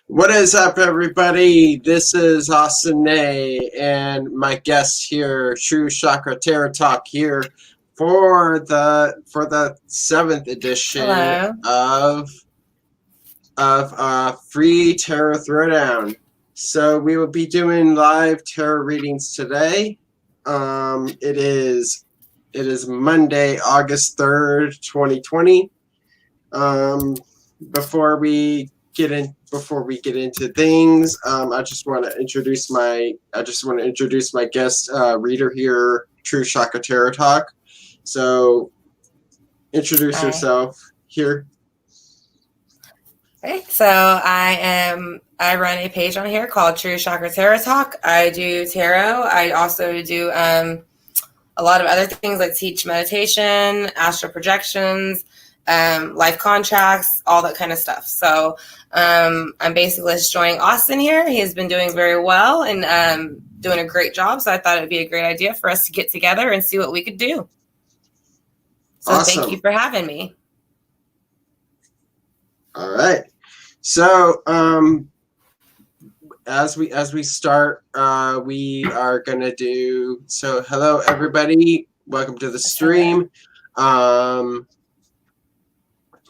What is up, everybody? This is Austin Nay, and my guest here, True Chakra Tarot Talk, here for the 7th edition of free tarot throwdown. So we will be doing live tarot readings today. It is Monday, August 3rd, 2020. Before we get into things, I just want to introduce my guest reader here, True Chakra Tarot Talk. So, introduce yourself here. Okay, so I run a page on here called True Chakra Tarot Talk. I do tarot. I also do a lot of other things like teach meditation, astral projections, life contracts, all that kind of stuff. So I'm basically just joining Austin here. He has been doing very well and doing a great job. So I thought it'd be a great idea for us to get together and see what we could do. So awesome. Thank you for having me. All right. So as we start, we are gonna do. So hello, everybody. Welcome to the stream.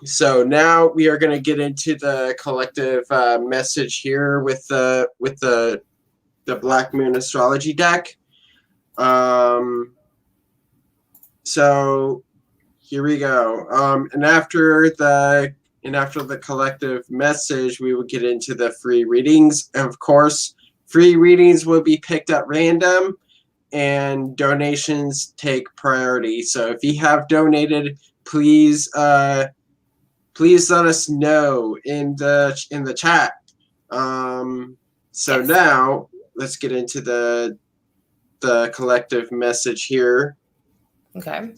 So now we are going to get into the collective message here with the Black Moon astrology deck. So here we go. And after the collective message, we will get into the free readings. And of course, free readings will be picked at random, and donations take priority. So if you have donated, please let us know in the chat. So yes. Now let's get into the collective message here. Okay.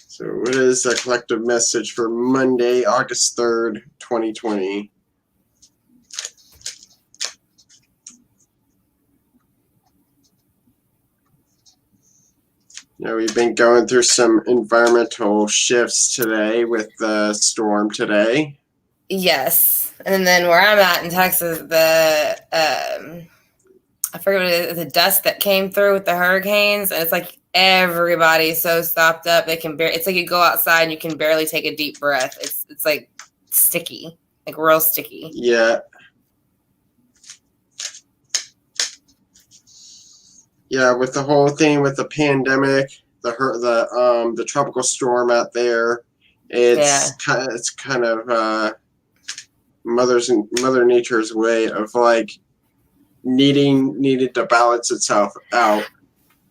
So what is the collective message for Monday, August 3rd, 2020? Yeah, we've been going through some environmental shifts today with the storm today. Yes. And then where I'm at in Texas, I forget what it is, the dust that came through with the hurricanes, and it's like everybody's so stopped up they can it's like you go outside and you can barely take a deep breath. It's like sticky, like real sticky. Yeah. Yeah, with the whole thing with the pandemic, the tropical storm out there, it's kind of Mother Nature's way of like needed to balance itself out.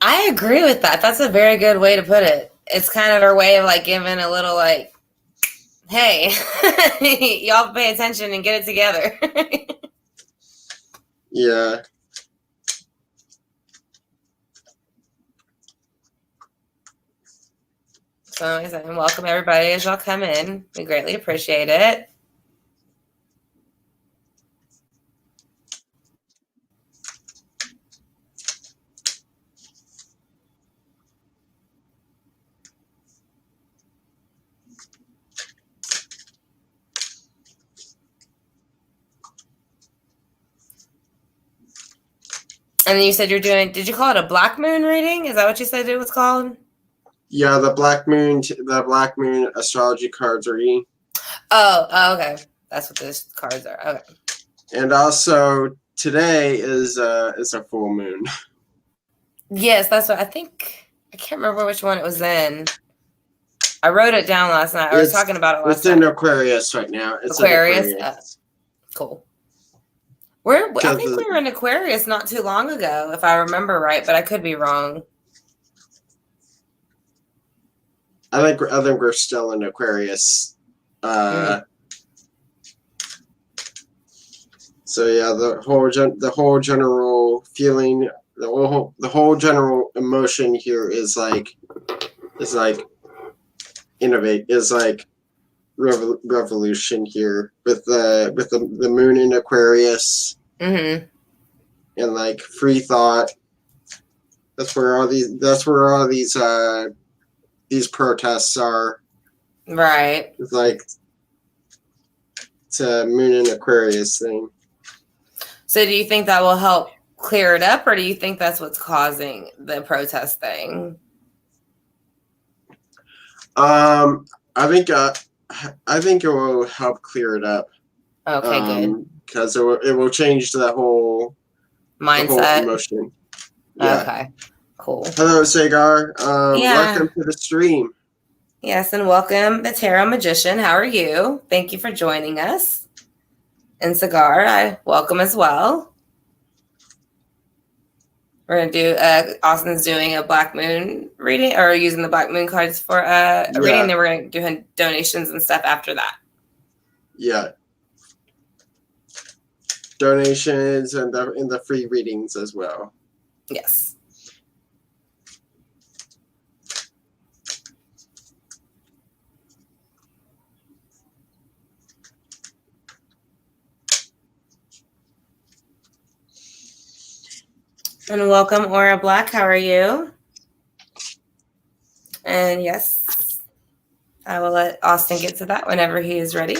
I agree with that. That's a very good way to put it. It's kind of our way of like giving a little like, hey, y'all pay attention and get it together. Yeah. So welcome everybody as y'all come in. We greatly appreciate it. then you said you're doing, did you call it a black moon reading? Is that what you said it was called? Yeah, the Black Moon astrology cards are reading. Oh, okay. That's what those cards are. Okay. And also today is a full moon. Yes, that's what I think. I can't remember which one it was in. I wrote it down last night. I was talking about it last night. It's in Aquarius right now. It's Aquarius? in Aquarius. Cool. I think we were in Aquarius not too long ago, if I remember right, but I could be wrong. I think we're still in Aquarius. So yeah, the whole general feeling, the whole general emotion here is like innovate, is like revolution here with the moon in Aquarius, Mm-hmm. and like free thought. That's where all these protests are. Right. It's like it's a moon in Aquarius thing. So do you think that will help clear it up, or do you think that's what's causing the protest thing? I think it will help clear it up. Okay, good. Because it will change the whole mindset, the whole emotion. Yeah. Okay, cool. Hello, Sagar. Yeah. Welcome to the stream. Yes, and welcome, the Tarot Magician. How are you? Thank you for joining us. And Sagar, I welcome as well. We're going to do, Austin's doing a Black Moon reading, or using the Black Moon cards for a reading. Then we're going to do donations and stuff after that. Yeah. Donations and the free readings as well. Yes. And welcome, Aura Black. How are you? And yes, I will let Austin get to that whenever he is ready.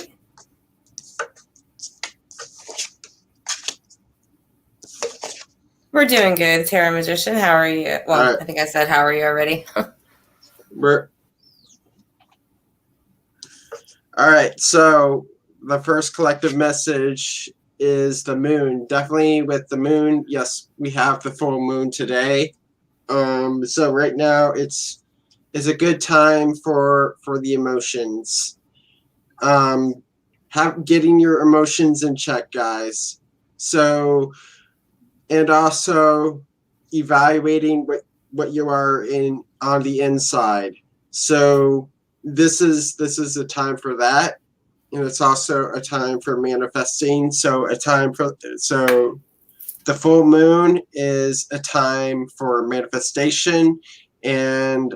We're doing good, Tarot Magician. How are you? Well, I think I said, how are you already? All right. So the first collective message is the moon. Definitely with the moon. Yes, we have the full moon today. So right now it's a good time for the emotions. Getting your emotions in check, guys. So, and also evaluating what you are on the inside. So this is a time for that. And it's also a time for manifesting. So the full moon is a time for manifestation and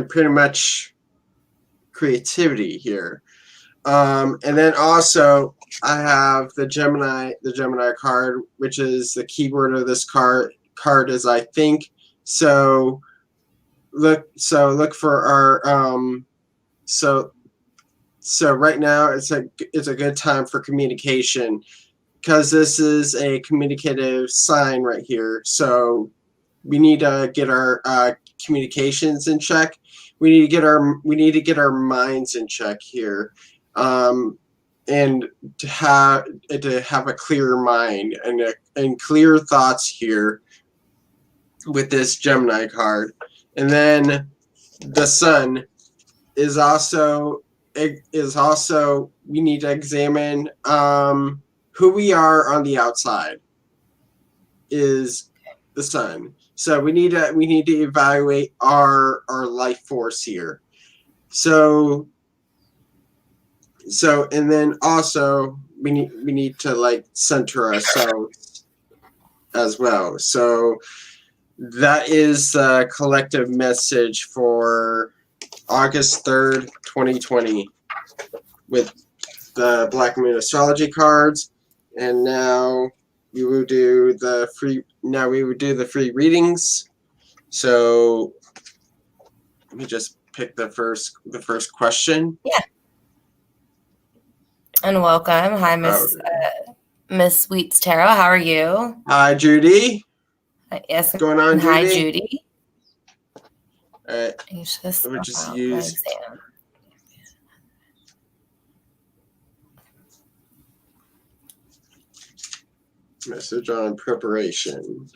pretty much creativity here. And then also I have the Gemini card, which is the keyword of this card is I think. So look for our so right now it's a good time for communication, because this is a communicative sign right here. So we need to get our communications in check. We need to get our minds in check here, and to have a clear mind and clear thoughts here with this Gemini card. And then the Sun is also we need to examine who we are on the outside is the Sun. So we need to evaluate our life force here. So and then also we need to like center ourselves as well. So that is the collective message for August 3rd, 2020 with the Black Moon astrology cards. And now we will do the free readings. So let me just pick the first question. Yeah. And welcome. Hi, Miss Miss Sweets Tarot. How are you? Hi, Judy. Yes. What's going on, Judy? Hi, Judy. Let me just use. Message on preparation.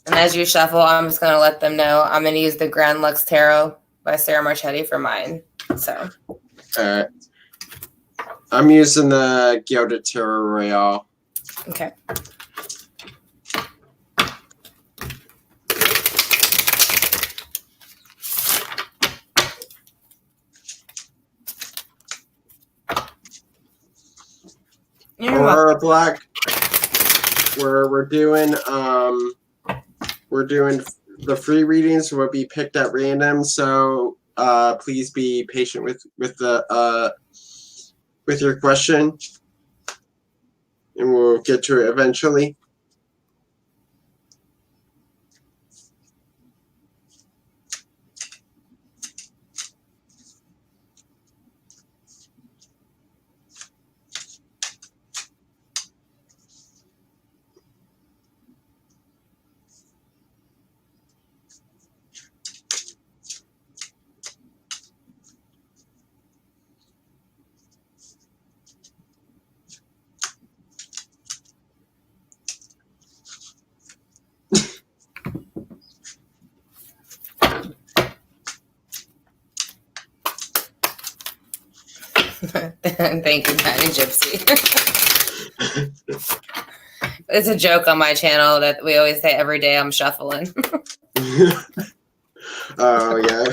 And as you shuffle, I'm just going to let them know I'm going to use the Grand Lux Tarot by Sarah Marchetti for mine. So, I'm using the Gilded Tarot Royale. Okay. Or black. We're doing the free readings will be picked at random, so please be patient with your question, and we'll get to it eventually. Thank you, Tiny Gypsy. It's a joke on my channel that we always say every day I'm shuffling. Oh, yeah.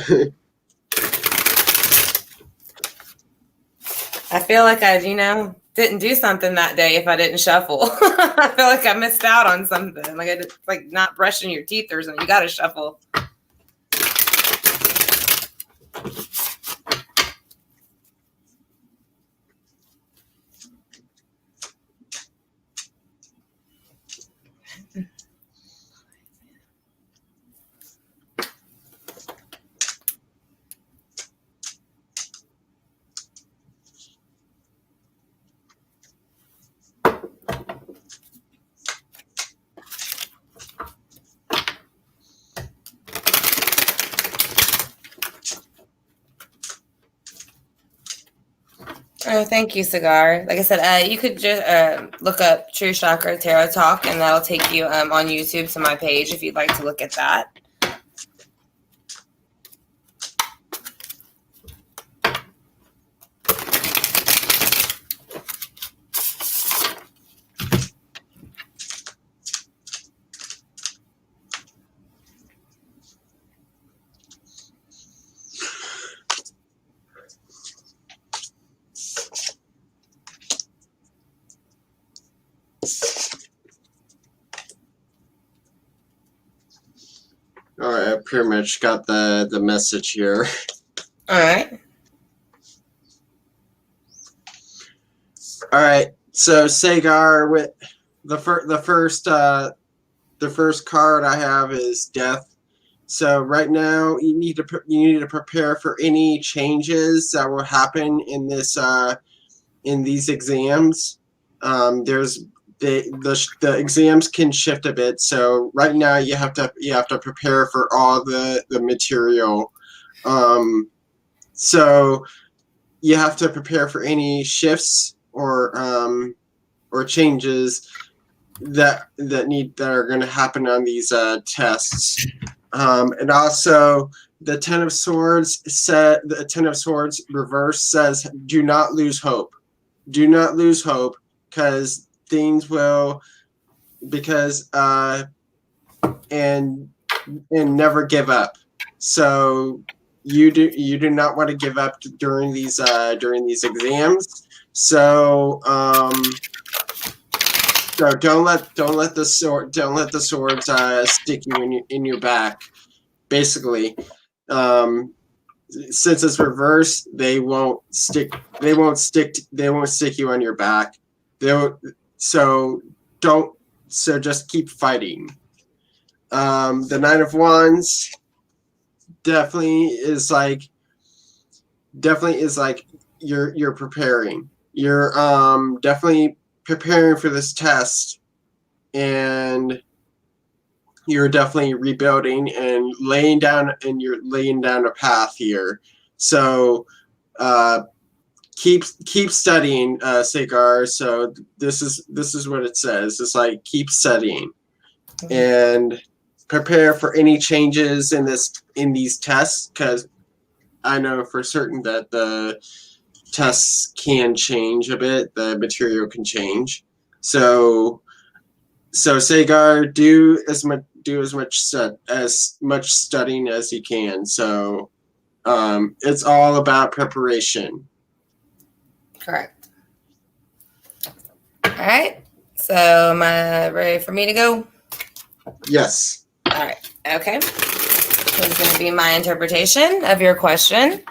I feel like I, didn't do something that day if I didn't shuffle. I feel like I missed out on something. Like not brushing your teeth or something. You got to shuffle. Oh, thank you, Cigar. Like I said, you could just look up True Chakra Tarot Talk, and that'll take you on YouTube to my page if you'd like to look at that. All right, I pretty much got the message here. All right. All right. So Sagar, with the first card I have is Death. So right now you need to prepare for any changes that will happen in these exams. There's the exams can shift a bit, so right now you have to prepare for all the material. So you have to prepare for any shifts or changes that are going to happen on these tests. And also the Ten of Swords reverse says, do not lose hope. Do not lose hope, because things will, and never give up. So you do not want to give up during these exams. So so don't let the swords stick you in your back. Basically, since it's reversed, they won't stick you on your back. So just keep fighting. The Nine of Wands definitely is like you're preparing. You're definitely preparing for this test, and you're definitely rebuilding and you're laying down a path here. So keep studying, Sagar. So this is what it says. It's like keep studying and prepare for any changes in these tests, because I know for certain that the tests can change a bit. The material can change. So Sagar, do as much studying as you can. So it's all about preparation. Correct. All right. So am I ready for me to go? Yes. All right. Okay. This is going to be my interpretation of your question.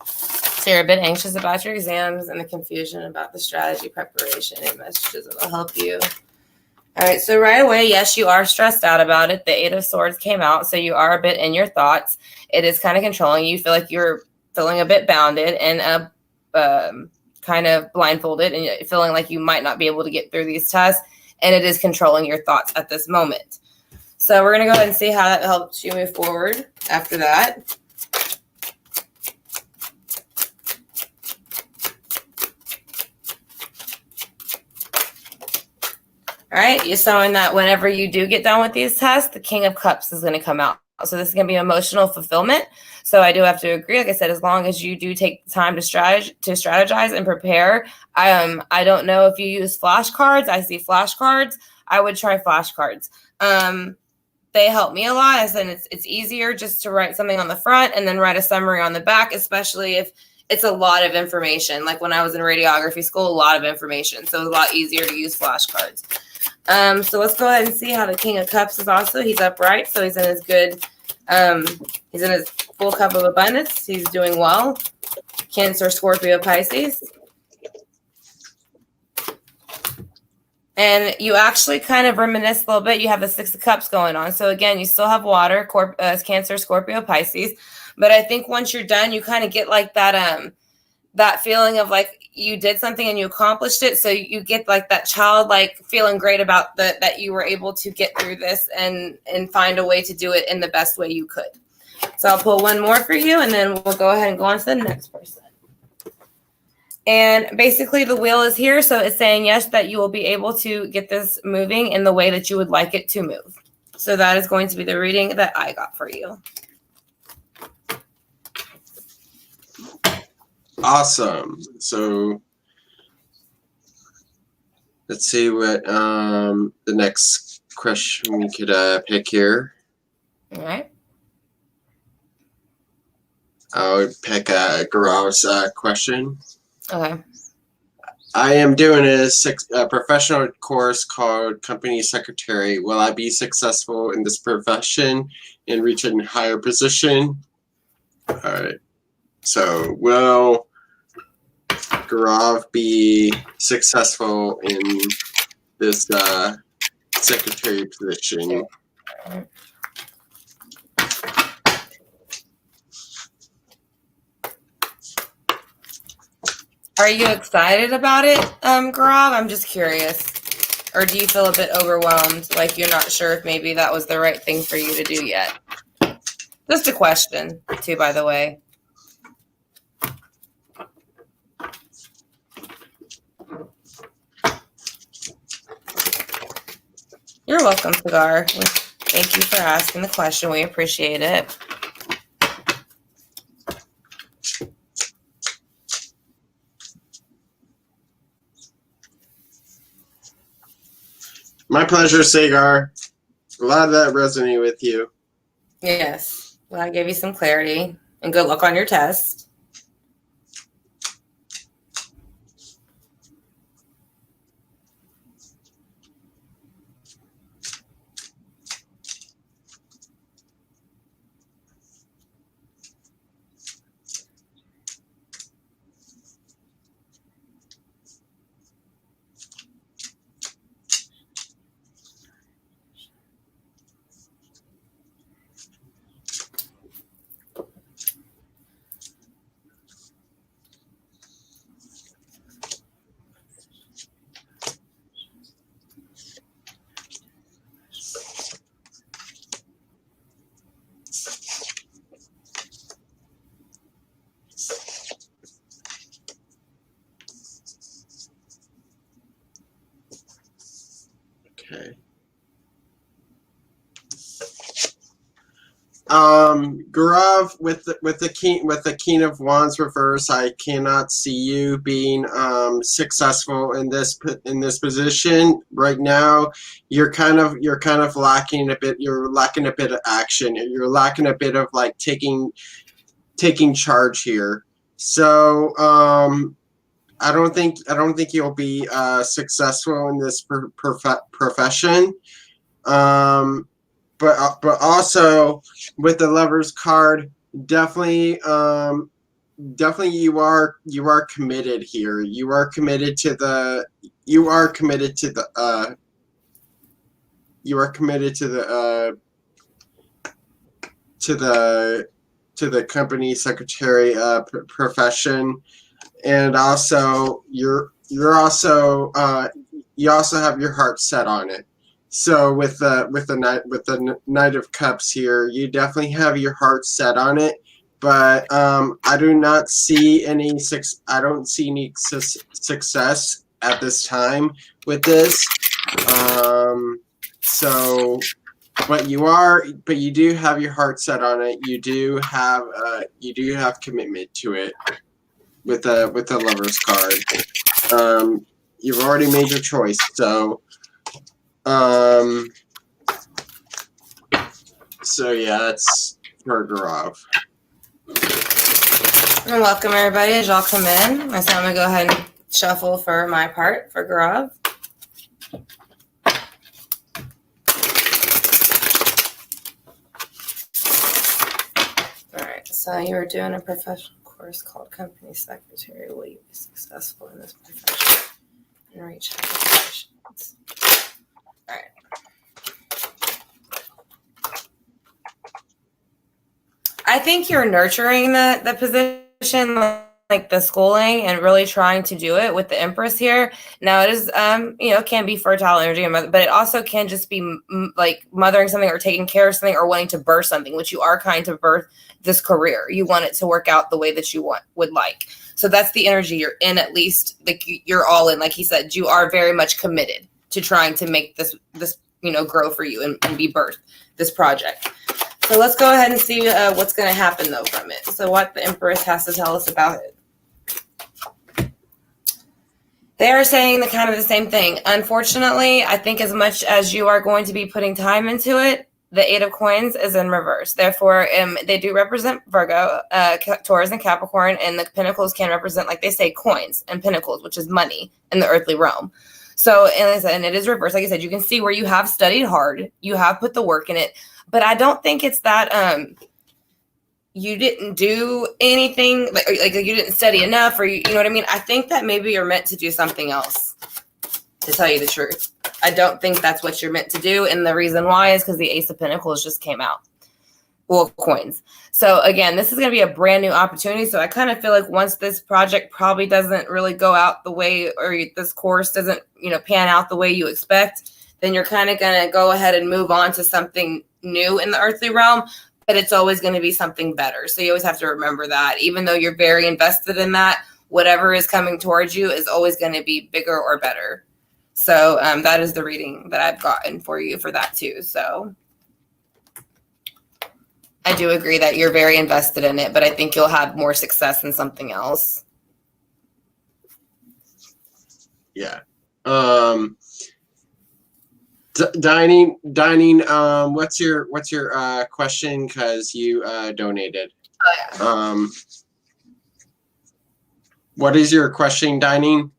So you're a bit anxious about your exams and the confusion about the strategy preparation and messages that will help you. All right. So right away, yes, you are stressed out about it. The Eight of Swords came out. So you are a bit in your thoughts. It is kind of controlling you. You feel like you're feeling a bit bounded and kind of blindfolded and feeling like you might not be able to get through these tests. And it is controlling your thoughts at this moment. So we're going to go ahead and see how that helps you move forward after that. All right, you're showing that whenever you do get done with these tests, the King of Cups is going to come out. So this is going to be emotional fulfillment. So I do have to agree, like I said, as long as you do take the time to strategize and prepare. I don't know if you use flashcards. I see flashcards. I would try flashcards. They help me a lot. I said it's easier just to write something on the front and then write a summary on the back, especially if it's a lot of information. Like when I was in radiography school, a lot of information. So it's a lot easier to use flashcards. So let's go ahead and see how the King of Cups is also. He's upright, so he's in his good, he's in his full cup of abundance. He's doing well. Cancer, Scorpio, Pisces. And you actually kind of reminisce a little bit. You have the Six of Cups going on. So again, you still have water, Cancer, Scorpio, Pisces. But I think once you're done, you kind of get like that that feeling of like you did something and you accomplished it. So you get like that childlike feeling great about that you were able to get through this and find a way to do it in the best way you could. So I'll pull one more for you, and then we'll go ahead and go on to the next person. And basically the wheel is here. So it's saying, yes, that you will be able to get this moving in the way that you would like it to move. So that is going to be the reading that I got for you. Awesome. So let's see what the next question we could pick here. All right. I would pick Gaurav's question. Okay. I am doing a professional course called Company Secretary. Will I be successful in this profession and reach a higher position? All right. So will Gaurav be successful in this secretary position? Are you excited about it, Gaurav? I'm just curious. Or do you feel a bit overwhelmed, like you're not sure if maybe that was the right thing for you to do yet? Just a question, too, by the way. You're welcome, Sagar. Thank you for asking the question. We appreciate it. My pleasure, Sagar. A lot of that resonated with you. Yes. Well, I gave you some clarity. And good luck on your test. Okay. Gaurav, with the King of Wands reverse, I cannot see you being successful in this position right now. You're kind of lacking a bit. You're lacking a bit of action. You're lacking a bit of like taking charge here. So I don't think you'll be successful in this profession. But also with the Lover's card, definitely you are committed here. You are committed to the company secretary profession, and also you also have your heart set on it. So with the Knight of Cups here, you definitely have your heart set on it, but I do not see any success at this time with this. So, but you do have your heart set on it. You do have commitment to it with the Lover's card. You've already made your choice, so. So yeah, that's for Gaurav. And welcome everybody as y'all come in. So I'm gonna go ahead and shuffle for my part for Gaurav. Alright, so you are doing a professional course called Company Secretary. Will you be successful in this profession and reach high positions? All right. I think you're nurturing the position, like the schooling, and really trying to do it with the Empress here. Now it is, can be fertile energy, but it also can just be like mothering something or taking care of something or wanting to birth something, which you are kind of birth this career. You want it to work out the way that you would like. So that's the energy you're in. At least like you're all in. Like he said, you are very much committed to trying to make this grow for you and be birthed, this project. So let's go ahead and see what's going to happen though from it. So what the Empress has to tell us about it. They are saying kind of the same thing. Unfortunately, I think as much as you are going to be putting time into it, the Eight of Coins is in reverse. Therefore, they do represent Virgo, Taurus, and Capricorn, and the Pentacles can represent, like they say, coins and Pentacles, which is money in the earthly realm. So, and it is reversed. Like I said, you can see where you have studied hard, you have put the work in it, but I don't think it's that you didn't do anything, like you didn't study enough, or you know what I mean? I think that maybe you're meant to do something else, to tell you the truth. I don't think that's what you're meant to do, and the reason why is because the Ace of Pentacles just came out. Well, coins. So again, this is going to be a brand new opportunity. So I kind of feel like once this project probably doesn't really go out the way, or this course doesn't, pan out the way you expect, then you're kind of going to go ahead and move on to something new in the earthly realm, but it's always going to be something better. So you always have to remember that even though you're very invested in that, whatever is coming towards you is always going to be bigger or better. So that is the reading that I've gotten for you for that too. So I do agree that you're very invested in it, but I think you'll have more success in something else. Yeah. Dining. What's your question? Because you donated. Oh, yeah. What is your question, Dining?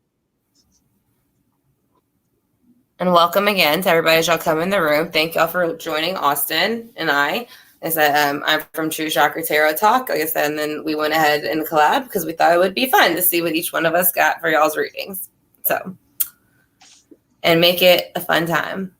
And welcome again to everybody as y'all come in the room. Thank y'all for joining Austin and I. I said, I'm from True Chakra Tarot Talk, like I said, and then we went ahead and collab because we thought it would be fun to see what each one of us got for y'all's readings. So, and make it a fun time.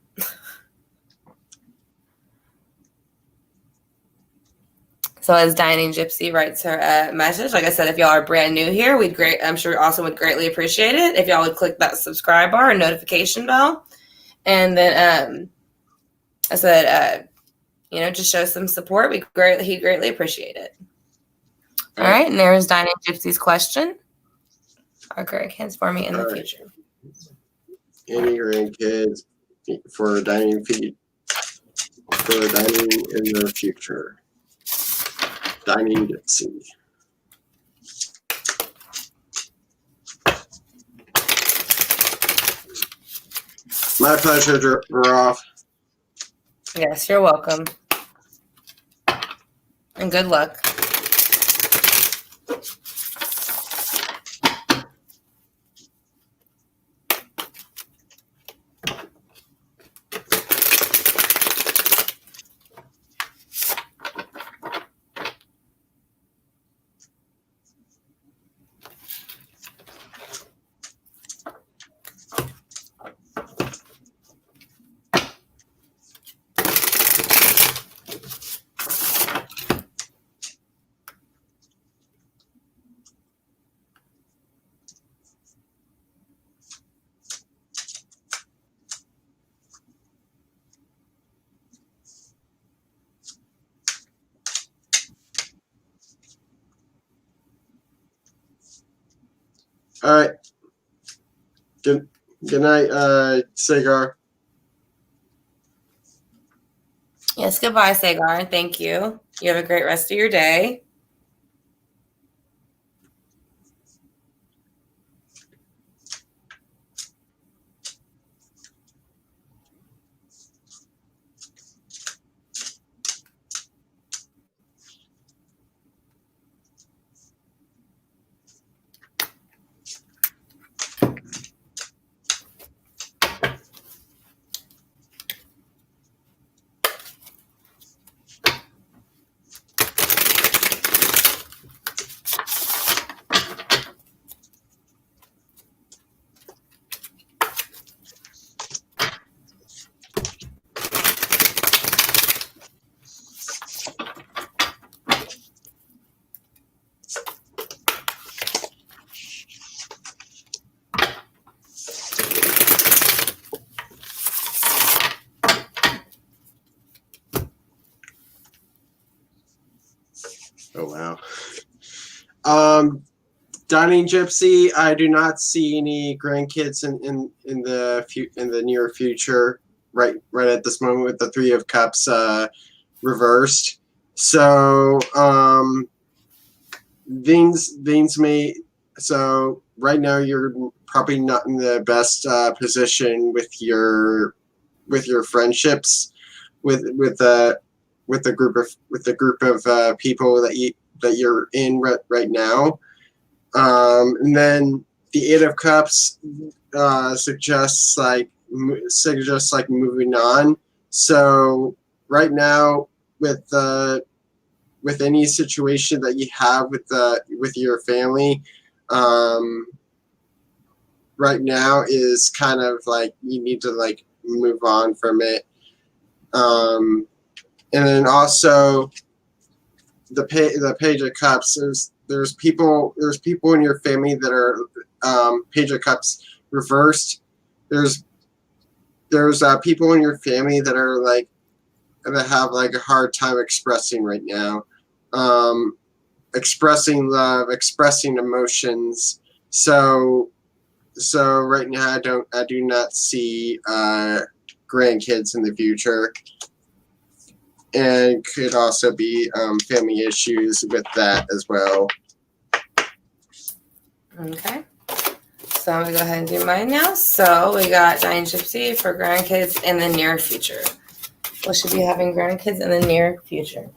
So as Dining Gypsy writes her message, like I said, if y'all are brand new here, I'm sure Austin would greatly appreciate it if y'all would click that subscribe bar and notification bell. And then I said, just show some support. He'd greatly appreciate it. All right, and there's Dining Gypsy's question. Are grandkids for me in the future? Any grandkids for dining in the future. Dining Gypsy. My pleasure, Roth. Yes, you're welcome. And good luck. All right. Good night, Sagar. Yes, goodbye, Sagar. Thank you. You have a great rest of your day. Oh wow. Dining Gypsy, I do not see any grandkids in the near future. Right at this moment with the Three of Cups reversed. So things may. So right now you're probably not in the best position with your friendships with the group of people that you're in right now. And then the Eight of Cups suggests moving on. So right now with any situation that you have with your family, right now is kind of like you need to like move on from it. And then also the Page of Cups. There's people in your family that are Page of Cups reversed. There's people in your family that are like that have like a hard time expressing right now, expressing love, expressing emotions. So right now I do not see grandkids in the future. And could also be family issues with that as well. Okay. So I'm going to go ahead and do mine now. So we got Dining Gypsy for grandkids in the near future. We should be having grandkids in the near future.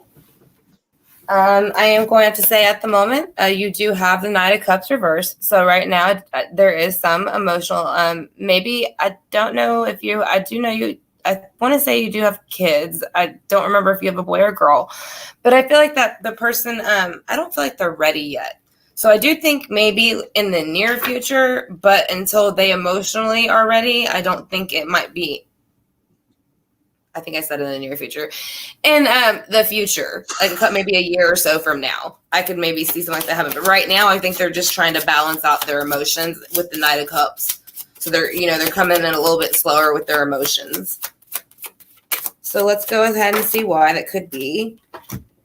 I am going to say at the moment, you do have the Knight of Cups reversed. So right now there is some emotional, maybe, I don't know if you, I do know you, I want to say you do have kids. I don't remember if you have a boy or girl, but I feel like that the person, I don't feel like they're ready yet. So I do think maybe in the near future, but until they emotionally are ready, I don't think it might be. I think I said in the near future. In the future, like maybe a year or so from now, I could maybe see something like that happen. But right now, I think they're just trying to balance out their emotions with the Knight of Cups. So they're coming in a little bit slower with their emotions. So let's go ahead and see why that could be.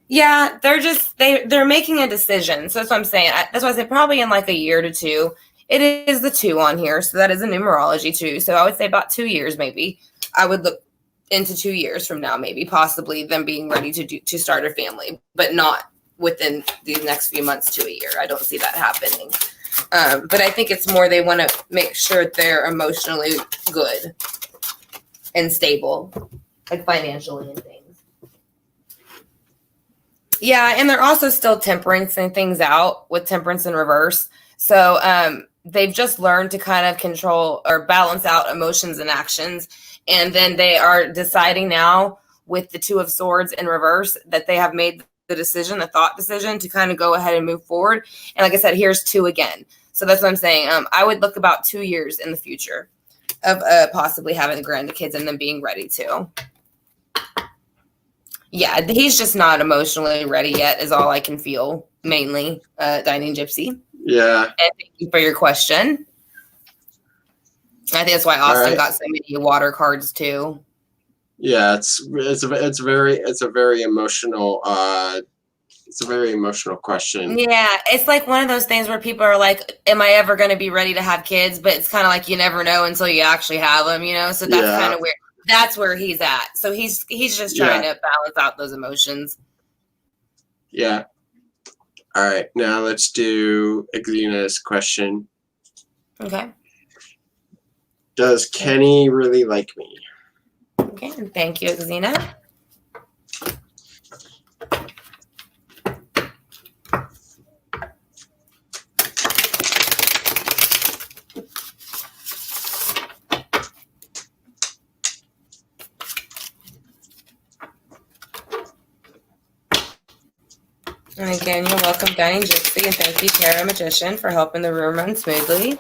Yeah, they're making a decision. So that's what I'm saying. That's why I said probably in like a year to two. It is the 2 on here, so that is a numerology 2. So I would say about 2 years maybe. I would look into 2 years from now, maybe possibly them being ready to start a family, but not within these next few months to a year. I don't see that happening. But I think it's more they want to make sure they're emotionally good and stable, like financially and things. Yeah, and they're also still temperancing things out with temperance in reverse. So they've just learned to kind of control or balance out emotions and actions. And then they are deciding now with the Two of Swords in reverse that they have made the decision, the thought decision to kind of go ahead and move forward. And like I said, here's 2 again. So that's what I'm saying. I would look about 2 years in the future of possibly having grandkids and them being ready to. Yeah, he's just not emotionally ready yet is all I can feel, mainly, Dining Gypsy. Yeah. And thank you for your question. I think that's why Austin got so many water cards too. Yeah, it's a very emotional question. Yeah, it's like one of those things where people are like, "Am I ever going to be ready to have kids?" But it's kind of like you never know until you actually have them, you know. So that's kind of weird. That's where he's at. So he's just trying to balance out those emotions. Yeah. All right, now let's do Xena's question. Okay. Does Kenny really like me? Okay, thank you, Xena. And again, you're welcome, Dining Gypsy, and thank you, Tarot Magician, for helping the room run smoothly.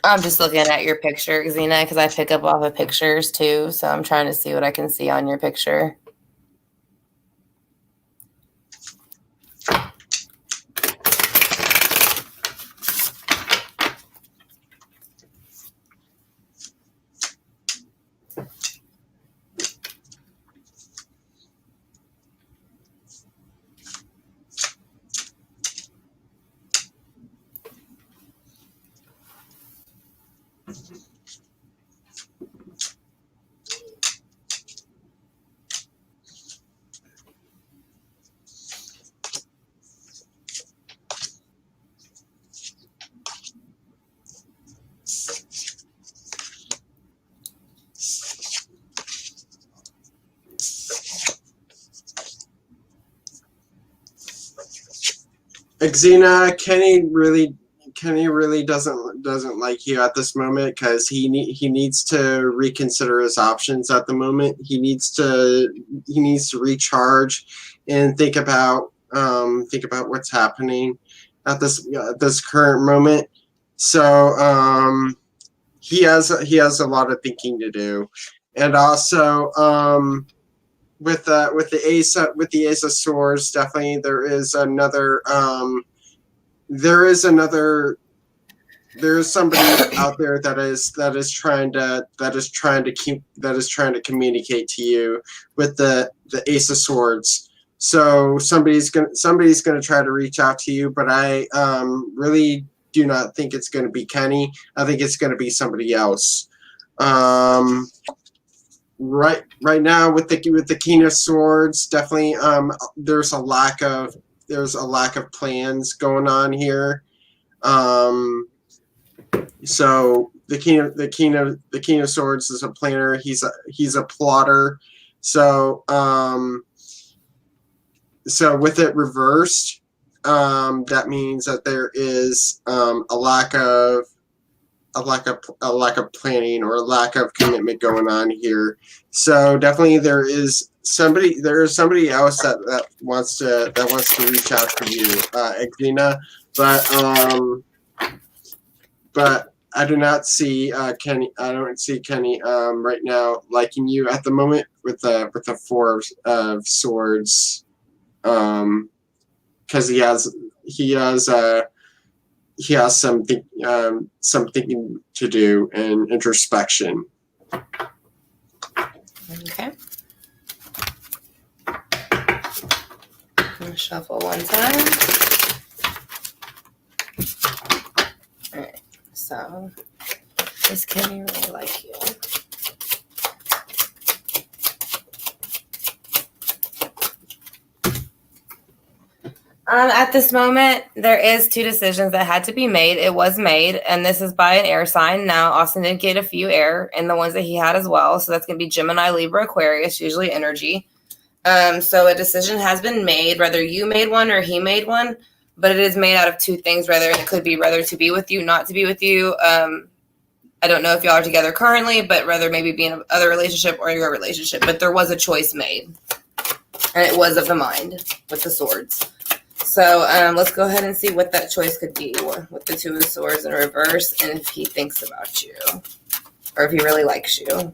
I'm just looking at your picture, Xena, because I pick up off of pictures too. So I'm trying to see what I can see on your picture. Xena, Kenny really doesn't like you at this moment because he needs to reconsider his options at the moment. He needs to recharge and think about what's happening at this current moment. So he has a lot of thinking to do, and also with the Ace of Swords, definitely there is somebody out there that is trying to communicate to you with the Ace of Swords. So somebody's gonna try to reach out to you, but I really do not think it's gonna be Kenny. I think it's gonna be somebody else. Right now with the King of Swords, definitely there's a lack of plans going on here. So the king of swords is a planner. He's a plotter. So so with it reversed, that means that there is a lack of planning or a lack of commitment going on here. So definitely there is somebody else that wants to reach out to you, Exina, but I do not see Kenny. I don't see Kenny right now liking you at the moment with the four of swords, because he has some thinking to do and introspection. Okay. I'm gonna shuffle one time. All right. So, does Kenny really like you? At this moment, there is 2 decisions that had to be made. It was made, and this is by an air sign. Now, Austin did get a few air in the ones that he had as well. So that's going to be Gemini, Libra, Aquarius, usually energy. So a decision has been made, whether you made one or he made one, but it is made out of 2 things. Whether it could be whether to be with you, not to be with you. I don't know if y'all are together currently, but rather maybe be in another relationship or your relationship. But there was a choice made, and it was of the mind with the swords. So let's go ahead and see what that choice could be with the 2 of swords in reverse, and if he thinks about you or if he really likes you.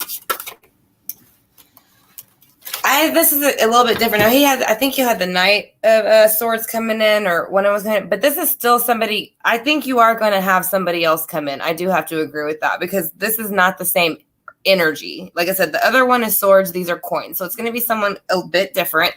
This is a little bit different. Now I think you had the Knight of Swords coming in, or when it was going to, but this is still somebody. I think you are going to have somebody else come in. I do have to agree with that because this is not the same energy. Like I said, the other one is swords. These are coins. So it's going to be someone a bit different.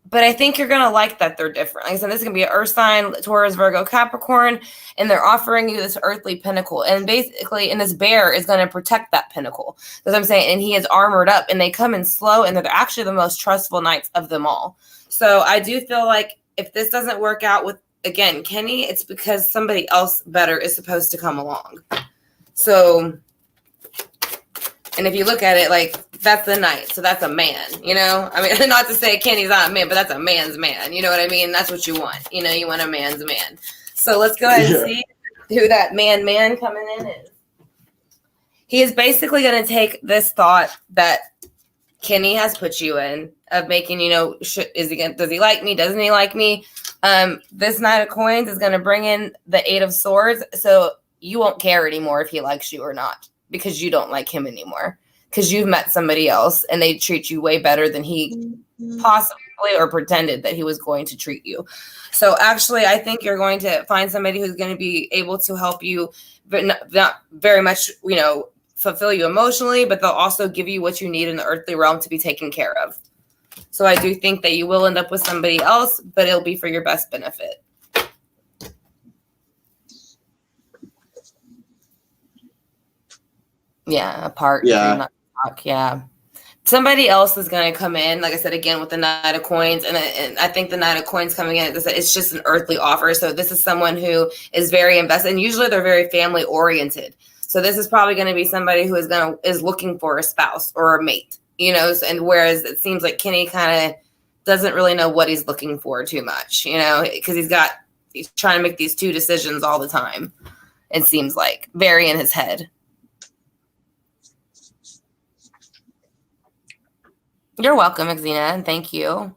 But I think you're going to like that they're different. Like I said, this is going to be an earth sign, Taurus, Virgo, Capricorn, and they're offering you this earthly pinnacle. And basically, and this bear is going to protect that pinnacle. That's what I'm saying. And he is armored up, and they come in slow, and they're actually the most trustful knights of them all. So I do feel like if this doesn't work out with, again, Kenny, it's because somebody else better is supposed to come along. So, and if you look at it, like, that's the knight. So that's a man, you know? I mean, not to say Kenny's not a man, but that's a man's man. You know what I mean? That's what you want. You know, you want a man's man. So let's go ahead and see who that man coming in is. He is basically going to take this thought that Kenny has put you in of making, you know, does he like me? Doesn't he like me? This Knight of Coins is going to bring in the 8 of Swords. So you won't care anymore if he likes you or not because you don't like him anymore. Because you've met somebody else and they treat you way better than he possibly or pretended that he was going to treat you. So actually, I think you're going to find somebody who's going to be able to help you, but not very much, you know, fulfill you emotionally, but they'll also give you what you need in the earthly realm to be taken care of. So I do think that you will end up with somebody else, but it'll be for your best benefit. Yeah, apart. Yeah. Yeah. Somebody else is going to come in, like I said, again, with the Knight of Coins. And I think the Knight of Coins coming in, it's just an earthly offer. So this is someone who is very invested. And usually they're very family oriented. So this is probably going to be somebody who is looking for a spouse or a mate, you know, and whereas it seems like Kenny kind of doesn't really know what he's looking for too much, you know, because he's trying to make these 2 decisions all the time. It seems like very in his head. You're welcome, Exina, and thank you. All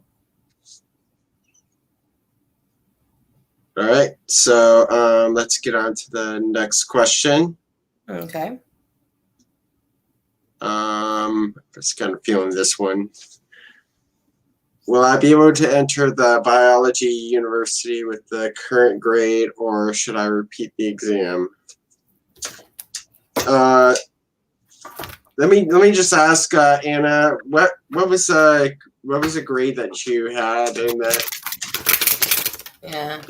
right, so let's get on to the next question. Okay. Just kind of feeling this one. Will I be able to enter the biology university with the current grade, or should I repeat the exam? Let me just ask Anna, what was the grade that you had in that? Yeah.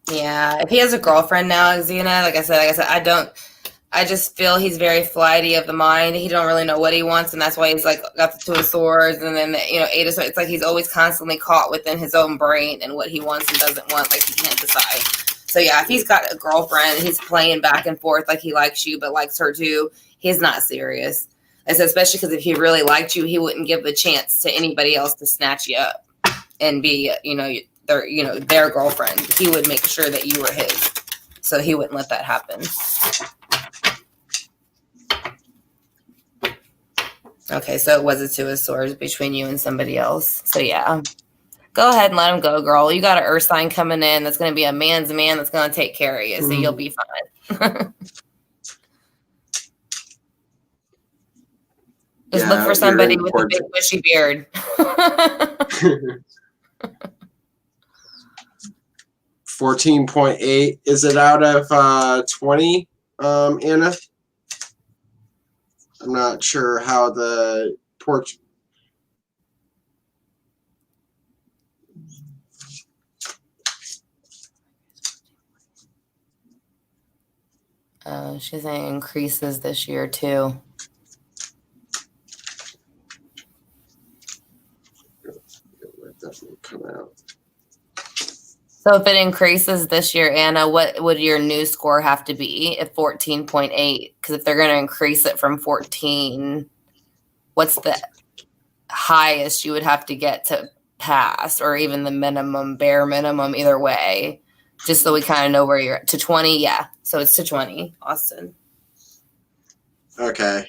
Yeah. If he has a girlfriend now, Xena, like I said, I just feel he's very flighty of the mind. He don't really know what he wants, and that's why he's like got the Two of Swords, and then Eight of Swords. It's like he's always constantly caught within his own brain and what he wants and doesn't want. Like he can't decide. So yeah, if he's got a girlfriend, he's playing back and forth like he likes you but likes her too. He's not serious. I said, especially because if he really liked you, he wouldn't give the chance to anybody else to snatch you up and be their girlfriend. He would make sure that you were his. So he wouldn't let that happen. Okay, so it was a Two of Swords between you and somebody else. So yeah, go ahead and let him go, girl. You got an Earth sign coming in that's going to be a man's man that's going to take care of you. So you'll be fine. Just look for somebody with a big bushy beard. 14.8. Is it out of 20, Anna? I'm not sure how the porch. She's saying increases this year too. Definitely come out. So if it increases this year, Anna, what would your new score have to be at 14.8? Because if they're going to increase it from 14, what's the highest you would have to get to pass, or even the minimum, bare minimum, either way, just so we kind of know where you're at. To 20, yeah. So it's to 20, Austin. Okay.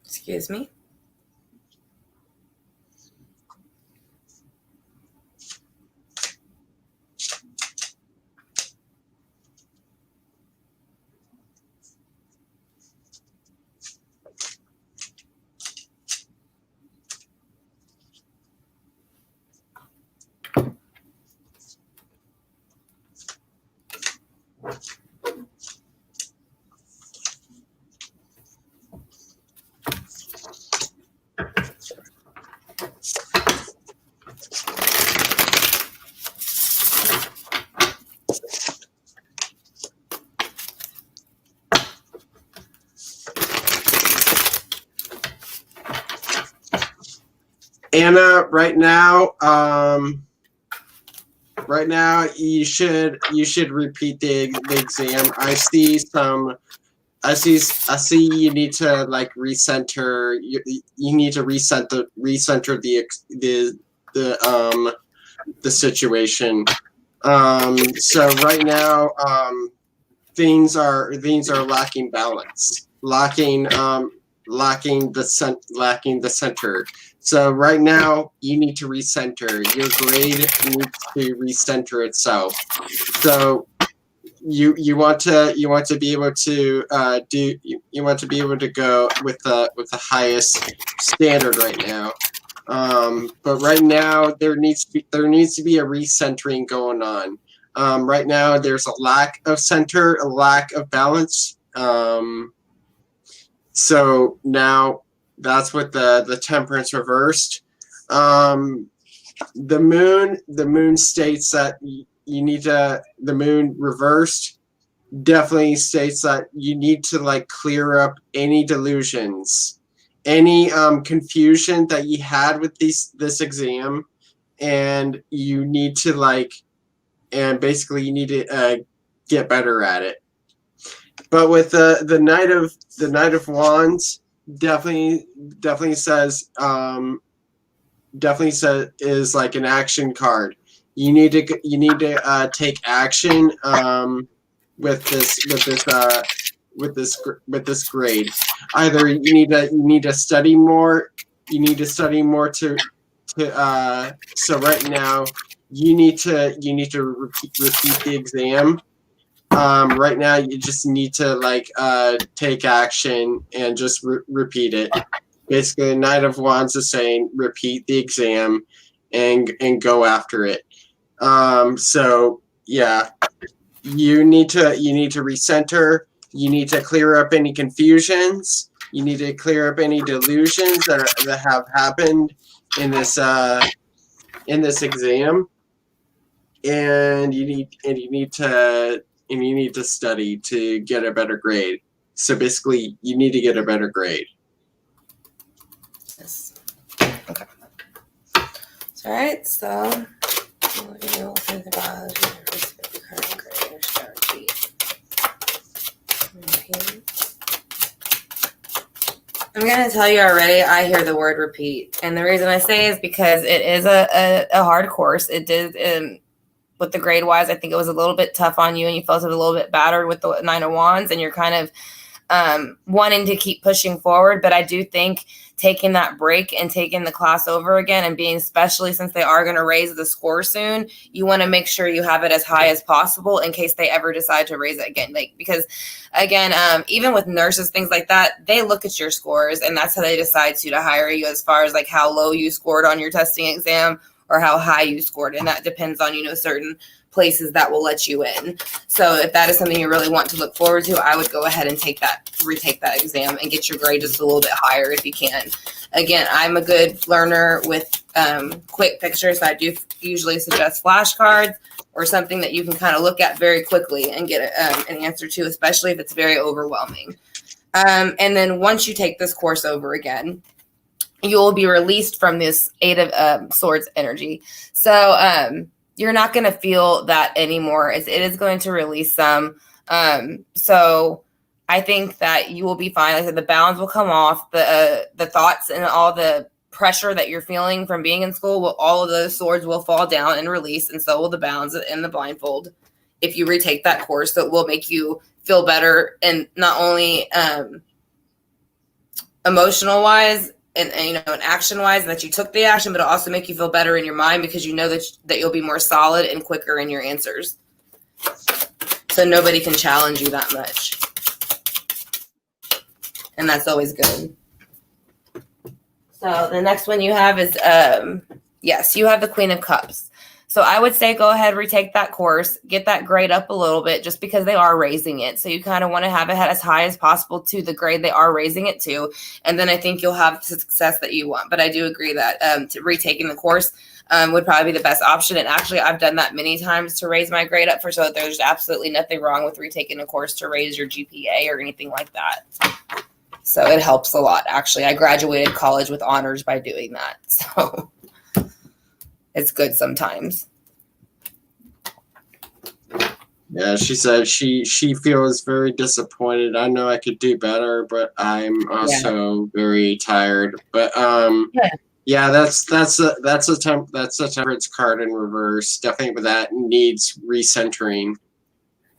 Excuse me. Anna, right now you should repeat the exam. I see you need to like recenter. You need to recenter the situation. So right now things are lacking balance, lacking the center. So right now you need to recenter. Your grade needs to recenter itself. So you want to be able to go with the highest standard right now. But right now there needs to be a recentering going on. Right now there's a lack of center, a lack of balance. So now that's what the temperance reversed. The moon states that you need to. The moon reversed definitely states that you need to like clear up any delusions, any confusion that you had with this exam, and you need to basically you need to get better at it. But with the Knight of Wands, definitely says is like an action card. You need to take action with this with this grade. Either you need to study more. You need to study more to so right now you need to repeat the exam. Right now you just need to take action and just repeat it. Basically, the Knight of Wands is saying repeat the exam and go after it. So yeah, you need to recenter. You need to clear up any confusions. You need to clear up any delusions that have happened in this exam, and you need to study to get a better grade. So basically, you need to get a better grade. Yes. Okay. All right. So. I'm going to tell you already, I hear the word repeat. And the reason I say is because it is a hard course. It did, with the grade wise, I think it was a little bit tough on you and you felt a little bit battered with the Nine of Wands and you're kind of wanting to keep pushing forward. But I do think taking that break and taking the class over again and being, especially since they are going to raise the score soon, you want to make sure you have it as high as possible in case they ever decide to raise it again. Because again, even with nurses, things like that, they look at your scores and that's how they decide to hire you, as far as how low you scored on your testing exam or how high you scored. And that depends on, certain places that will let you in. So if that is something you really want to look forward to, I would go ahead and retake that exam and get your grade just a little bit higher if you can. Again, I'm a good learner with quick pictures. So I do usually suggest flashcards or something that you can kind of look at very quickly and get an answer to, especially if it's very overwhelming. And then once you take this course over again, you will be released from this Eight of Swords energy. So you're not going to feel that anymore. It is going to release some. So I think that you will be fine. Like I said, the bounds will come off. The thoughts and all the pressure that you're feeling from being in school, all of those swords will fall down and release, and so will the bounds and the blindfold if you retake that course. So it will make you feel better, and not only emotional wise and and action wise that you took the action, but it'll also make you feel better in your mind because you know that you'll be more solid and quicker in your answers. So nobody can challenge you that much. And that's always good. So the next one you have is, yes, you have the Queen of Cups. So I would say go ahead, retake that course, get that grade up a little bit just because they are raising it. So you kind of want to have it as high as possible to the grade they are raising it to. And then I think you'll have the success that you want. But I do agree that retaking the course would probably be the best option. And actually, I've done that many times to raise my grade up so that there's absolutely nothing wrong with retaking a course to raise your GPA or anything like that. So it helps a lot. Actually, I graduated college with honors by doing that. So it's good sometimes. Yeah, she said she feels very disappointed. I know I could do better, but I'm also very tired. But yeah, that's a temperance card in reverse. Definitely, but that needs recentering.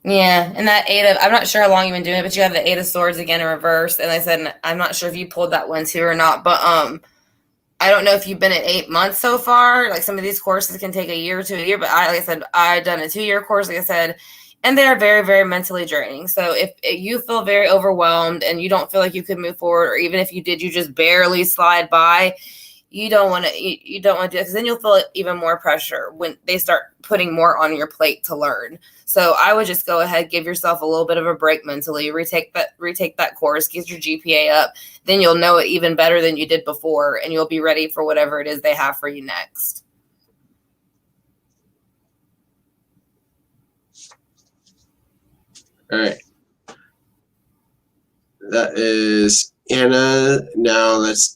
Yeah, and that I'm not sure how long you've been doing it, but you have the Eight of Swords again in reverse. And I said, I'm not sure if you pulled that one too or not, but I don't know if you've been at 8 months so far. Like some of these courses can take a year to a year, but like I said, I've done a 2-year course, like I said, and they are very, very mentally draining. So if you feel very overwhelmed and you don't feel like you could move forward, or even if you did, you just barely slide by, you don't want to do it, because then you'll feel even more pressure when they start putting more on your plate to learn. So I would just go ahead, give yourself a little bit of a break mentally, retake that course, get your GPA up. Then you'll know it even better than you did before, and you'll be ready for whatever it is they have for you next. All right. That is Anna. Now let's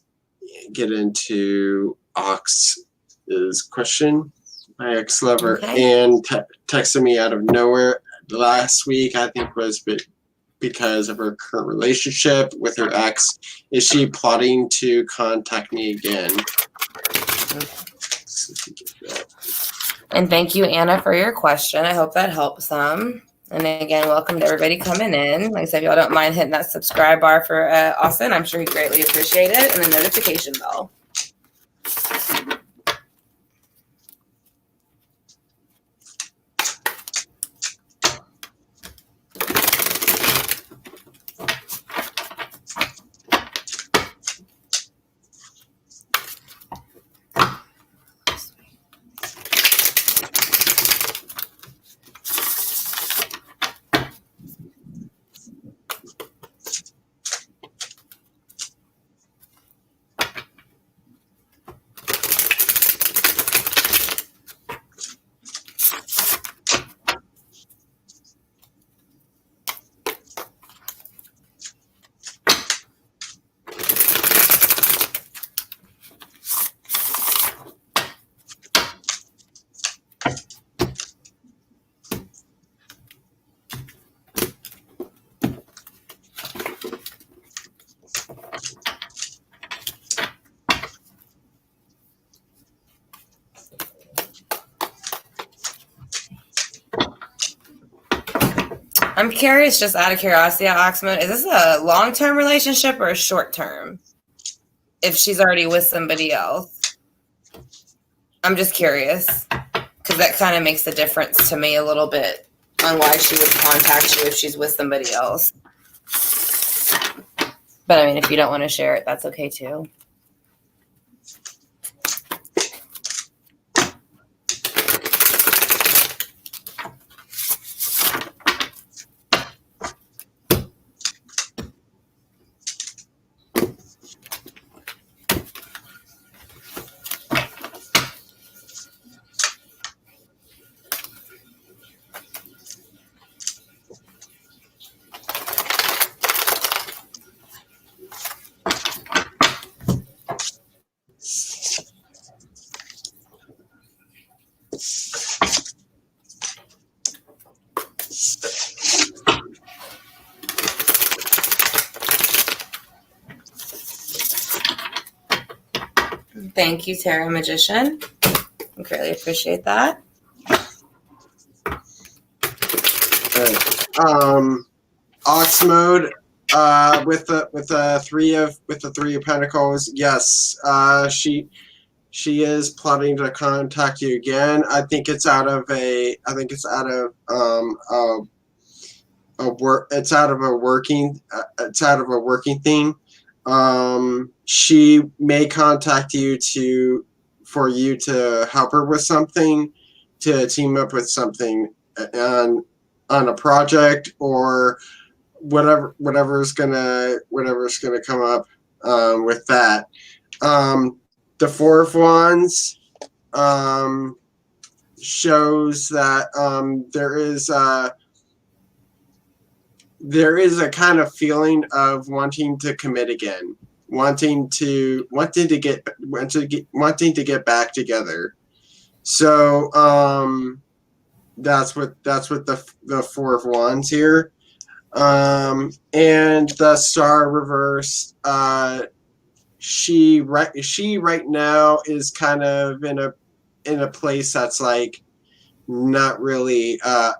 get into Ox's question. My ex-lover Anne texted me out of nowhere last week. I think was because of her current relationship with her ex. Is she plotting to contact me again? And thank you, Anna, for your question. I hope that helps some. And again, welcome to everybody coming in. Like I said, if y'all don't mind hitting that subscribe bar for Austin, I'm sure he'd greatly appreciate it. And the notification bell. I'm curious, just out of curiosity, Oxmode, is this a long-term relationship or a short-term? If she's already with somebody else. I'm just curious, because that kind of makes a difference to me a little bit on why she would contact you if she's with somebody else. But I mean, if you don't want to share it, that's okay too. Thank you, Tarot Magician. I greatly appreciate that. Ox mode. With the three of Pentacles. Yes. She is plotting to contact you again. I think it's out of a working thing. She may contact you for you to help her with something, to team up with something on a project or whatever's gonna come up with that. The Four of Wands shows that there is a kind of feeling of wanting to commit again, wanting to get back together. So that's what the Four of Wands here. And the Star reverse. She right now is kind of in a place that's like not really in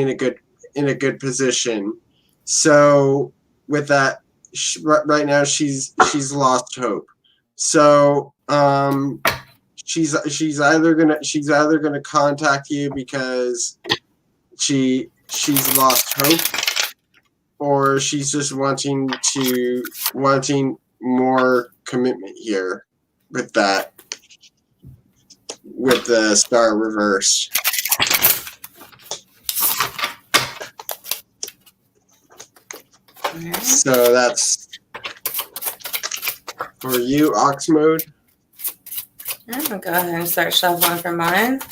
a good position. So with that, right now she's lost hope. So she's either gonna contact you because she's lost hope, or she's just wanting more commitment here with that, with the Star reverse. Okay. So that's for you, Ox mode. I'm gonna go ahead and start shuffling for mine.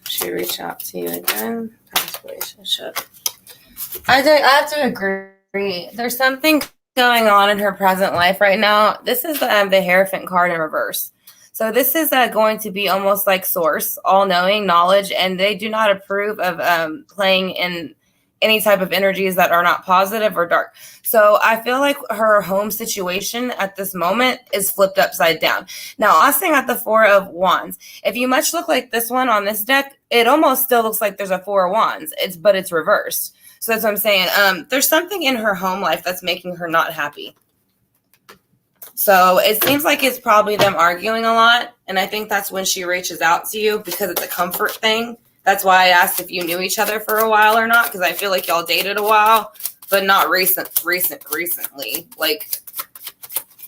She reach out to you again. Past relationship. I have to agree. There's something going on in her present life right now. This is the Hierophant card in reverse. So this is going to be almost like source, all-knowing knowledge, and they do not approve of playing in any type of energies that are not positive or dark. So I feel like her home situation at this moment is flipped upside down. Now, Austin got the Four of Wands. If you much look like this one on this deck, it almost still looks like there's a 4 of Wands. But it's reversed. So that's what I'm saying. There's something in her home life that's making her not happy. So it seems like it's probably them arguing a lot. And I think that's when she reaches out to you because it's a comfort thing. That's why I asked if you knew each other for a while or not, because I feel like y'all dated a while, but not recently. Like,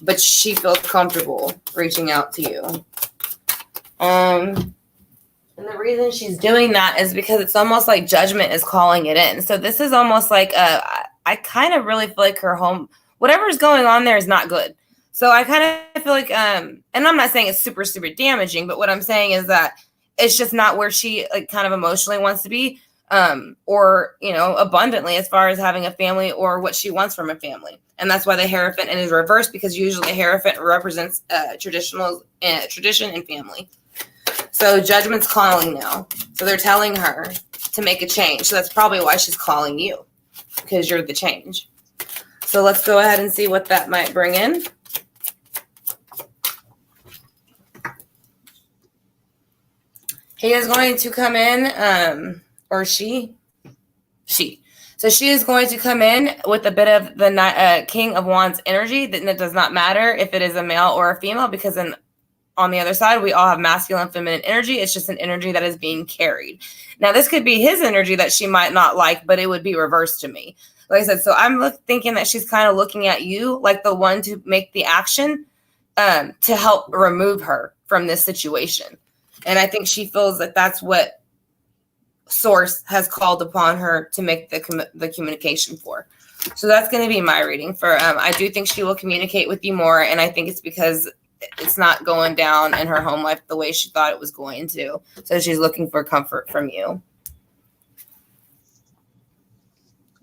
but she feels comfortable reaching out to you. And the reason she's doing that is because it's almost like judgment is calling it in. So this is almost like I kind of really feel like her home, whatever's going on there is not good. So I kind of feel like, and I'm not saying it's super, super damaging, but what I'm saying is that it's just not where she like kind of emotionally wants to be, or, you know, abundantly as far as having a family or what she wants from a family. And that's why the Hierophant is reversed, because usually the Hierophant represents tradition and family. So judgment's calling now. So they're telling her to make a change. So that's probably why she's calling you, because you're the change. So let's go ahead and see what that might bring in. He is going to come in, or she. So she is going to come in with a bit of the King of Wands energy. Then it does not matter if it is a male or a female, because on the other side, we all have masculine and feminine energy. It's just an energy that is being carried. Now, this could be his energy that she might not like, but it would be reversed to me. Like I said, so I'm thinking that she's kind of looking at you like the one to make the action to help remove her from this situation. And I think she feels that that's what Source has called upon her to make the communication for. So that's going to be my reading for, I do think she will communicate with you more. And I think it's because it's not going down in her home life the way she thought it was going to. So she's looking for comfort from you.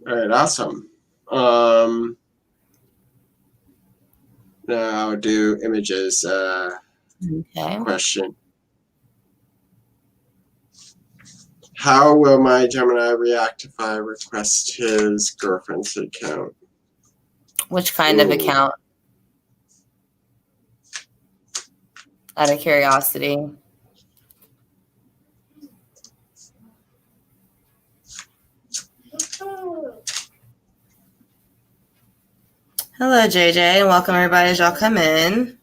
All right, awesome. Now do images. Okay. Question. How will my Gemini react if I request his girlfriend's account? Which kind of account? Out of curiosity. Hello, JJ, and welcome everybody as y'all come in.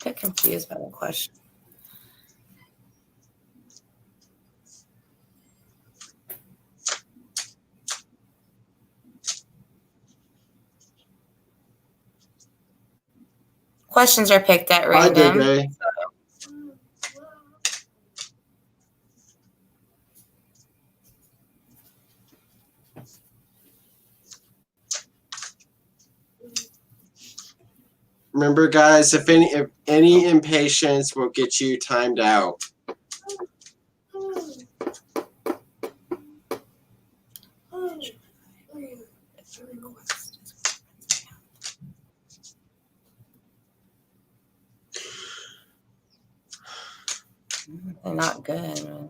Get confused by the question. Questions are picked at random. Hi, remember, guys, if any impatience will get you timed out. They're not good.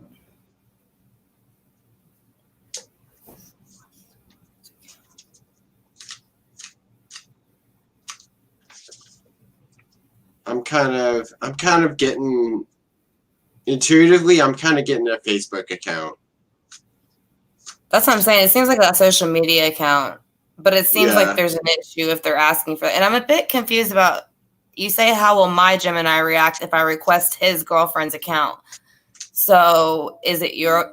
I'm kind of getting intuitively. I'm kind of getting a Facebook account. That's what I'm saying. It seems like a social media account, but it seems like there's an issue if they're asking for it. And I'm a bit confused about. You say, how will my Gemini react if I request his girlfriend's account? So is it your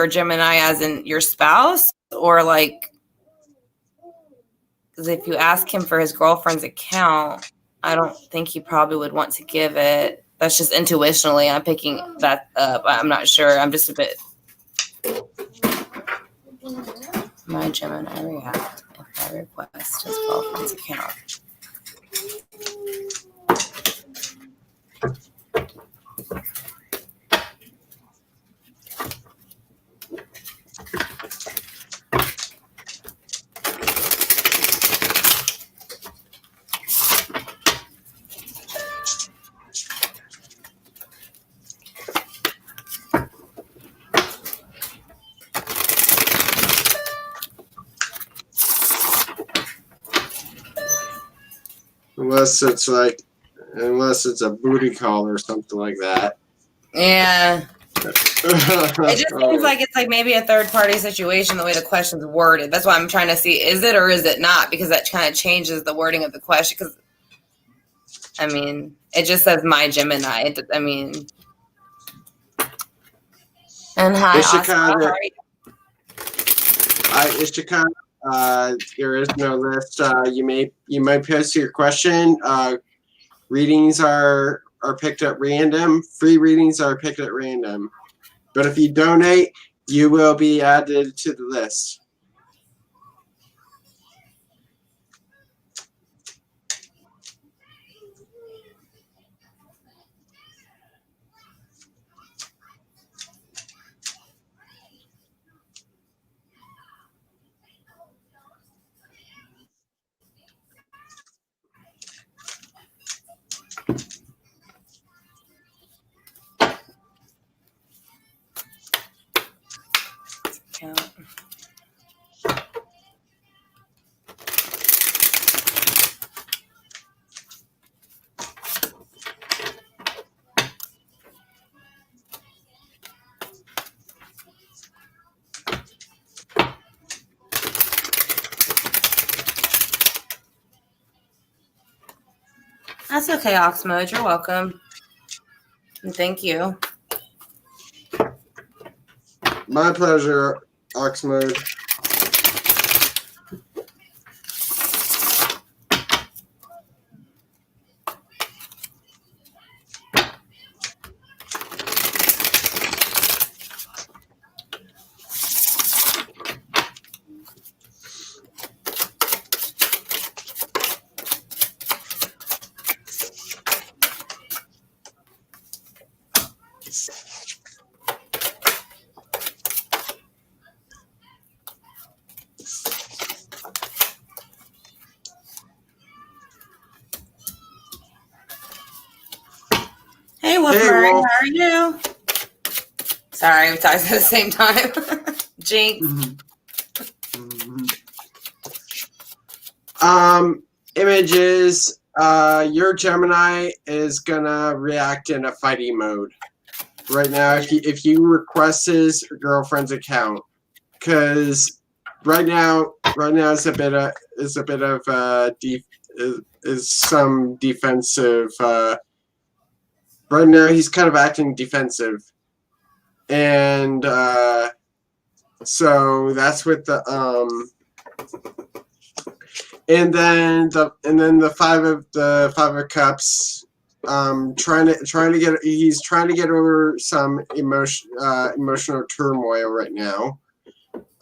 Gemini as in your spouse, or like, because if you ask him for his girlfriend's account, I don't think he probably would want to give it. That's just intuitionally. I'm picking that up. I'm not sure. I'm just a bit. My Gemini react if I request his girlfriend's account. unless it's a booty call or something like that. Yeah. It just seems like it's like maybe a third party situation the way the question's worded. That's why I'm trying to see, is it or is it not? Because that kind of changes the wording of the question. Because I mean, it just says my Gemini. I mean, and hi, Oscar, how are you? Ishika, there is no list. You might post your question. Readings are picked at random. Free readings are picked at random. But if you donate, you will be added to the list. Count. That's okay, Oxmode. You're welcome. And thank you. My pleasure, Oxmode. Hey, Wolf Murray, how are you? Sorry, we talked at the same time. Jinx. Images. Your Gemini is gonna react in a fighting mode right now. If you request his girlfriend's account, because right now is a bit of some defensive. Right now he's kind of acting defensive, and so that's with the and then the five of cups, trying to get over some emotional turmoil right now,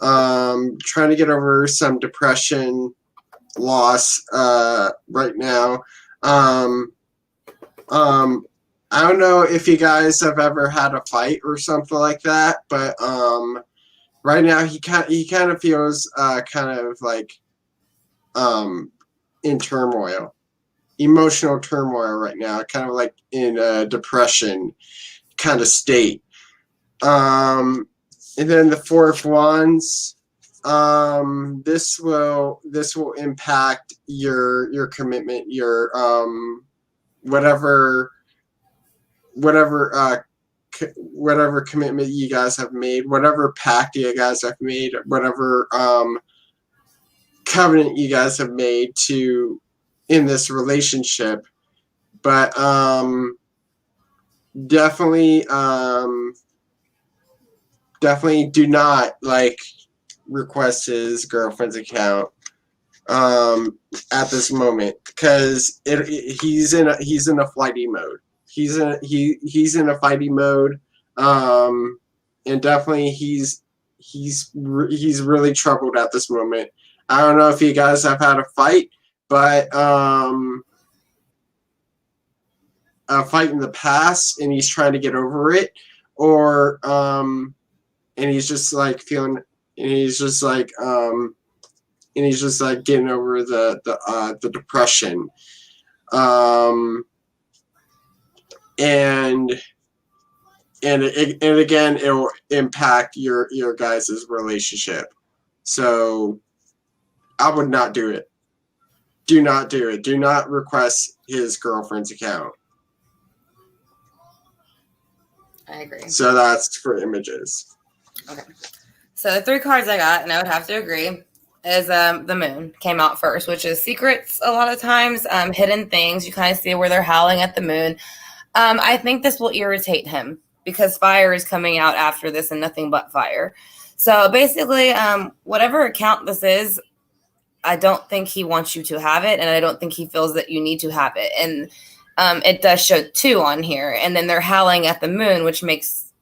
trying to get over some depression, loss right now. I don't know if you guys have ever had a fight or something like that, but right now he kind of feels kind of like in turmoil, emotional turmoil right now, kind of like in a depression kind of state. And then the Four of Wands. This will impact your commitment, your whatever commitment you guys have made, whatever pact you guys have made, whatever covenant you guys have made in this relationship. But definitely do not request his girlfriend's account at this moment, because he's in a flighty mode. He's in a fighting mode, and definitely he's really troubled at this moment. I don't know if you guys have had a fight, but a fight in the past, and he's trying to get over it, or and he's just feeling, and he's just getting over the depression, and again, it will impact your guys' relationship. So I would not do it. do not do it. Do not request his girlfriend's account. I agree. So that's for images. Okay. So the 3 cards I got, and I would have to agree, is the moon came out first, which is secrets a lot of times, hidden things. You kind of see where they're howling at the moon. I think this will irritate him because fire is coming out after this and nothing but fire. So basically, whatever account this is, I don't think he wants you to have it, and I don't think he feels that you need to have it. And it does show 2 on here, and then they're howling at the moon, which makes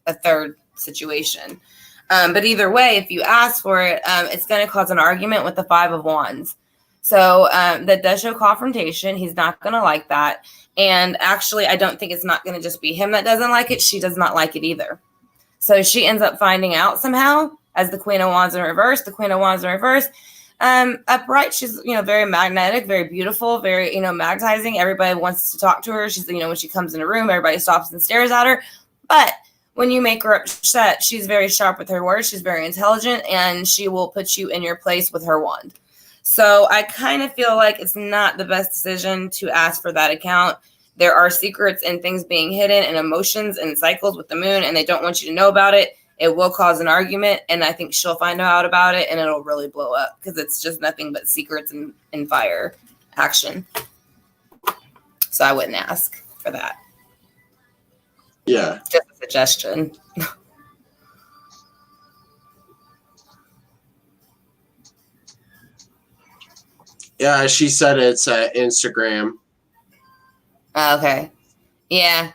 a 3rd situation. But either way, if you ask for it, it's going to cause an argument with the 5 of Wands. So that does show confrontation. He's not going to like that. And actually, I don't think it's not going to just be him that doesn't like it. She does not like it either. So she ends up finding out somehow as the Queen of Wands in reverse. The Queen of Wands in reverse. Upright, she's, very magnetic, very beautiful, very, magnetizing. Everybody wants to talk to her. She's, when she comes in a room, everybody stops and stares at her. But when you make her upset, she's very sharp with her words. She's very intelligent, and she will put you in your place with her wand. So I kind of feel like it's not the best decision to ask for that account. There are secrets and things being hidden and emotions and cycles with the moon, and they don't want you to know about it. It will cause an argument, and I think she'll find out about it, and it'll really blow up because it's just nothing but secrets and fire action. So I wouldn't ask for that. Yeah. Just a suggestion. Yeah, she said it's Instagram. Okay. Yeah.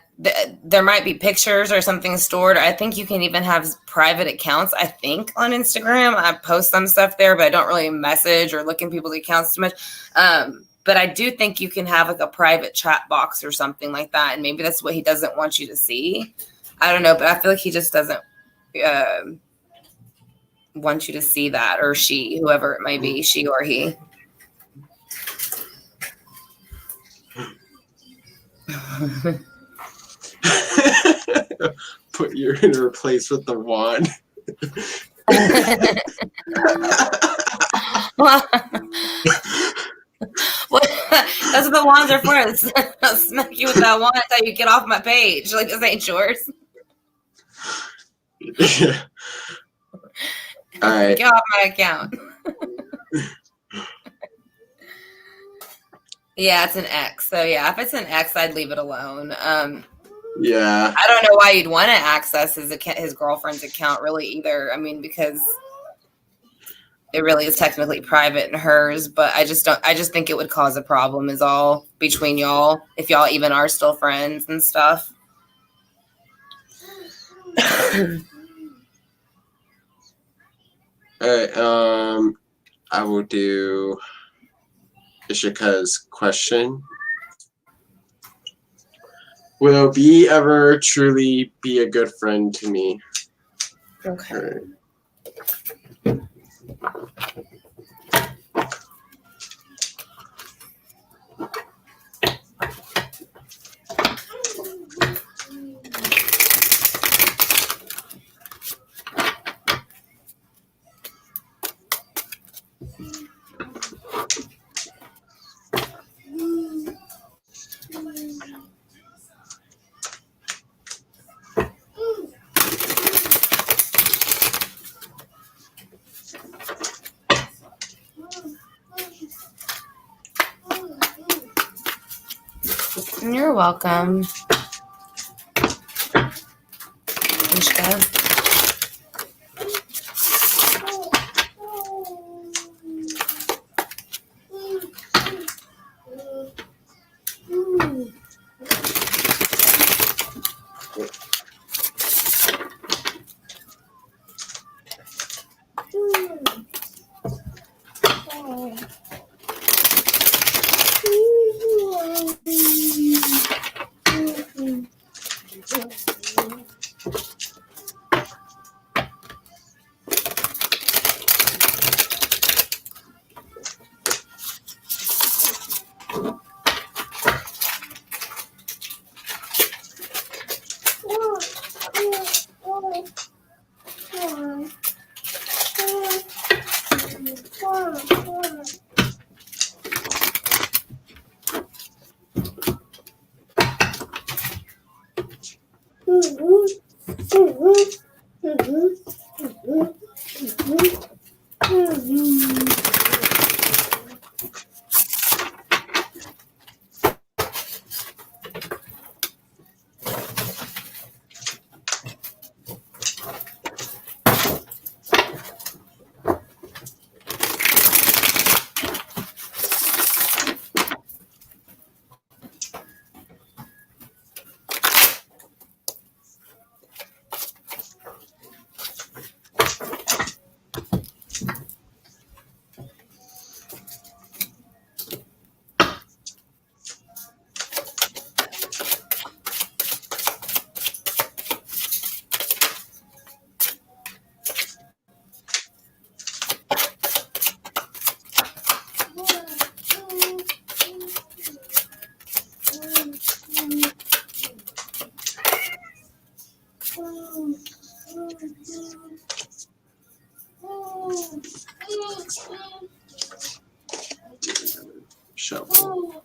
There might be pictures or something stored. I think you can even have private accounts, I think, on Instagram. I post some stuff there, but I don't really message or look in people's accounts too much. But I do think you can have like a private chat box or something like that. And maybe that's what he doesn't want you to see. I don't know, but I feel like he just doesn't want you to see that, or she, whoever it might be, she or he. Put you in her place with the wand. What? That's what the wands are for. I'll smack you with that wand until you get off my page. Like, this ain't yours. Yeah. All right. Get off my account. Yeah, it's an X. So yeah, if it's an X, I'd leave it alone. Yeah. I don't know why you'd want to access his girlfriend's account really either. I mean, because it really is technically private and hers, but I just think it would cause a problem is all between y'all, if y'all even are still friends and stuff. All right, I will do Ishika's question. Will B ever truly be a good friend to me? Okay. All right. You're welcome. Ishka. Shuffle.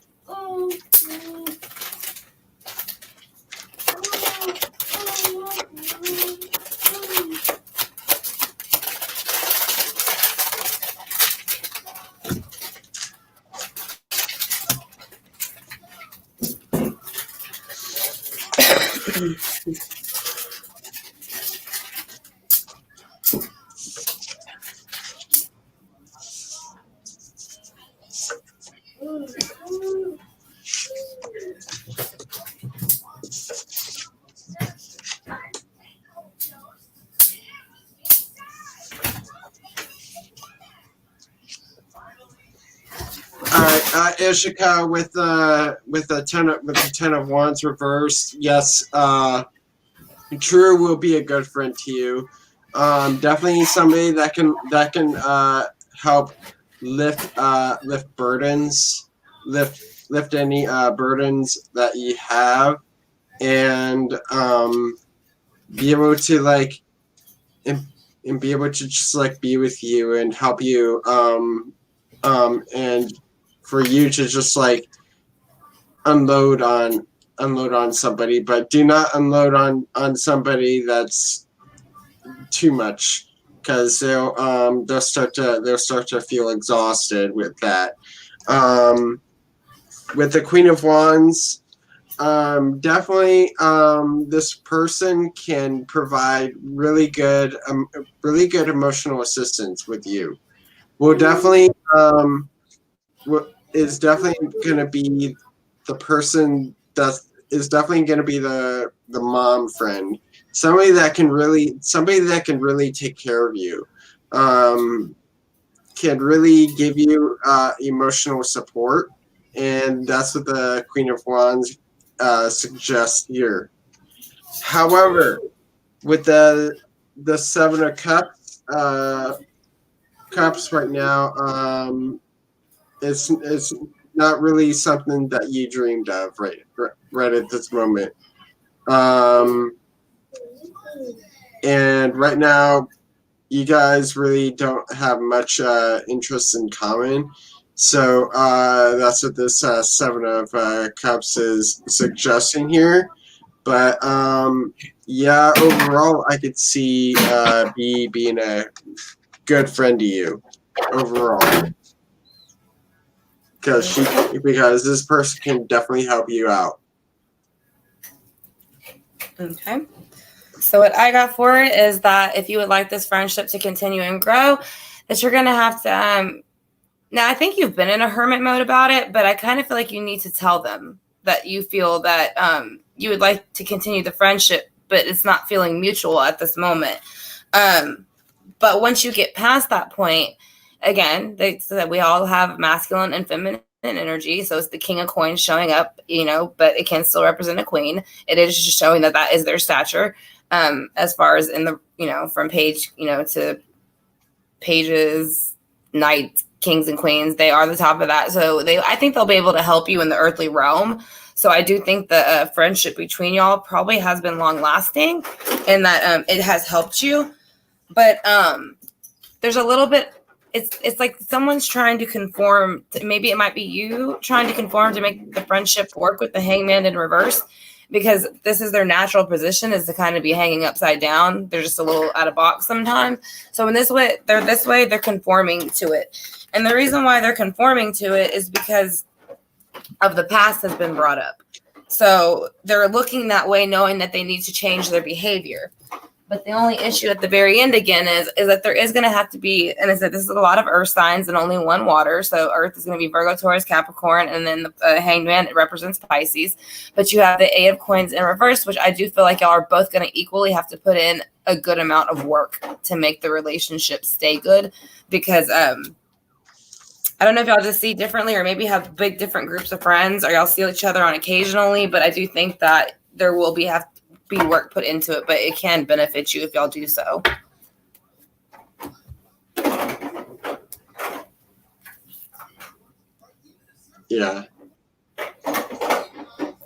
Ishika with the 10 of Wands reversed. Yes, True will be a good friend to you. Definitely somebody that can help lift burdens, lift any burdens that you have, and be able to and be able to just be with you and help you and for you to just unload on somebody, but do not unload on somebody that's too much, because they'll start to feel exhausted with that. With the Queen of Wands, definitely this person can provide really good emotional assistance with you. Will definitely is definitely going to be the person that is definitely going to be the mom friend, somebody that can really take care of you, can really give you emotional support, and that's what the Queen of Wands suggests here. However, with the Seven of Cups right now, it's not really something that you dreamed of right at this moment. And right now, you guys really don't have much interest in common. So that's what this Seven of Cups is suggesting here. But yeah, overall, I could see B being a good friend to you overall. Because this person can definitely help you out. Okay. So what I got for it is that if you would like this friendship to continue and grow, that you're going to have to now I think you've been in a hermit mode about it, but I kind of feel like you need to tell them that you feel that you would like to continue the friendship, but it's not feeling mutual at this moment. But once you get past that point, again, they said we all have masculine and feminine energy. So it's the King of Coins showing up, but it can still represent a queen. It is just showing that is their stature. As far as in the, from page, to pages, knights, kings and queens, they are the top of that. So I think they'll be able to help you in the earthly realm. So I do think the friendship between y'all probably has been long lasting, and that it has helped you. But there's a little bit, it's like someone's trying to conform. Maybe it might be you trying to conform to make the friendship work with the Hangman in reverse. because this is their natural position, is to kind of be hanging upside down. They're just a little out of box sometimes. So in this way, they're conforming to it. And the reason why they're conforming to it is because of the past has been brought up. So they're looking that way, knowing that they need to change their behavior. But the only issue at the very end again is that there is going to have to be, and is that this is a lot of earth signs and only one water. So earth is going to be Virgo, Taurus, Capricorn, and then the hanged man, it represents Pisces. But you have the 8 of coins in reverse, which I do feel like y'all are both going to equally have to put in a good amount of work to make the relationship stay good. Because I don't know if y'all just see differently or maybe have big different groups of friends or y'all see each other on occasionally. But I do think that there will have to be work put into it, but it can benefit you if y'all do so. Yeah.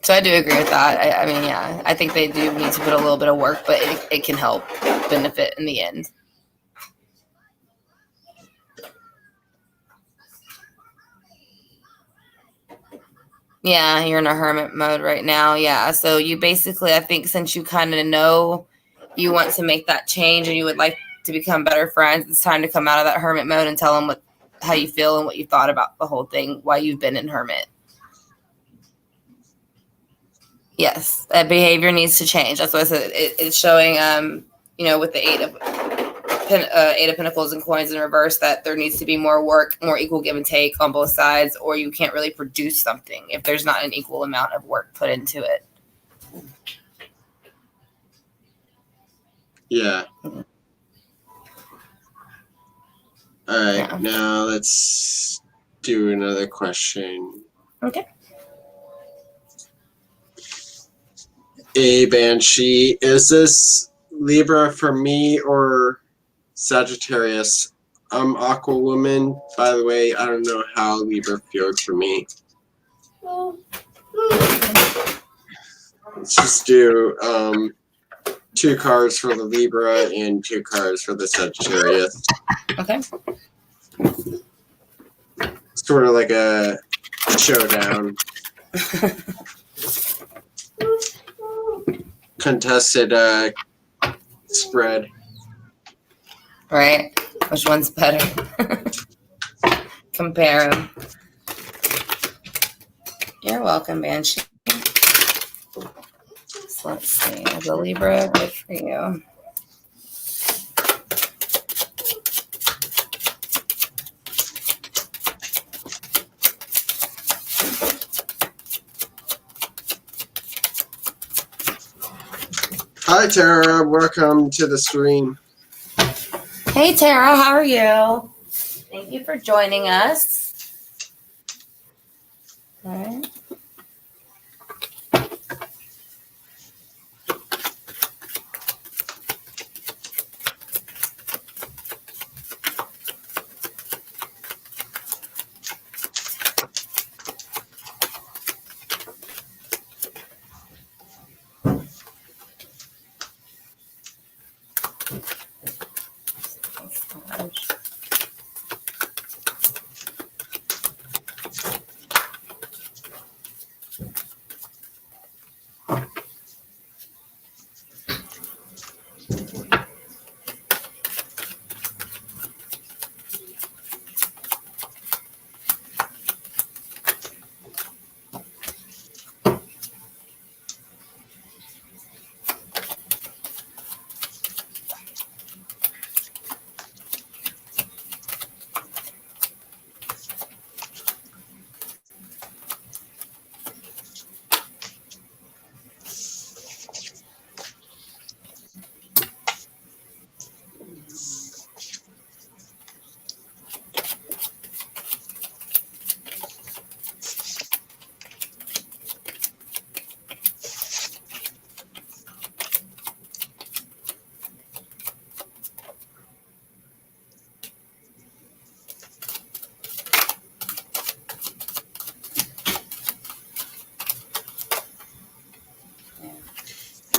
So I do agree with that. I mean, yeah, I think they do need to put a little bit of work, but it can help benefit in the end. Yeah, you're in a hermit mode right now. Yeah. So you basically, I think since you kind of know you want to make that change and you would like to become better friends, it's time to come out of that hermit mode and tell them how you feel and what you thought about the whole thing, why you've been in hermit. Yes, that behavior needs to change. That's what I said. It's showing, with the Eight of Pentacles and coins in reverse, that there needs to be more work, more equal give and take on both sides, or you can't really produce something if there's not an equal amount of work put into it. Yeah. All right, Now let's do another question. Okay. A Banshee, is this Libra for me or Sagittarius? I'm Aqua Woman, by the way. I don't know how Libra feels for me. Let's just do 2 cards for the Libra and 2 cards for the Sagittarius. Okay. Sort of like a showdown. Contested spread. Right. Which one's better? Compare them. You're welcome, Banshee. So let's see. The Libra, good for you. Hi, Tara. Welcome to the stream. Hey, Tara. How are you? Thank you for joining us. All right.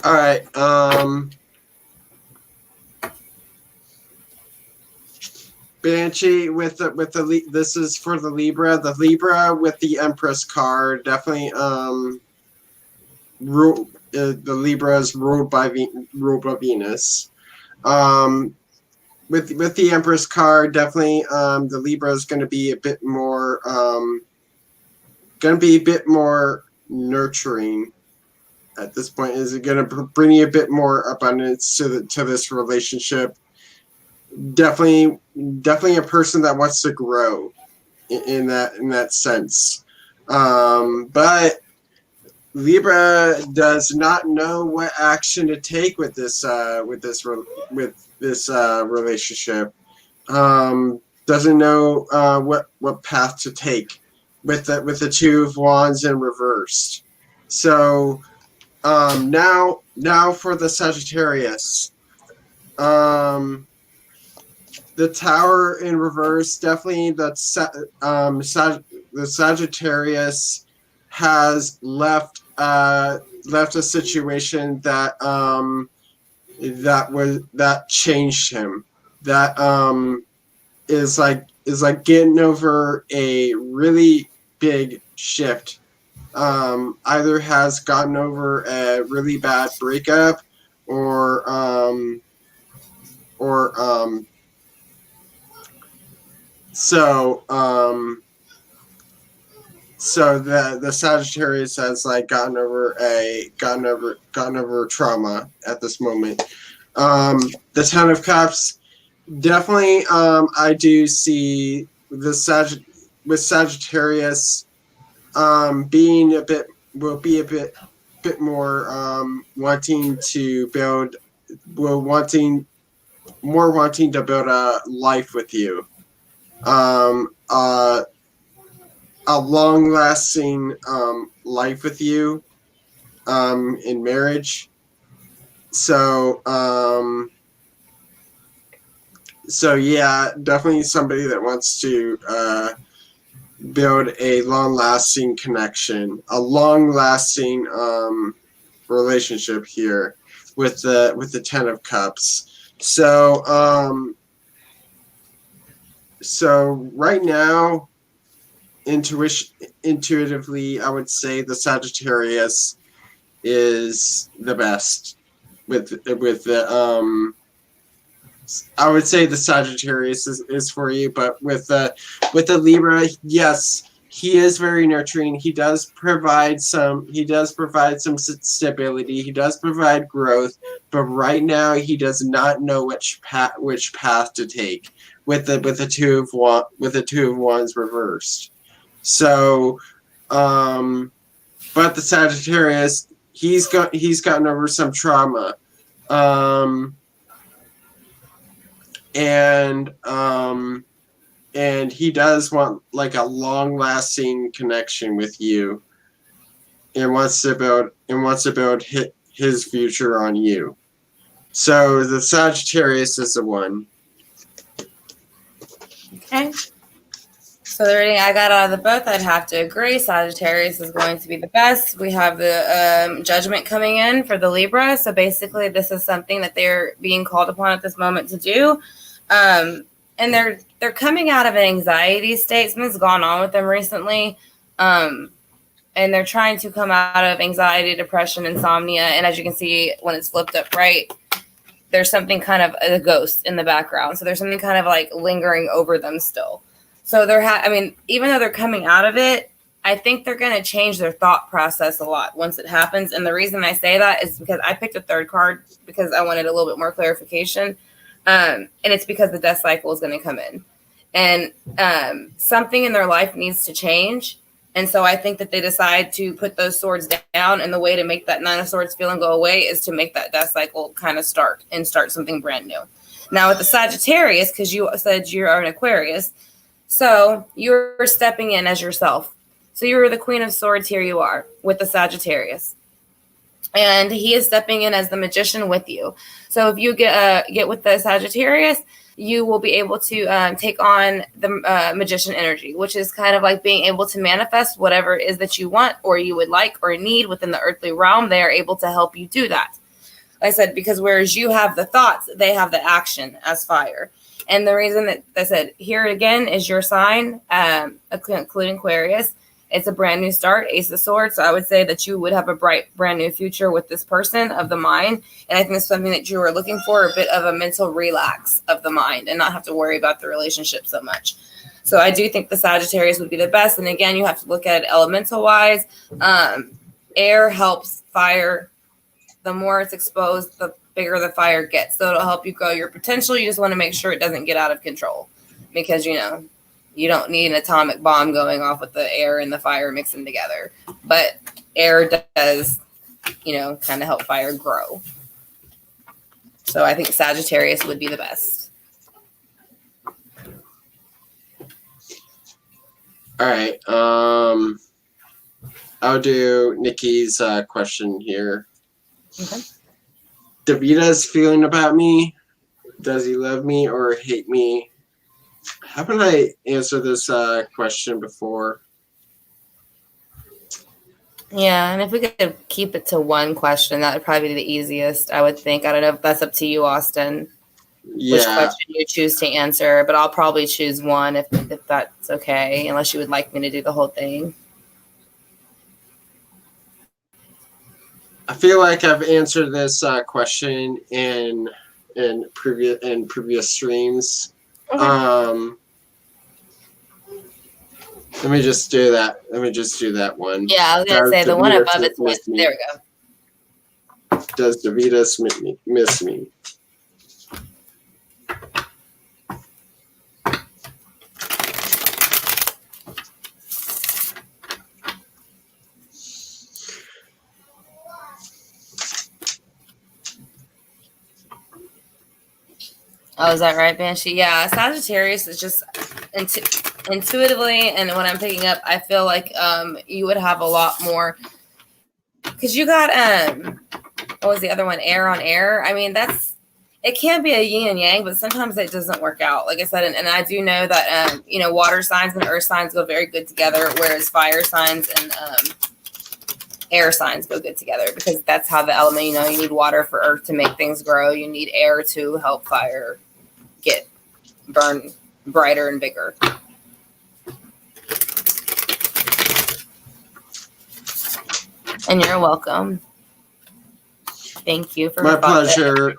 All right. Banshee with the this is for the Libra. The Libra with the Empress card definitely the Libra is ruled by Venus. With the Empress card, definitely the Libra is going to be a bit more nurturing at this point. Is it going to bring you a bit more abundance to this relationship? Definitely a person that wants to grow in that sense. But Libra does not know what action to take with this relationship. Doesn't know what path to take with the Two of Wands in reversed. So now for the Sagittarius. The Tower in reverse, definitely the Sagittarius has left a situation that changed him. That is like getting over a really big shift. Either has gotten over a really bad breakup or so the Sagittarius has like gotten over trauma at this moment. The Ten of Cups, definitely I do see the Sagittarius being a bit more wanting to build a life with you. A long-lasting life with you in marriage. So yeah, definitely somebody that wants to build a long-lasting connection, a long-lasting relationship here with the Ten of Cups. So right now, intuitively, I would say the Sagittarius is the best. With the I would say the Sagittarius is for you, but with the Libra, yes, he is very nurturing. He does provide some stability. He does provide growth, but right now he does not know which path to take with the Two of Wands reversed. So, but the Sagittarius, he's gotten over some trauma, and he does want like a long-lasting connection with you, and wants to build his future on you. So the Sagittarius is the one. Okay. So the reading I got out of the both, I'd have to agree. Sagittarius is going to be the best. We have the Judgment coming in for the Libra. So basically, this is something that they're being called upon at this moment to do. And they're coming out of an anxiety state. Something's gone on with them recently. And they're trying to come out of anxiety, depression, insomnia. And as you can see, when it's flipped up right, there's something kind of a ghost in the background. So there's something kind of like lingering over them still. So even though they're coming out of it, I think they're going to change their thought process a lot once it happens. And the reason I say that is because I picked a third card because I wanted a little bit more clarification. And it's because the death cycle is going to come in. And something in their life needs to change. And so I think that they decide to put those swords down. And the way to make that Nine of Swords feeling go away is to make that death cycle kind of start something brand new. Now with the Sagittarius, because you said you are an Aquarius, so you're stepping in as yourself. So you're the Queen of Swords. Here you are with the Sagittarius. And he is stepping in as the Magician with you. So if you get with the Sagittarius, you will be able to take on the Magician energy, which is kind of like being able to manifest whatever it is that you want or you would like or need within the earthly realm. They are able to help you do that. Like I said, because whereas you have the thoughts, they have the action as fire. And the reason that I said here again is your sign, including Aquarius, It's a brand new start, Ace of Swords. So I would say that you would have a bright, brand new future with this person of the mind. And I think it's something that you are looking for, a bit of a mental relax of the mind and not have to worry about the relationship so much. So I do think the Sagittarius would be the best. And again, you have to look at it elemental wise. Air helps fire. The more it's exposed, the bigger the fire gets. So it'll help you grow your potential. You just want to make sure it doesn't get out of control because, you don't need an atomic bomb going off with the air and the fire mixing together. But air does, kind of help fire grow. So I think Sagittarius would be the best. All right. I'll do Nikki's question here. Okay. Davita's feeling about me. Does he love me or hate me? Haven't I answered this question before? Yeah, and if we could keep it to one question, that would probably be the easiest, I would think. I don't know if that's up to you, Austin. Yeah. Which question you choose to answer, but I'll probably choose one if that's okay, unless you would like me to do the whole thing. I feel like I've answered this question in previous streams. Okay. Let me just do that. One. Yeah, I was gonna say the one above it's one. There we go. Does Davita miss me? Oh, is that right, Banshee? Yeah, Sagittarius is just intuitively, and when I'm picking up, I feel like you would have a lot more because you got what was the other one? Air on air. I mean, it can be a yin and yang, but sometimes it doesn't work out. Like I said, and I do know that water signs and earth signs go very good together, whereas fire signs and air signs go good together because that's how the element. You need water for earth to make things grow. You need air to help fire burn brighter and bigger. And you're welcome. Thank you for my pleasure.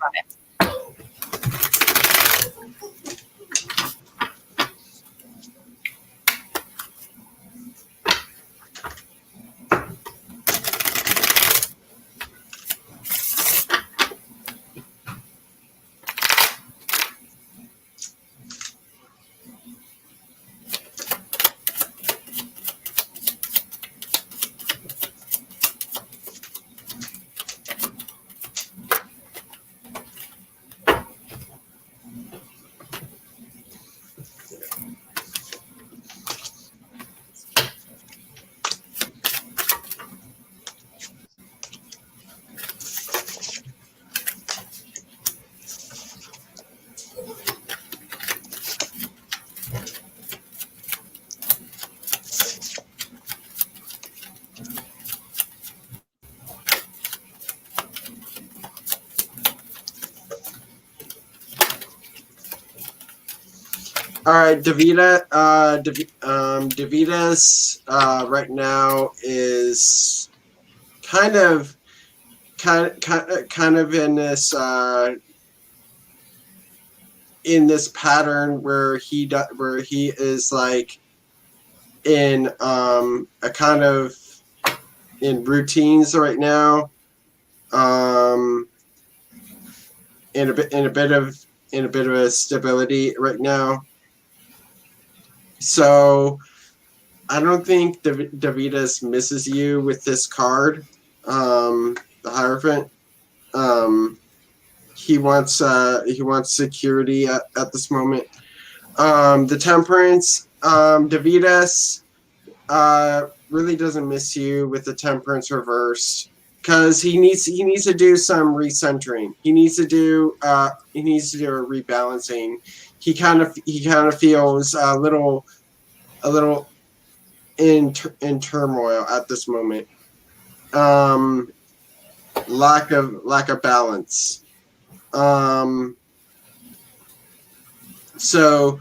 All right, Davita's right now is kind of in this pattern where he is like in a kind of in routines right now, in a bit of a stability right now. So I don't think Davidas misses you with this card, the Hierophant. He wants security at this moment. The Temperance, Davidas really doesn't miss you with the Temperance reversed because he needs to do some recentering. He needs to do a rebalancing. He kind of feels a little in turmoil at this moment. Lack of balance. So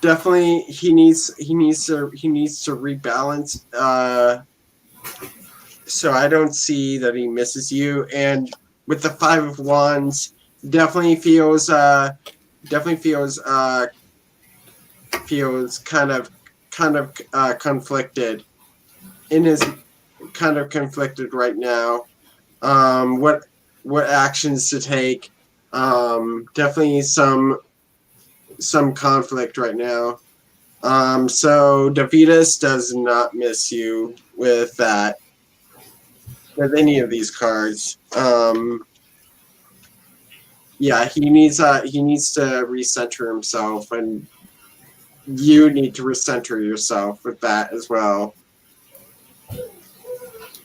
definitely he needs to rebalance. So I don't see that he misses you. And with the Five of Wands, definitely feels kind of conflicted. Kind of conflicted right now. What actions to take? Definitely some conflict right now. So Davidas does not miss you with that, with any of these cards. Yeah, he needs to recenter himself, and you need to recenter yourself with that as well.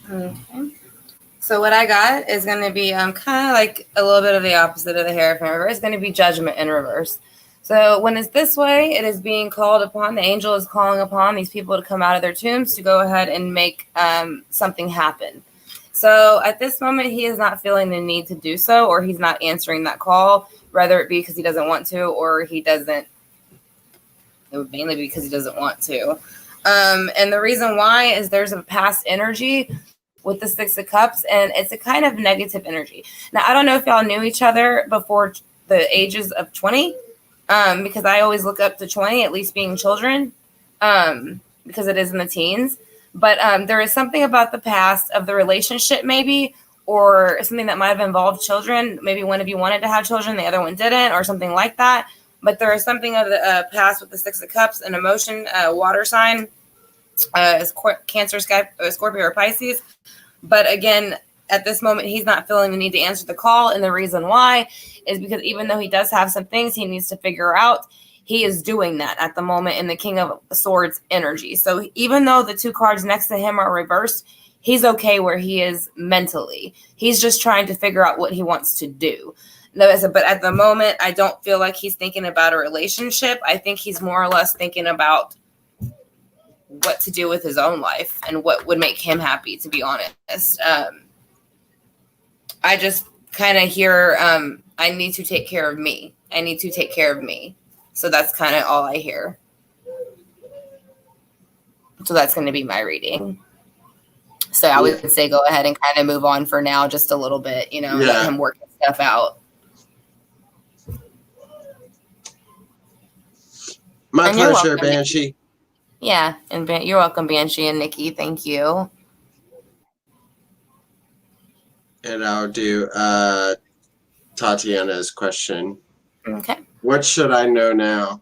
Okay. So what I got is going to be kind of like a little bit of the opposite of the Hierophant reverse. It's going to be Judgment in reverse. So when it's this way, it is being called upon. The angel is calling upon these people to come out of their tombs to go ahead and make something happen. So at this moment, he is not feeling the need to do so, or he's not answering that call, whether it be because he doesn't want to, or he doesn't. It would mainly be because he doesn't want to. And the reason why is there's a past energy with the Six of Cups, and it's a kind of negative energy. Now, I don't know if y'all knew each other before the ages of 20, because I always look up to 20, at least being children, because it is in the teens. But there is something about the past of the relationship, maybe, or something that might have involved children. Maybe one of you wanted to have children, the other one didn't, or something like that. But there is something of the past with the Six of Cups, an emotion, water sign, Cancer, Scorpio, or Pisces. But again, at this moment, he's not feeling the need to answer the call. And the reason why is because even though he does have some things he needs to figure out, he is doing that at the moment in the King of Swords energy. So even though the two cards next to him are reversed, he's okay where he is mentally. He's just trying to figure out what he wants to do. But at the moment, I don't feel like he's thinking about a relationship. I think he's more or less thinking about what to do with his own life and what would make him happy, to be honest. I just kind of hear, I need to take care of me. I need to take care of me. So that's kind of all I hear. So that's going to be my reading. So I would say go ahead and kind of move on for now just a little bit, let him work his stuff out. My pleasure, Banshee. Yeah, and you're welcome, Banshee and Nikki. Thank you. And I'll do Tatiana's question. Okay. What should I know now?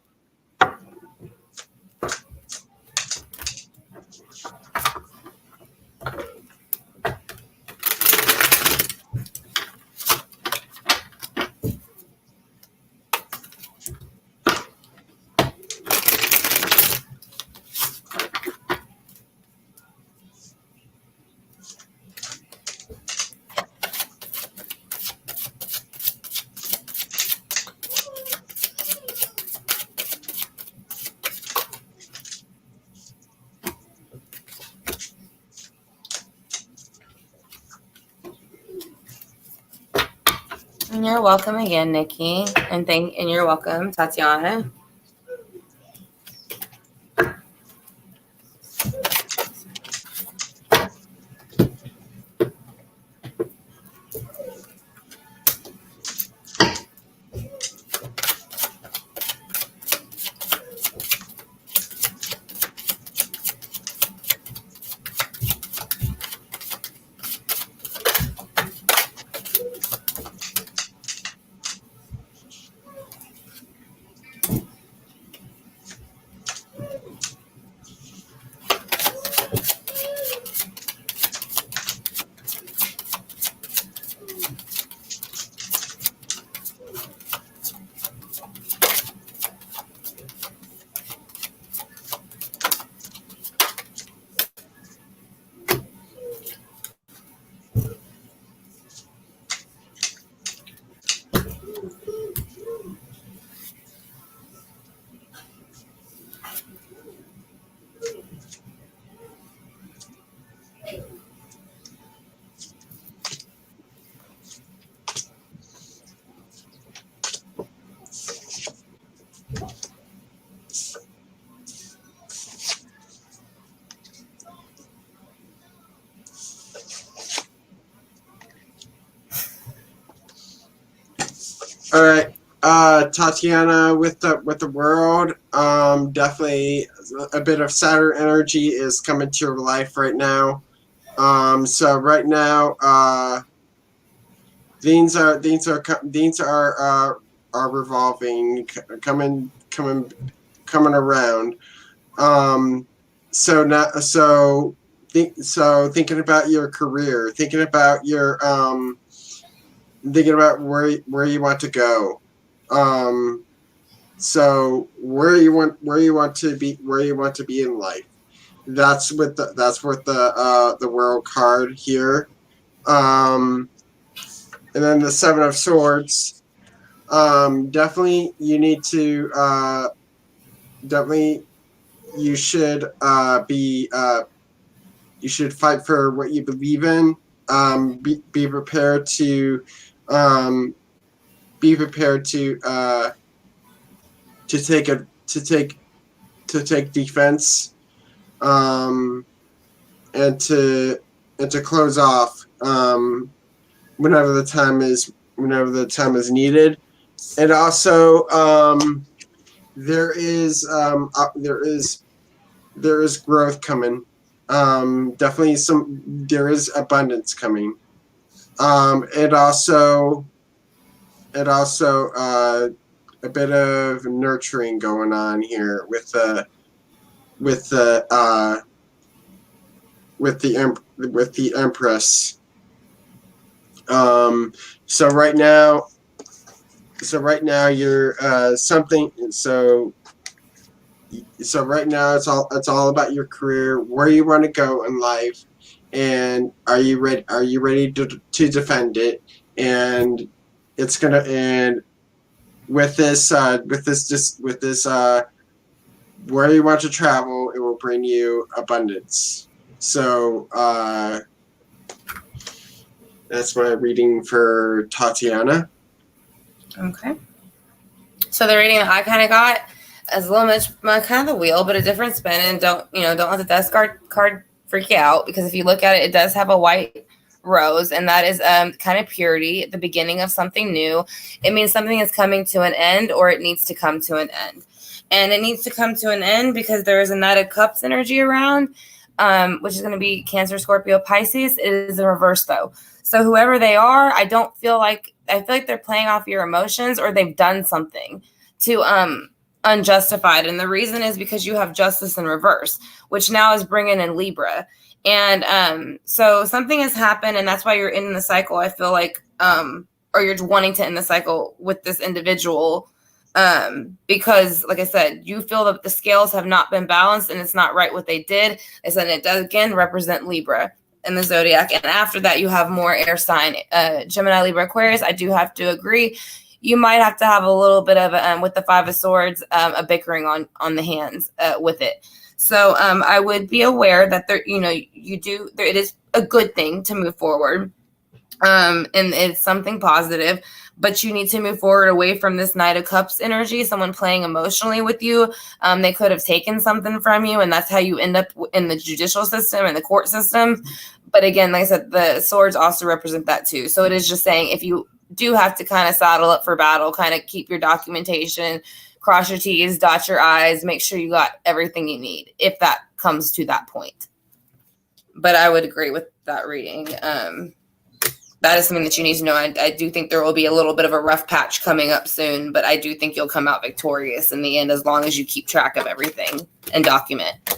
And you're welcome again, Nikki. And you're welcome, Tatiana. All right. Tatiana, with the world, definitely a bit of Saturn energy is coming to your life right now. So right now, things are revolving, coming around. So thinking about your career, thinking about where you want to go. So where you want to be in life. That's with the world card here. And then the Seven of Swords. Definitely you need to definitely you should you should fight for what you believe in. Be prepared to take defense, and to close off whenever the time is needed. And also there is growth coming. Definitely there is abundance coming. And also a bit of nurturing going on here with the Empress. So right now you're something. So right now it's all about your career, where you want to go in life, and are you ready to defend it? And it's gonna end with this where you want to travel. It will bring you abundance. So that's my reading for Tatiana. Okay. So the reading that I kind of got is a little much kind of the wheel, but a different spin. And don't let the death card freak you out, because if you look at it, it does have a white rose, and that is kind of purity, the beginning of something new. It means something is coming to an end, or it needs to come to an end. And it needs to come to an end because there is a Knight of Cups energy around, which is going to be Cancer, Scorpio, Pisces. It is in reverse though. So whoever they are, I feel like they're playing off your emotions, or they've done something to unjustified. And the reason is because you have Justice in reverse, which now is bringing in Libra. And so something has happened, and that's why you're in the cycle, I feel like, or you're wanting to end the cycle with this individual, because like I said, you feel that the scales have not been balanced and it's not right what they did. I said it does again represent Libra in the zodiac. And after that, you have more air sign, Gemini, Libra, Aquarius. I do have to agree. You might have to have a little bit of, with the Five of Swords, a bickering on the hands with it. So I would be aware that it is a good thing to move forward. And it's something positive, but you need to move forward away from this Knight of Cups energy, someone playing emotionally with you. They could have taken something from you, and that's how you end up in the judicial system and the court system. But again, like I said, the swords also represent that too. So it is just saying, if you do have to kind of saddle up for battle, kind of keep your documentation, cross your T's, dot your I's, make sure you got everything you need if that comes to that point. But I would agree with that reading. That is something that you need to know. I do think there will be a little bit of a rough patch coming up soon, but I do think you'll come out victorious in the end, as long as you keep track of everything and document.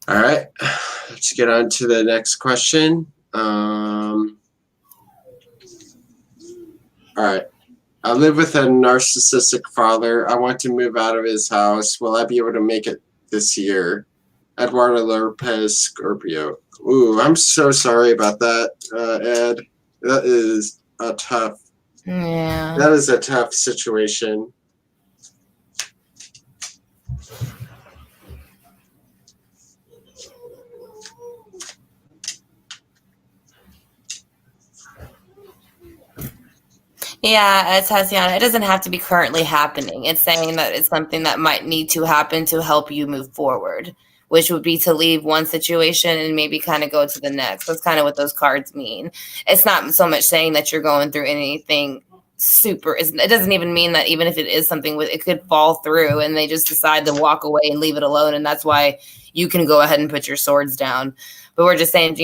All right, let's get on to the next question. All right. I live with a narcissistic father. I want to move out of his house. Will I be able to make it this year? Eduardo Lopez, Scorpio. Ooh, I'm so sorry about that, Ed. That is a tough. Yeah. That is a tough situation. Yeah, Tatiana, it doesn't have to be currently happening. It's saying that it's something that might need to happen to help you move forward which would be to leave one situation and maybe kind of go to the next. That's kind of what those cards mean. It's not so much saying that you're going through anything super. It doesn't even mean that even if it is something with, it could fall through and they just decide to walk away and leave it alone. And that's why you can go ahead and put your swords down. But we're just saying,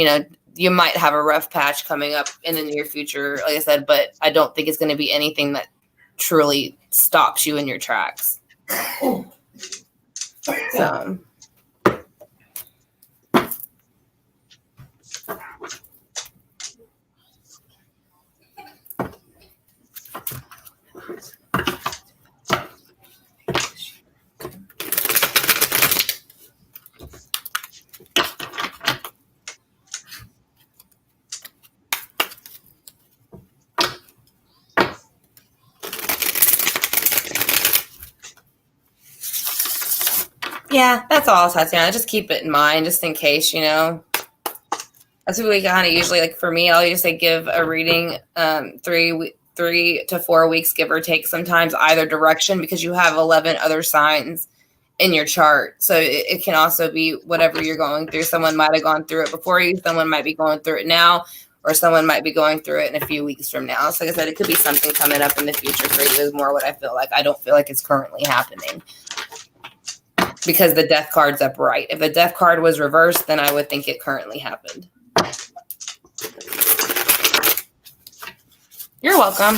you might have a rough patch coming up in the near future, like I said, but I don't think it's going to be anything that truly stops you in your tracks. So. Yeah, that's all, Tatiana. Just keep it in mind, just in case, That's what we kind of usually, like for me, I'll usually give a reading 3 to 4 weeks, give or take, sometimes either direction, because you have 11 other signs in your chart. So it can also be whatever you're going through. Someone might have gone through it before you. Someone might be going through it now, or someone might be going through it in a few weeks from now. So like I said, it could be something coming up in the future for you is more what I feel like. I don't feel like it's currently happening because the death card's upright. If the death card was reversed, then I would think it currently happened. You're welcome.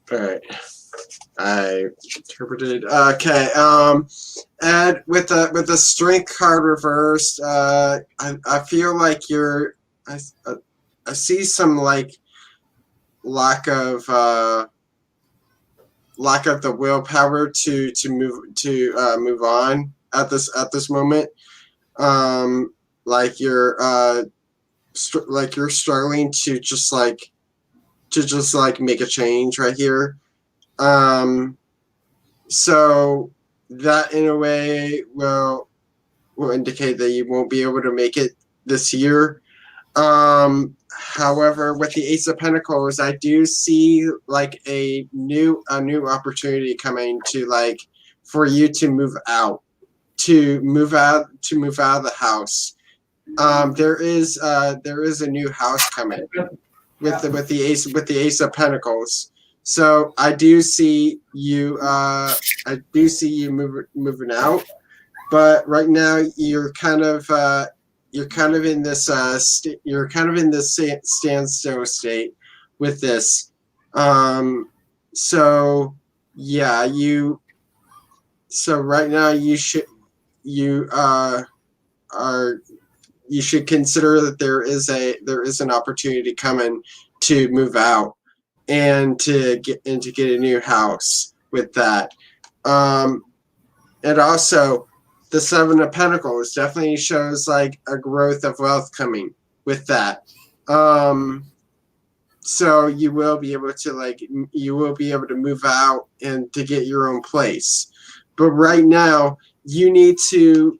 All right. I interpreted. Okay. And with the strength card reversed, I feel like I see some like lack of the willpower to move on at this moment. Like you're struggling to just make a change right here. So that in a way will indicate that you won't be able to make it this year. However, with the Ace of Pentacles, I do see like a new opportunity coming to for you to move out of the house. There is a new house coming with the Ace of Pentacles. So I do see you moving out, but right now you're kind of in this standstill state with this. So yeah, so right now you should consider that there is an opportunity coming to move out and to get a new house with that. And also the Seven of Pentacles definitely shows like a growth of wealth coming with that. So you will be able to move out and to get your own place. But right now you need to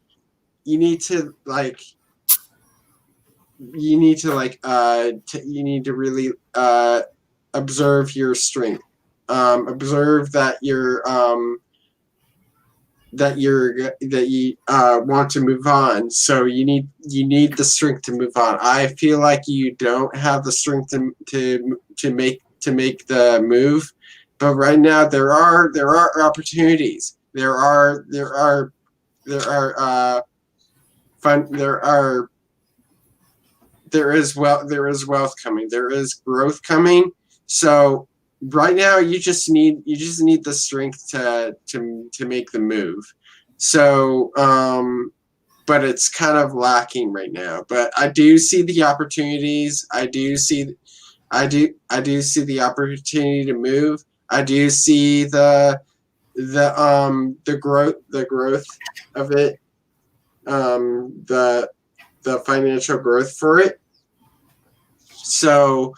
really observe your strength observe that you want to move on. So you need the strength to move on. I feel like you don't have the strength to make the move, but right now there are opportunities. There is wealth coming. There is growth coming. So right now you just need the strength to make the move. So but it's kind of lacking right now. But I do see the opportunities. I do see the opportunity to move. I do see the growth of it. The financial growth for it. So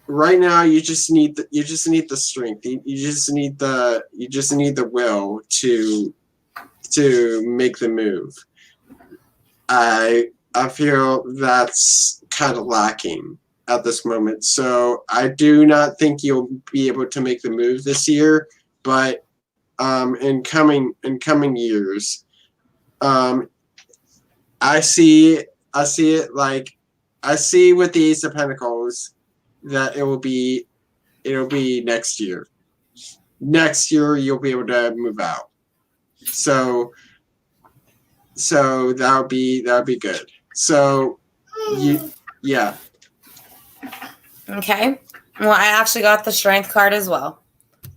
right now you just need the strength. You just need the will to make the move. I feel that's kind of lacking at this moment. So I do not think you'll be able to make the move this year, but in coming years, I see it like I see with the Ace of Pentacles that it'll be next year. Next year you'll be able to move out. So that would be good. So yeah. Okay. Well, I actually got the Strength card as well.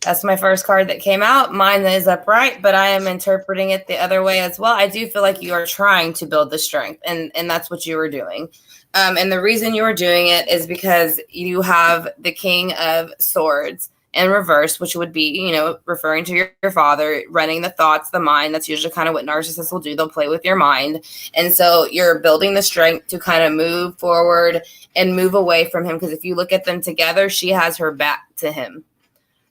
That's my first card that came out. Mine is upright, but I am interpreting it the other way as well. I do feel like you are trying to build the strength, and that's what you were doing. And the reason you were doing it is because you have the King of Swords in reverse, which would be, referring to your father, running the thoughts, the mind. That's usually kind of what narcissists will do. They'll play with your mind. And so you're building the strength to kind of move forward and move away from him. Because if you look at them together, she has her back to him.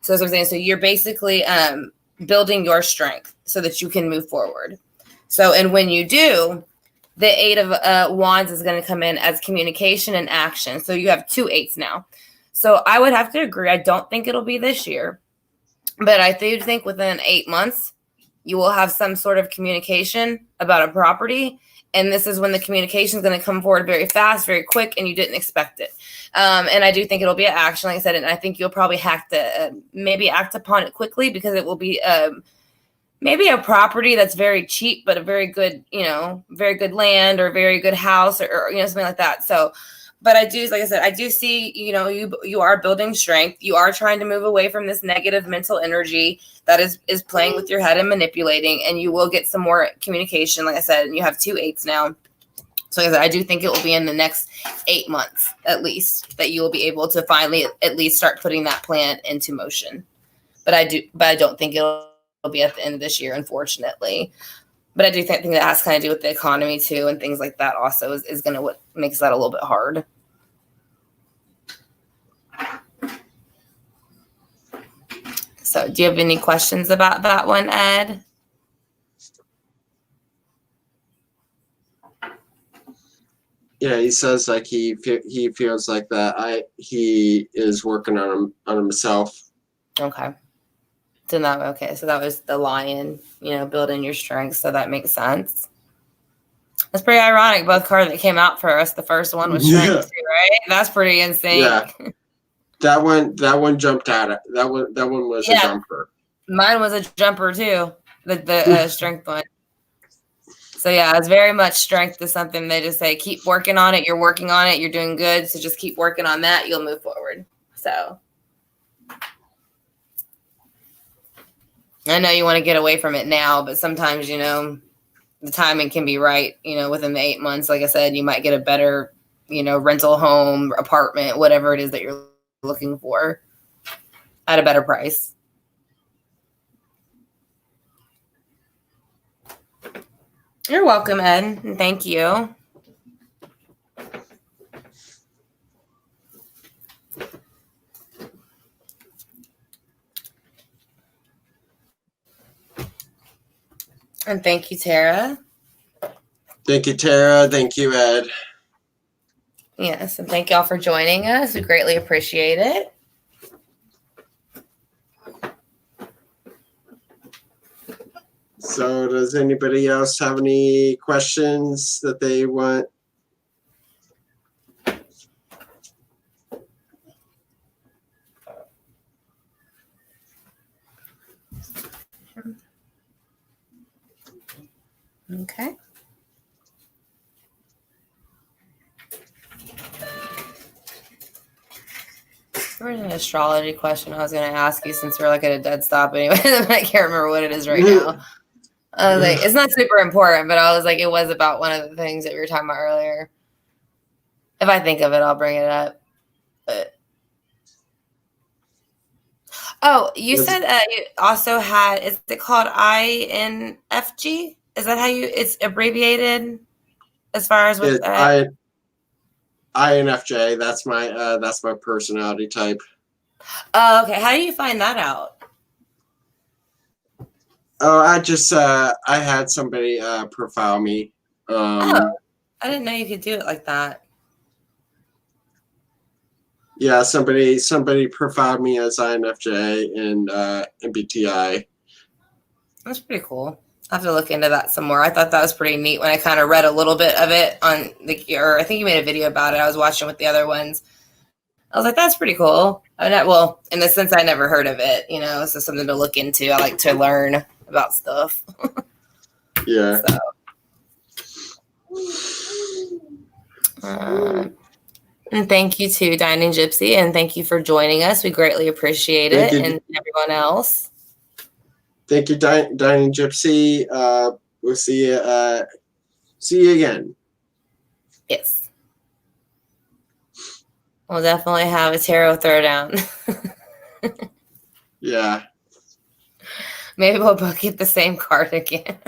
So that's what I'm saying. So you're basically building your strength so that you can move forward. So, and when you do, the 8 of Wands is going to come in as communication and action. So you have 2 8s now. So I would have to agree. I don't think it'll be this year, but I do think within 8 months, you will have some sort of communication about a property. And this is when the communication is going to come forward very fast, very quick, and you didn't expect it. And I do think it'll be an action, like I said, and I think you'll probably have to maybe act upon it quickly because it will be maybe a property that's very cheap, but a very good, very good land or very good house or something like that. So, but I do, like I said, I do see, you are building strength. You are trying to move away from this negative mental energy that is playing with your head and manipulating, and you will get some more communication, like I said, and you have 2 8s now. So like I said, I do think it will be in the next 8 months, at least, that you will be able to finally at least start putting that plan into motion. But I don't think it'll be at the end of this year, unfortunately. But I do think that has kind of to do with the economy too, and things like that also is going to what makes that a little bit hard. So do you have any questions about that one, Ed? Yeah, he says like he feels like that. He is working on himself. Okay. So that was the lion, building your strength. So that makes sense. That's pretty ironic. Both cards that came out for us, the first one was strength too, right? That's pretty insane. Yeah. That one jumped out. That one was a jumper. Mine was a jumper too. The strength one. So yeah, it's very much strength is something they just say, keep working on it. You're working on it. You're doing good. So just keep working on that. You'll move forward. So I know you want to get away from it now, but sometimes, the timing can be right, within the 8 months. Like I said, you might get a better, rental home, apartment, whatever it is that you're looking for at a better price. You're welcome, Ed, and thank you. And thank you, Tara. Thank you, Tara. Thank you, Ed. Yes, and thank y'all for joining us. We greatly appreciate it. So does anybody else have any questions that they want? Okay. There's an astrology question I was going to ask you since we're like at a dead stop anyway. I can't remember what it is right now. I was like, it's not super important, but I was like, it was about one of the things that we were talking about earlier. If I think of it, I'll bring it up. But oh, you said you also had, is it called INFG? Is that how it's abbreviated as far as what that? INFJ, that's my personality type. Oh, okay. How do you find that out? Oh, I had somebody profile me. I didn't know you could do it like that. Yeah, somebody profiled me as INFJ and MBTI. That's pretty cool. I have to look into that some more. I thought that was pretty neat when I kind of read a little bit of it on or I think you made a video about it. I was watching with the other ones. I was like, that's pretty cool. Well, in the sense I never heard of it, so something to look into. I like to learn about stuff. Yeah. And thank you to Dining Gypsy, and thank you for joining us. We greatly appreciate it, and everyone else. Thank you, Dining Gypsy. We'll see you again. Yes. We'll definitely have a tarot throwdown. Yeah. Maybe we'll both get the same card again.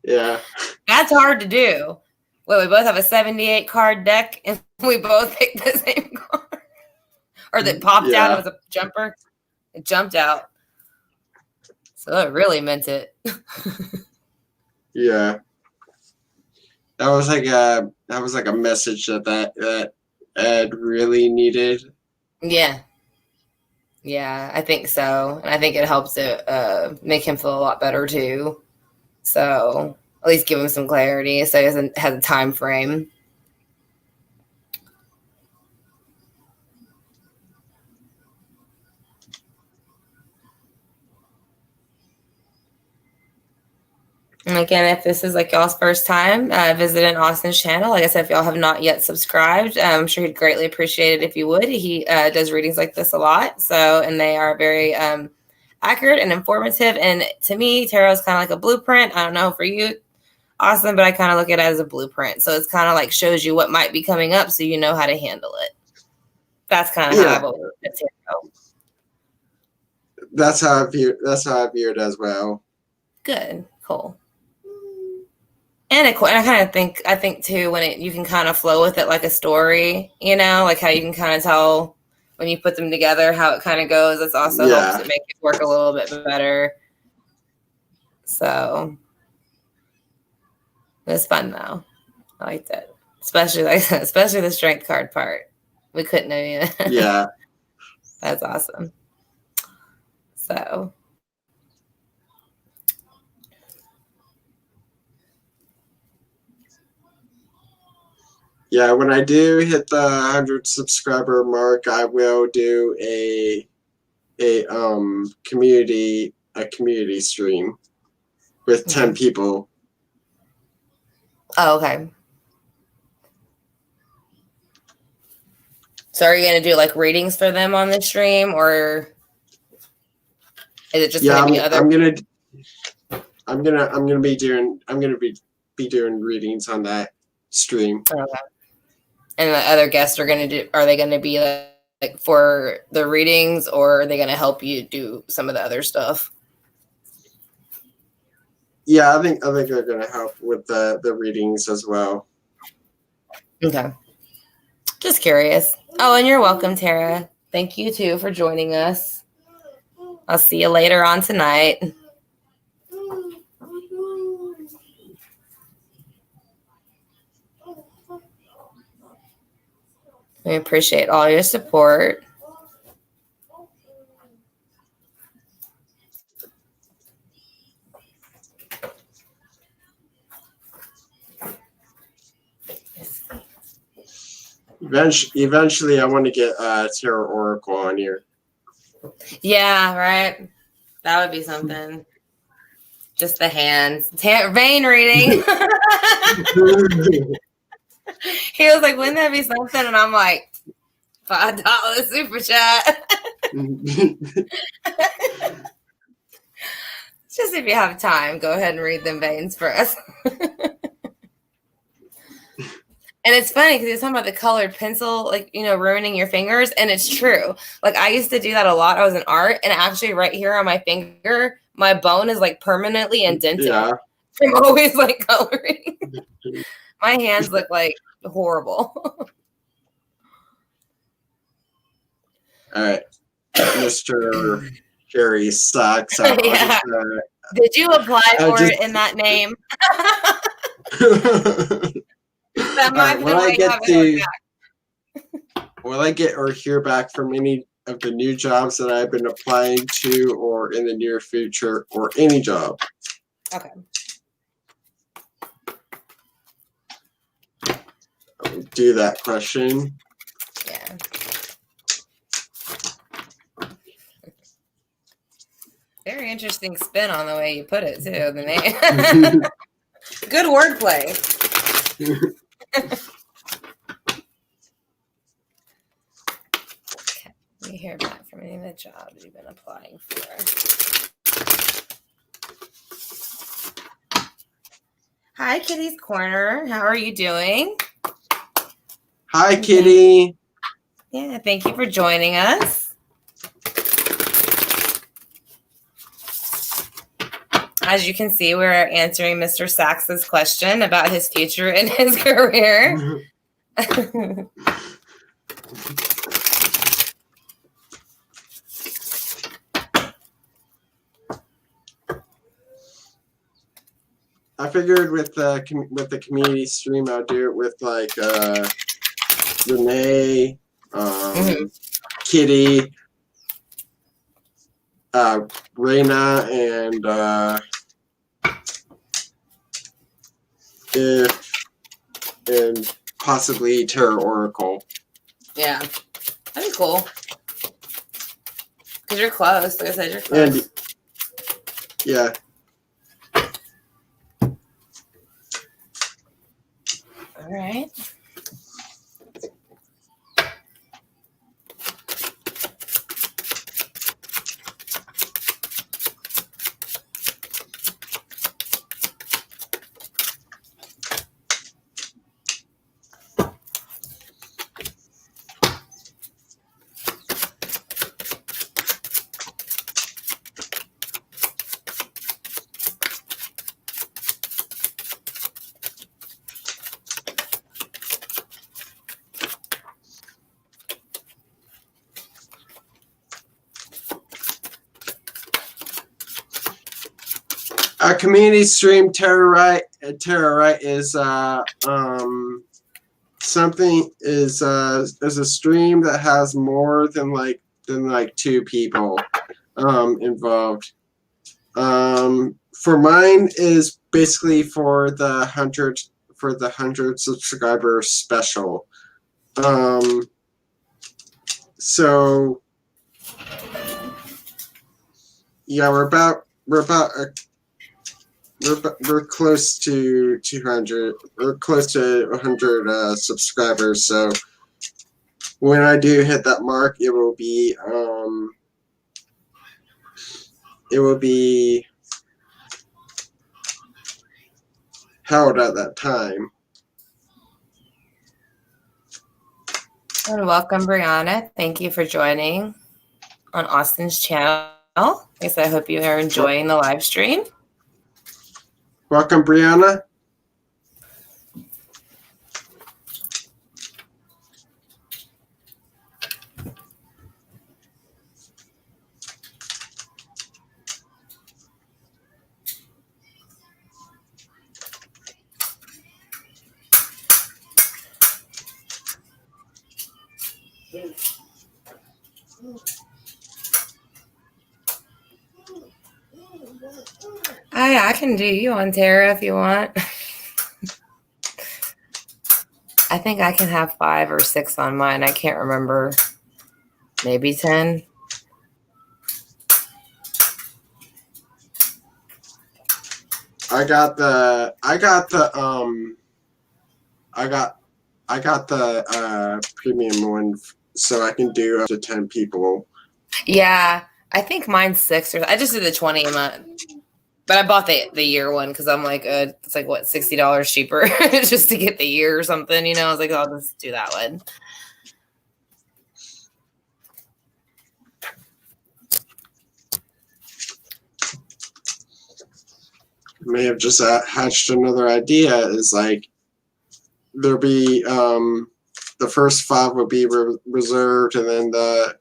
Yeah. That's hard to do. Well, we both have a 78 card deck and we both picked the same card. Or that popped out. It was a jumper. It jumped out. So it really meant it. Yeah. That was like a message that Ed really needed. Yeah. Yeah, I think so. And I think it helps it make him feel a lot better too. So at least give him some clarity so he doesn't have a time frame. And again, if this is like y'all's first time visiting Austin's channel, like I said, if y'all have not yet subscribed, I'm sure he'd greatly appreciate it if you would. He does readings like this a lot. And they are very accurate and informative. And to me, tarot is kind of like a blueprint. I don't know for you, Austin, but I kind of look at it as a blueprint. So it's kind of like shows you what might be coming up so you know how to handle it. That's kind of how I've always looked at tarot. That's how I view it as well. Good. Cool. And I kind of think too, when you can kind of flow with it like a story, like how you can kind of tell when you put them together how it kind of goes. It's also helps it make it work a little bit better. So it was fun though. I liked it, especially the strength card part. We couldn't have. Yeah, that's awesome. So. Yeah, when I do hit the 100 subscriber mark, I will do a community stream with 10 people. Oh, okay. So are you going to do like readings for them on the stream, or is it just going to be other? I'm gonna be doing readings on that stream. Okay. And the other guests are they going to be like for the readings, or are they going to help you do some of the other stuff? Yeah, I think they're going to help with the readings as well. Okay. Just curious. Oh, and you're welcome, Tara. Thank you too for joining us. I'll see you later on tonight. We appreciate all your support. Eventually, I want to get Tarot Oracle on here. Yeah, right. That would be something. Just the hands. Vein reading. He was like, wouldn't that be something? And I'm like, $5 super chat. Just if you have time, go ahead and read them veins for us. And it's funny because you're talking about the colored pencil, like, ruining your fingers. And it's true. Like, I used to do that a lot. I was in art. And actually right here on my finger, my bone is like permanently indented. Yeah. I'm always like coloring. My hands look like horrible. All right. Mr. Harry sucks. Yeah. Did you apply for it in that name? That might be will I get or hear back from any of the new jobs that I've been applying to or in the near future or any job? Okay. I'll do that question. Yeah. Very interesting spin on the way you put it, too. The name. Good wordplay. Okay. Let me hear back from any of the jobs you've been applying for. Hi, Kitty's Corner. How are you doing? Hi, Kitty. Yeah, thank you for joining us. As you can see, we're answering Mr. Sachs's question about his future and his career. I figured with the community stream, I'll do it with like Renee, Kitty, Reina, and possibly Tarot Oracle. Yeah, that'd be cool. Because you're close. Like I said, you're close. And, yeah. All right. Our community stream Tarot Right is something is a stream that has more than like 2 people involved. For mine is basically for the 100 subscriber special. So yeah, we're close to 200. We're close to 100 subscribers. So when I do hit that mark, it will be held at that time. And welcome, Brianna. Thank you for joining on Austin's channel. I guess I hope you are enjoying the live stream. Welcome, Brianna. I can do you on Tara if you want. I think I can have 5 or 6 on mine. I can't remember. Maybe 10. I got the premium one, so I can do up to 10 people. Yeah, I think mine's 6 or I just did the 20 a month. But I bought the year one because I'm like, it's like what, $60 cheaper just to get the year or something, you know? I was like, I'll just do that one. May have just hatched another idea. Is like there'll be the first 5 will be reserved, and then the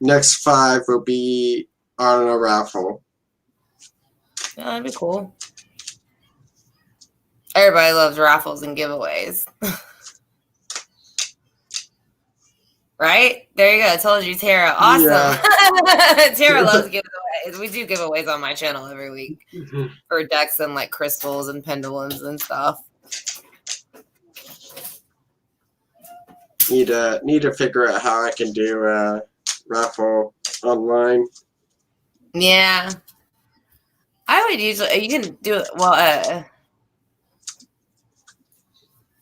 next 5 will be on a raffle. Yeah, that'd be cool. Everybody loves raffles and giveaways. Right? There you go. I told you, Tara. Awesome. Yeah. Tara loves giveaways. We do giveaways on my channel every week for decks and like crystals and pendulums and stuff. Need to figure out how I can do a raffle online. Yeah. I would usually, you can do it, well, I'm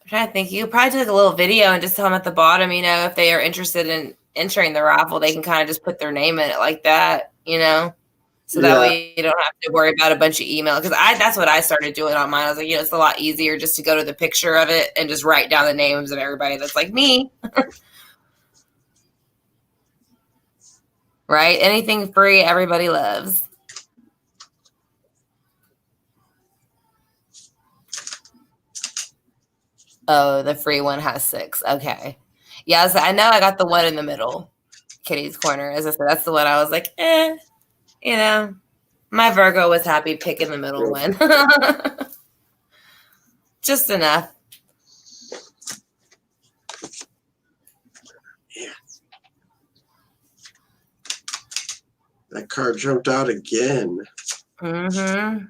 trying to think. You could probably do like a little video and just tell them at the bottom, you know, if they are interested in entering the raffle, they can kind of just put their name in it like that, you know? So that way you don't have to worry about a bunch of email. Because that's what I started doing on mine. I was like, you know, it's a lot easier just to go to the picture of it and just write down the names of everybody that's like me. Right? Anything free, everybody loves. Oh, the free one has 6. Okay. Yeah, so I know I got the one in the middle. Kitty's Corner. As I said, that's the one I was like, you know. My Virgo was happy picking the middle one. Just enough. Yeah. That card jumped out again. Mm-hmm.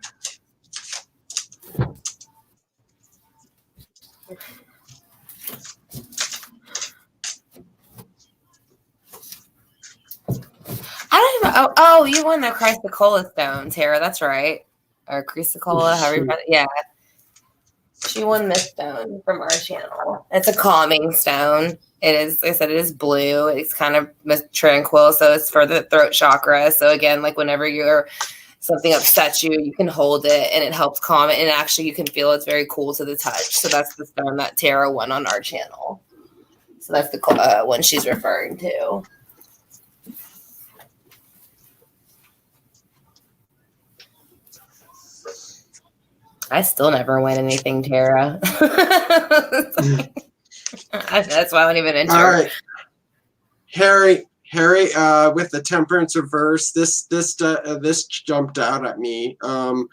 I don't even. Oh, you won the Chrysocolla stone, Tara. That's right. Or Chrysocolla, however you. Yeah. She won this stone from our channel. It's a calming stone. It is. Like I said, it is blue. It's kind of tranquil, so it's for the throat chakra. So again, like whenever something upsets you, you can hold it and it helps calm it. And actually, you can feel it's very cool to the touch. So that's the stone that Tara won on our channel. So that's the one she's referring to. I still never win anything, Tara. That's why I don't even enter. All right, Harry, with the Temperance reverse, this jumped out at me. So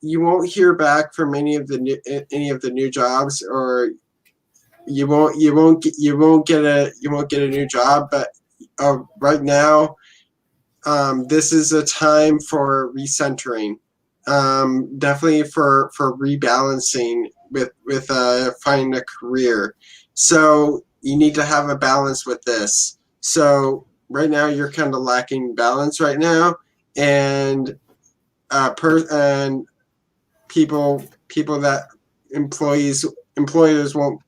you won't hear back from any of the new jobs, or you won't get a new job. But right now, this is a time for recentering. Definitely for rebalancing with finding a career. So you need to have a balance with this. So right now you're kind of lacking balance right now, and people that employers won't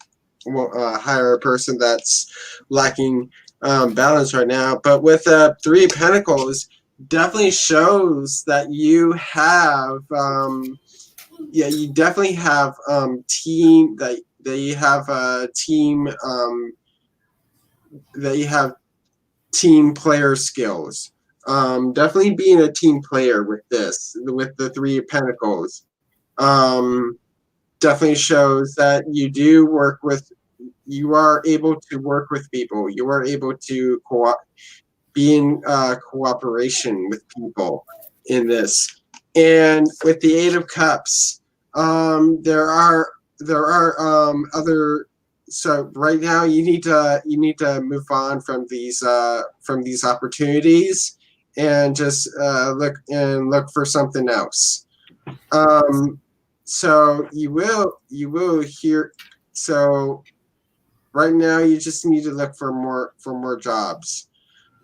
hire a person that's lacking balance right now. But with 3 of Pentacles, definitely shows that you have you definitely have team that you have a team that you have team player skills. Definitely being a team player with the 3 of Pentacles definitely shows that you are able to work with people. You are able to be in cooperation with people in this. And with the 8 of Cups, there are other. So right now you need to move on from these opportunities and just look for something else. So you will hear. So right now you just need to look for more jobs.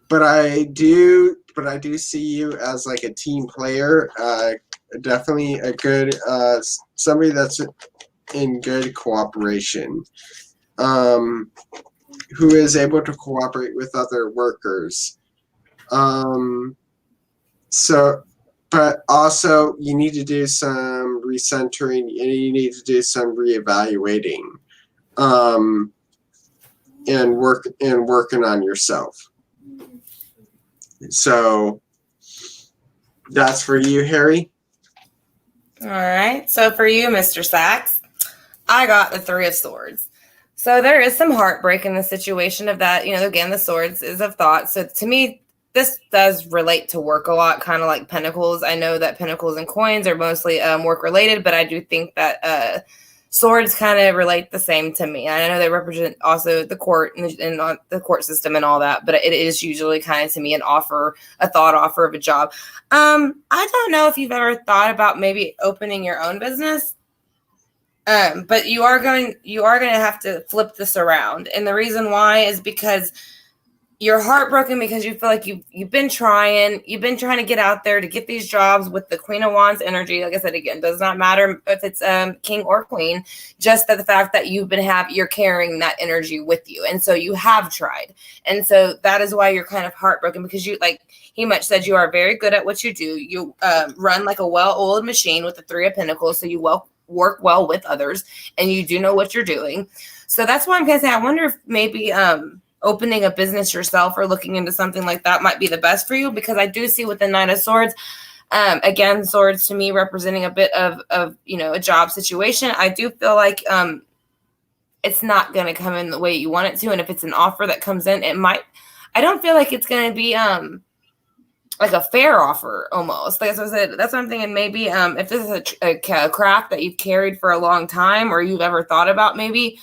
But I do see you as like a team player. Definitely a good somebody that's in good cooperation. Who is able to cooperate with other workers. So, but also you need to do some recentering and you need to do some reevaluating, and working on yourself. So that's for you, Harry. All right. So for you, Mr. Sachs, I got the Three of Swords. So there is some heartbreak in the situation of that. Again, the swords is of thought. So to me, this does relate to work a lot, kind of like Pentacles. I know that Pentacles and coins are mostly work related, but I do think that swords kind of relate the same to me. I know they represent also the court and the court system and all that, but it is usually kind of to me a thought offer of a job. I don't know if you've ever thought about maybe opening your own business. But you are going to have to flip this around. And the reason why is because you're heartbroken because you feel like you've been trying to get out there to get these jobs with the Queen of Wands energy. Like I said, again, does not matter if it's king or queen, just that the fact that you're carrying that energy with you. And so you have tried. And so that is why you're kind of heartbroken, because you, like he much said, you are very good at what you do. You run like a well-oiled machine with the Three of Pentacles. So you work well with others and you do know what you're doing. So that's why I'm going to say, I wonder if maybe opening a business yourself or looking into something like that might be the best for you, because I do see with the Nine of Swords, again, swords to me representing a bit of a job situation. I do feel like it's not going to come in the way you want it to. And if it's an offer that comes in, I don't feel like it's going to be like a fair offer almost. Like I said, that's what I'm thinking. Maybe if this is a craft that you've carried for a long time, or you've ever thought about maybe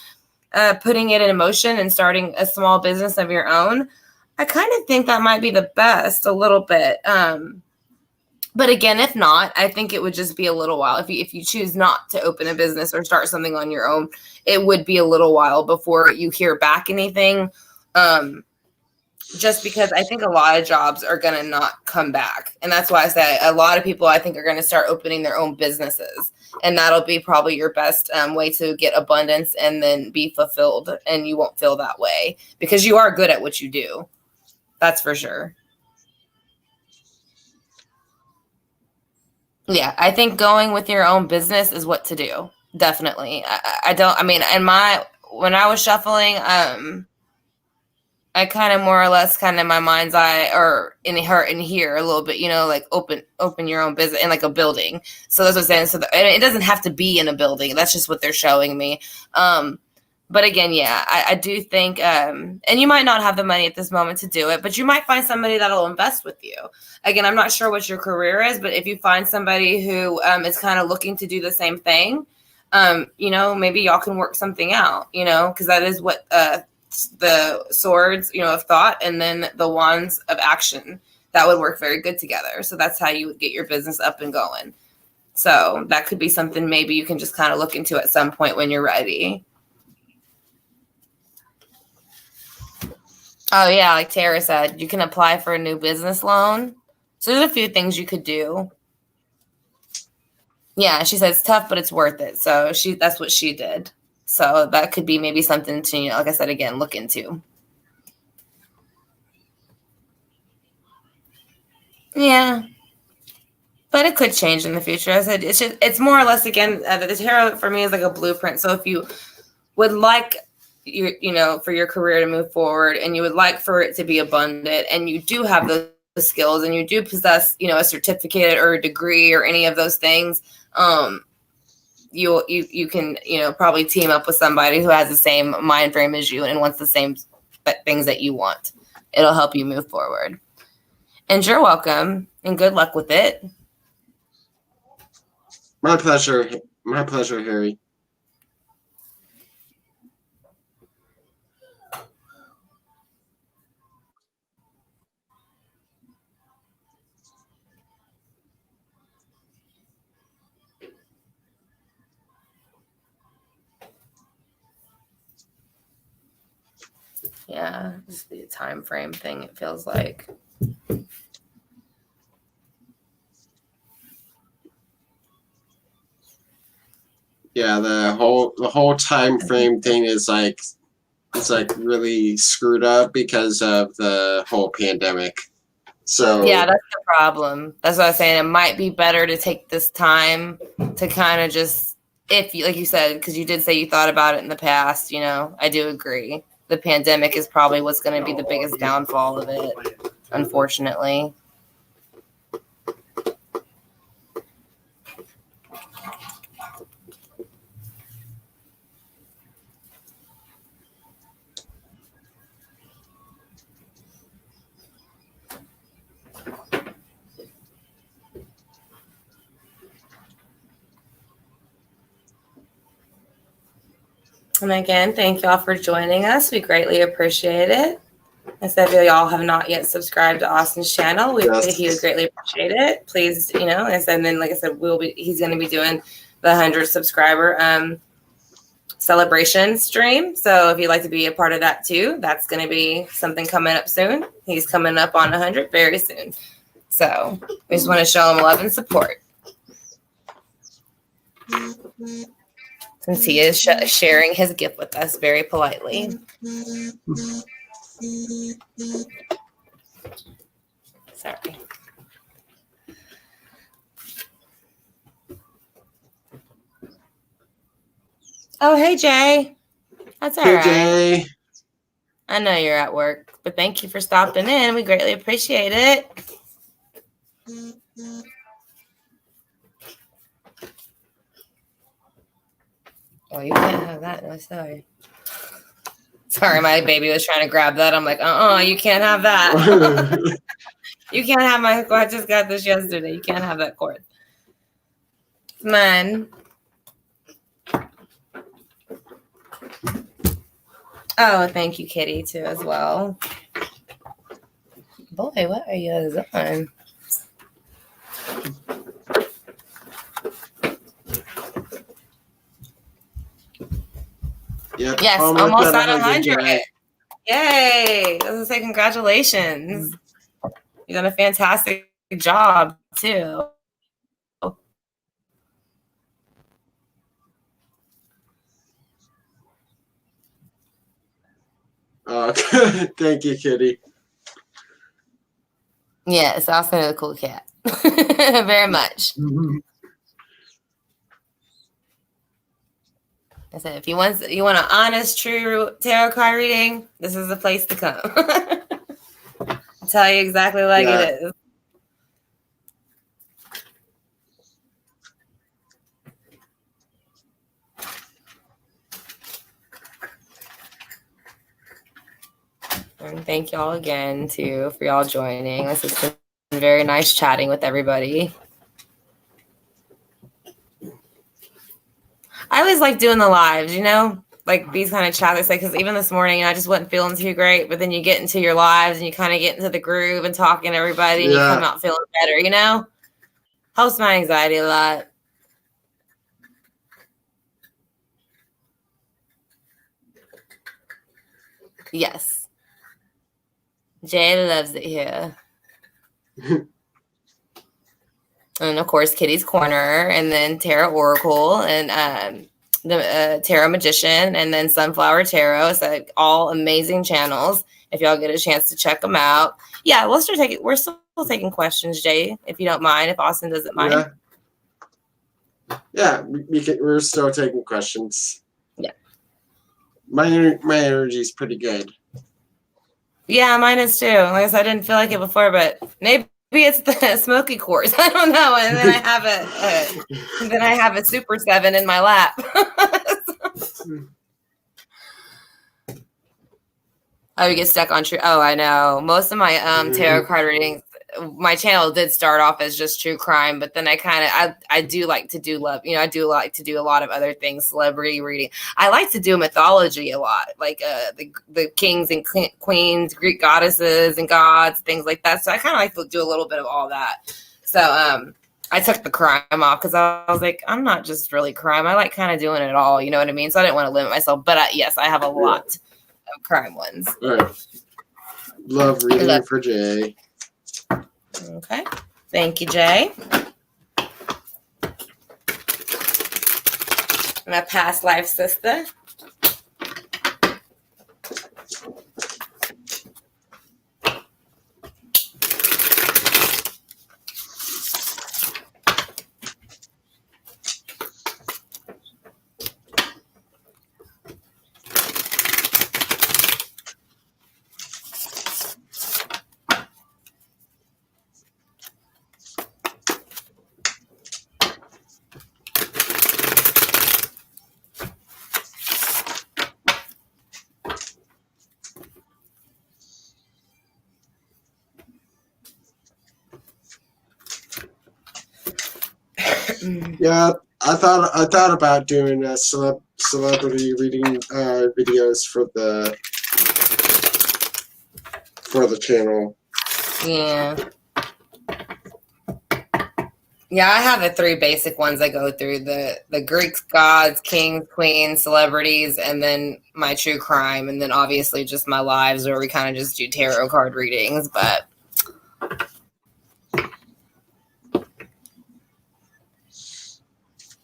putting it in motion and starting a small business of your own, I kind of think that might be the best a little bit. But again, if not, I think it would just be a little while. If you choose not to open a business or start something on your own, it would be a little while before you hear back anything. Just because I think a lot of jobs are going to not come back. And that's why I say a lot of people, I think, are going to start opening their own businesses. And that'll be probably your best way to get abundance and then be fulfilled. And you won't feel that way because you are good at what you do. That's for sure. Yeah, I think going with your own business is what to do. Definitely. When I was shuffling, I kind of more or less kind of my mind's eye or in here a little bit, like open your own business in like a building. So that's what I'm saying. So it doesn't have to be in a building. That's just what they're showing me. But again, yeah, I do think, and you might not have the money at this moment to do it, but you might find somebody that'll invest with you. Again, I'm not sure what your career is, but if you find somebody who is kind of looking to do the same thing, maybe y'all can work something out, because that is what the swords, of thought, and then the wands of action that would work very good together. So that's how you would get your business up and going. So that could be something maybe you can just kind of look into at some point when you're ready. Oh yeah, like Tara said, you can apply for a new business loan. So there's a few things you could do. Yeah, she says it's tough, but it's worth it. So that's what she did. So that could be maybe something to, like I said, again, look into. Yeah. But it could change in the future. I said it's more or less, again, the tarot for me is like a blueprint. So if you would like for your career to move forward and you would like for it to be abundant and you do have those skills and you do possess, a certificate or a degree or any of those things, you can, probably team up with somebody who has the same mind frame as you and wants the same things that you want. It'll help you move forward. And you're welcome and good luck with it. My pleasure. My pleasure, Harry. Yeah, just the time frame thing, it feels like. Yeah, the whole time frame thing is like really screwed up because of the whole pandemic. So yeah, that's the problem. That's what I was saying. It might be better to take this time to kind of just, if you, like you said, because you did say you thought about it in the past, you know, I do agree. The pandemic is probably what's going to be the biggest downfall of it, unfortunately. And again, thank y'all for joining us. We greatly appreciate it. And so if y'all have not yet subscribed to Austin's channel, he would greatly appreciate it. Please, you know, and then like I said, he's going to be doing the 100 subscriber celebration stream. So if you'd like to be a part of that too, that's going to be something coming up soon. He's coming up on 100 very soon. So we just want to show him love and support. Since he is sharing his gift with us very politely. Sorry. Oh, hey, Jay. That's all right. Hey, Jay. I know you're at work, but thank you for stopping in. We greatly appreciate it. Oh, you can't have that. No, sorry. Sorry, my baby was trying to grab that. I'm like, you can't have that. You can't have my, I just got this yesterday. You can't have that cord. It's mine. Oh, thank you, Kitty, too, as well. Boy, what are you doing? Yep, yes, almost at 100. Yay! I was going to say congratulations. You've done a fantastic job, too. Thank you, Kitty. Yes, Austin is a cool cat. Very much. Mm-hmm. I said, if you want an honest, true tarot card reading, this is the place to come. I'll tell you exactly like it is. And thank y'all again, too, for y'all joining. This has been very nice chatting with everybody. I always like doing the lives, you know, like these kind of chats. Because even this morning, I just wasn't feeling too great. But then you get into your lives and you kind of get into the groove and talking to everybody and you come out feeling better, you know? Helps my anxiety a lot. Yes. Jay loves it here. And of course, Kitty's Corner, and then Tarot Oracle, and the Tarot Magician, and then Sunflower Tarot. So all amazing channels. If y'all get a chance to check them out, yeah, we're still taking questions, Jay, if you don't mind. If Austin doesn't mind, we're still taking questions. Yeah, my energy is pretty good. Yeah, mine is too. Like I said, I didn't feel like it before, but maybe it's the smoky quartz. I don't know. And then I have a Super 7 in my lap. I would get stuck on true. Oh, I know. Most of my tarot card readings, my channel did start off as just true crime, but then I do like to do love. You know, I do like to do a lot of other things, celebrity reading. I like to do mythology a lot, like the kings and queens, Greek goddesses and gods, things like that. So I kind of like to do a little bit of all that. So I took the crime off because I was like, I'm not just really crime. I like kind of doing it all. You know what I mean? So I didn't want to limit myself. But yes, I have a lot crime ones. All right. Love reading for Jay. Okay. Thank you, Jay. My past life sister. Yeah, I thought about doing celebrity reading videos for the channel. Yeah. Yeah, I have the 3 basic ones I go through: the Greeks, gods, kings, queens, celebrities, and then my true crime, and then obviously just my lives where we kind of just do tarot card readings. But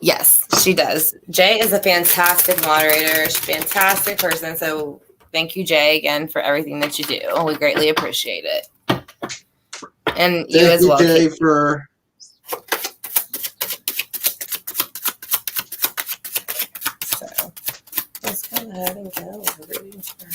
yes, she does. Jay is a fantastic moderator. She's a fantastic person. So thank you, Jay, again for everything that you do. We greatly appreciate it. And you as well, Jay, Kate. for So let's go ahead and go over readings for her.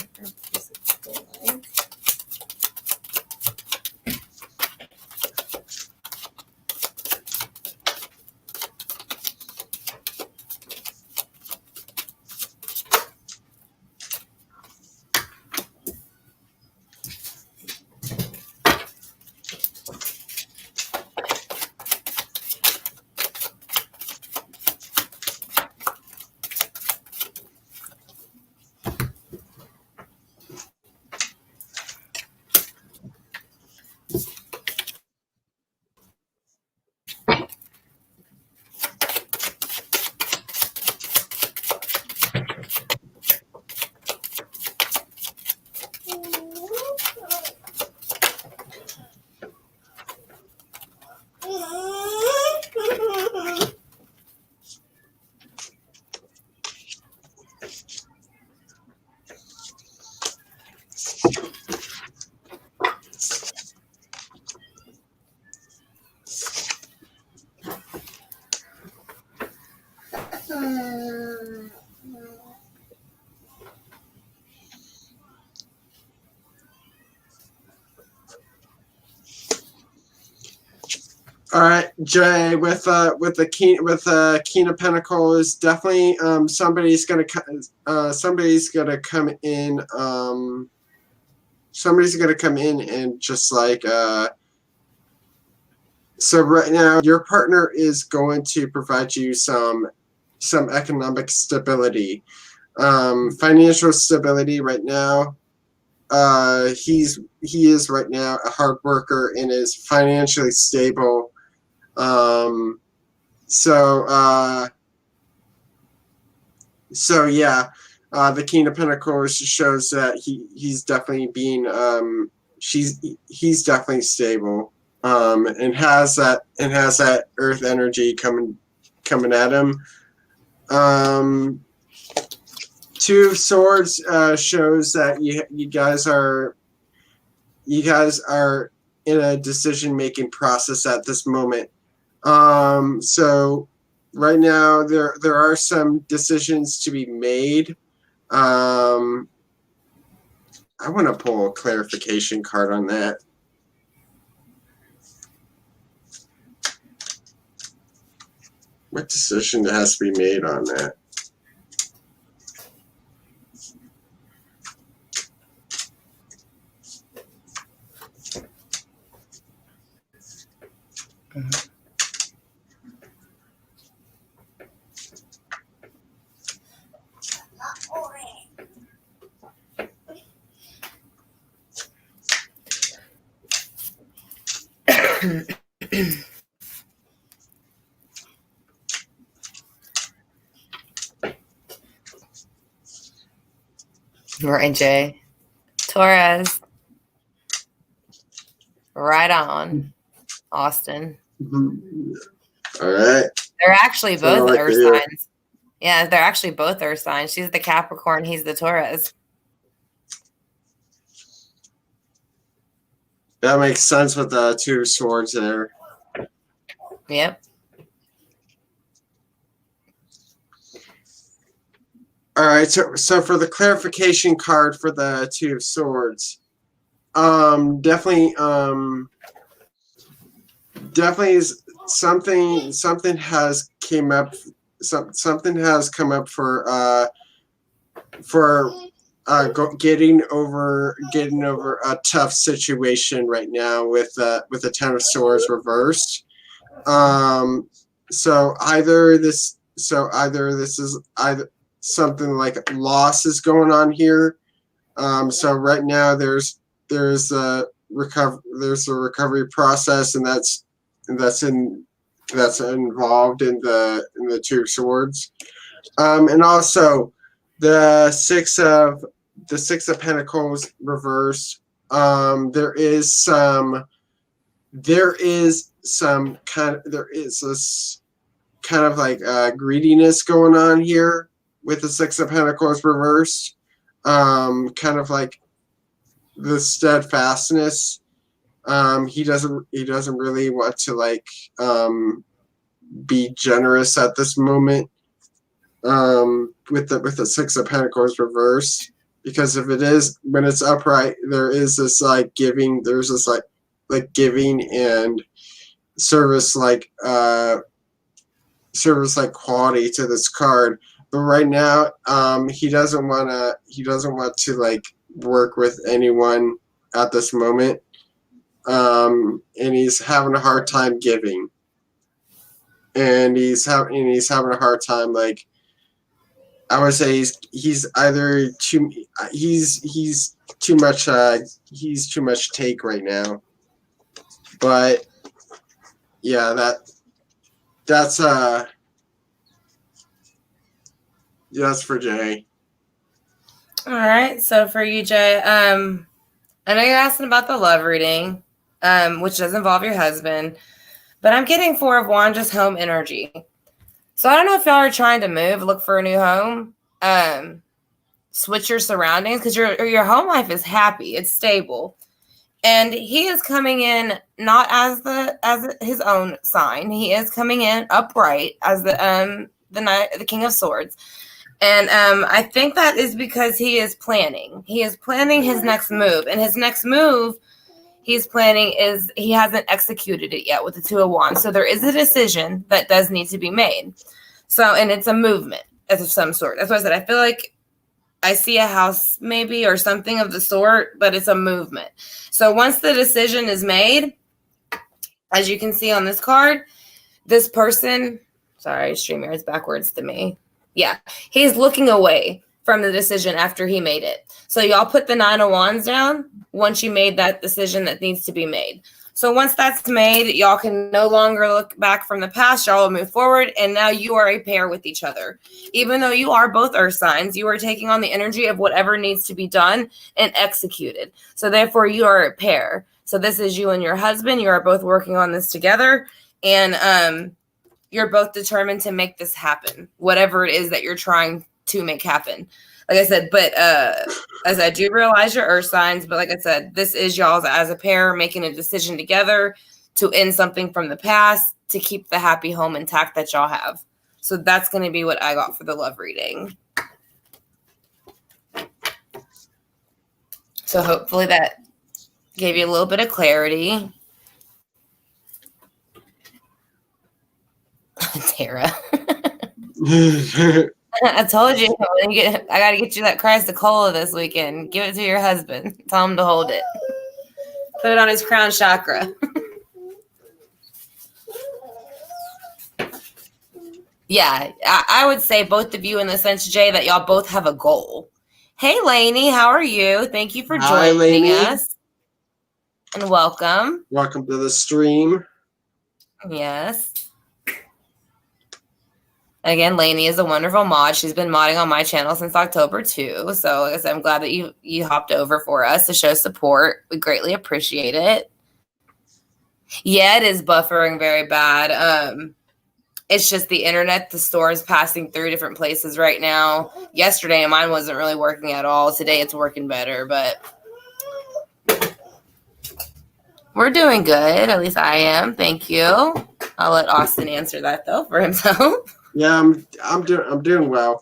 all right, Jay, with the King of Pentacles, definitely somebody's gonna come in somebody's gonna come in and just like so right now your partner is going to provide you some economic stability, financial stability right now. He is right now a hard worker and is financially stable. So yeah, the King of Pentacles shows that he's definitely being he's definitely stable, and has that earth energy coming at him. Two of Swords shows that you guys are in a decision-making process at this moment. So right now there are some decisions to be made. I want to pull a clarification card on that. What decision has to be made on that? Right, Jay. Taurus. Right on, Austin. All right. They're actually both like Earth signs. Yeah, they're actually both Earth signs. She's the Capricorn. He's the Taurus. That makes sense with the 2 of Swords there. Yep. All right. So for the clarification card for the 2 of Swords, definitely is something has came up. Something has come up for getting over a tough situation right now with the 10 of Swords reversed. So either this is something like loss is going on here. So right now there's a recovery process, and that's involved in the 2 of Swords, and also the six of Pentacles reversed. There is this kind of like greediness going on here with the 6 of Pentacles reversed. Kind of like the steadfastness. He doesn't really want to be generous at this moment. With the 6 of Pentacles reversed, because if it is, when it's upright, there is this giving. There's this giving and service quality to this card. But right now, he doesn't want to work with anyone at this moment, and he's having a hard time giving, and he's having a hard time I would say he's either too much take right now. But yeah, that's for Jay. All right, so for you, Jay, I know you're asking about the love reading, which does involve your husband, but I'm getting 4 of Wands, just home energy. So I don't know if y'all are trying to move, look for a new home, switch your surroundings, because your home life is happy, it's stable, and he is coming in not as his own sign. He is coming in upright as the King of Swords, and I think that is because he is planning. He is planning his next move, and his next move he's planning is he hasn't executed it yet with the 2 of Wands. So there is a decision that does need to be made. So, and it's a movement of some sort. That's why I said I feel like I see a house maybe or something of the sort, but it's a movement. So once the decision is made, as you can see on this card, this person, sorry, StreamYard is backwards to me. Yeah, he's looking away from the decision after he made it. So y'all put the 9 of Wands down once you made that decision that needs to be made. So once that's made, y'all can no longer look back from the past. Y'all will move forward, and now you are a pair with each other. Even though you are both earth signs, you are taking on the energy of whatever needs to be done and executed. So therefore, you are a pair. So this is you and your husband. You are both working on this together, and you're both determined to make this happen, whatever it is that you're trying to make happen. Like I said, but as I do realize your earth signs, but like I said, this is y'all as a pair making a decision together to end something from the past to keep the happy home intact that y'all have. So that's going to be what I got for the love reading. So hopefully that gave you a little bit of clarity. Tara. I told you, I got to get you that Christ Cola this weekend. Give it to your husband. Tell him to hold it. Put it on his crown chakra. Yeah, I would say both of you in the sense, Jay, that y'all both have a goal. Hey, Lainey, how are you? Thank you for joining us. And welcome. Welcome to the stream. Yes. Again, Lainey is a wonderful mod. She's been modding on my channel since October too. So like I said, I'm glad that you hopped over for us to show support. We greatly appreciate it. Yeah, it is buffering very bad. It's just the internet. The store is passing through different places right now. Yesterday, mine wasn't really working at all. Today, it's working better, but we're doing good. At least I am. Thank you. I'll let Austin answer that though for himself. Yeah, I'm doing well.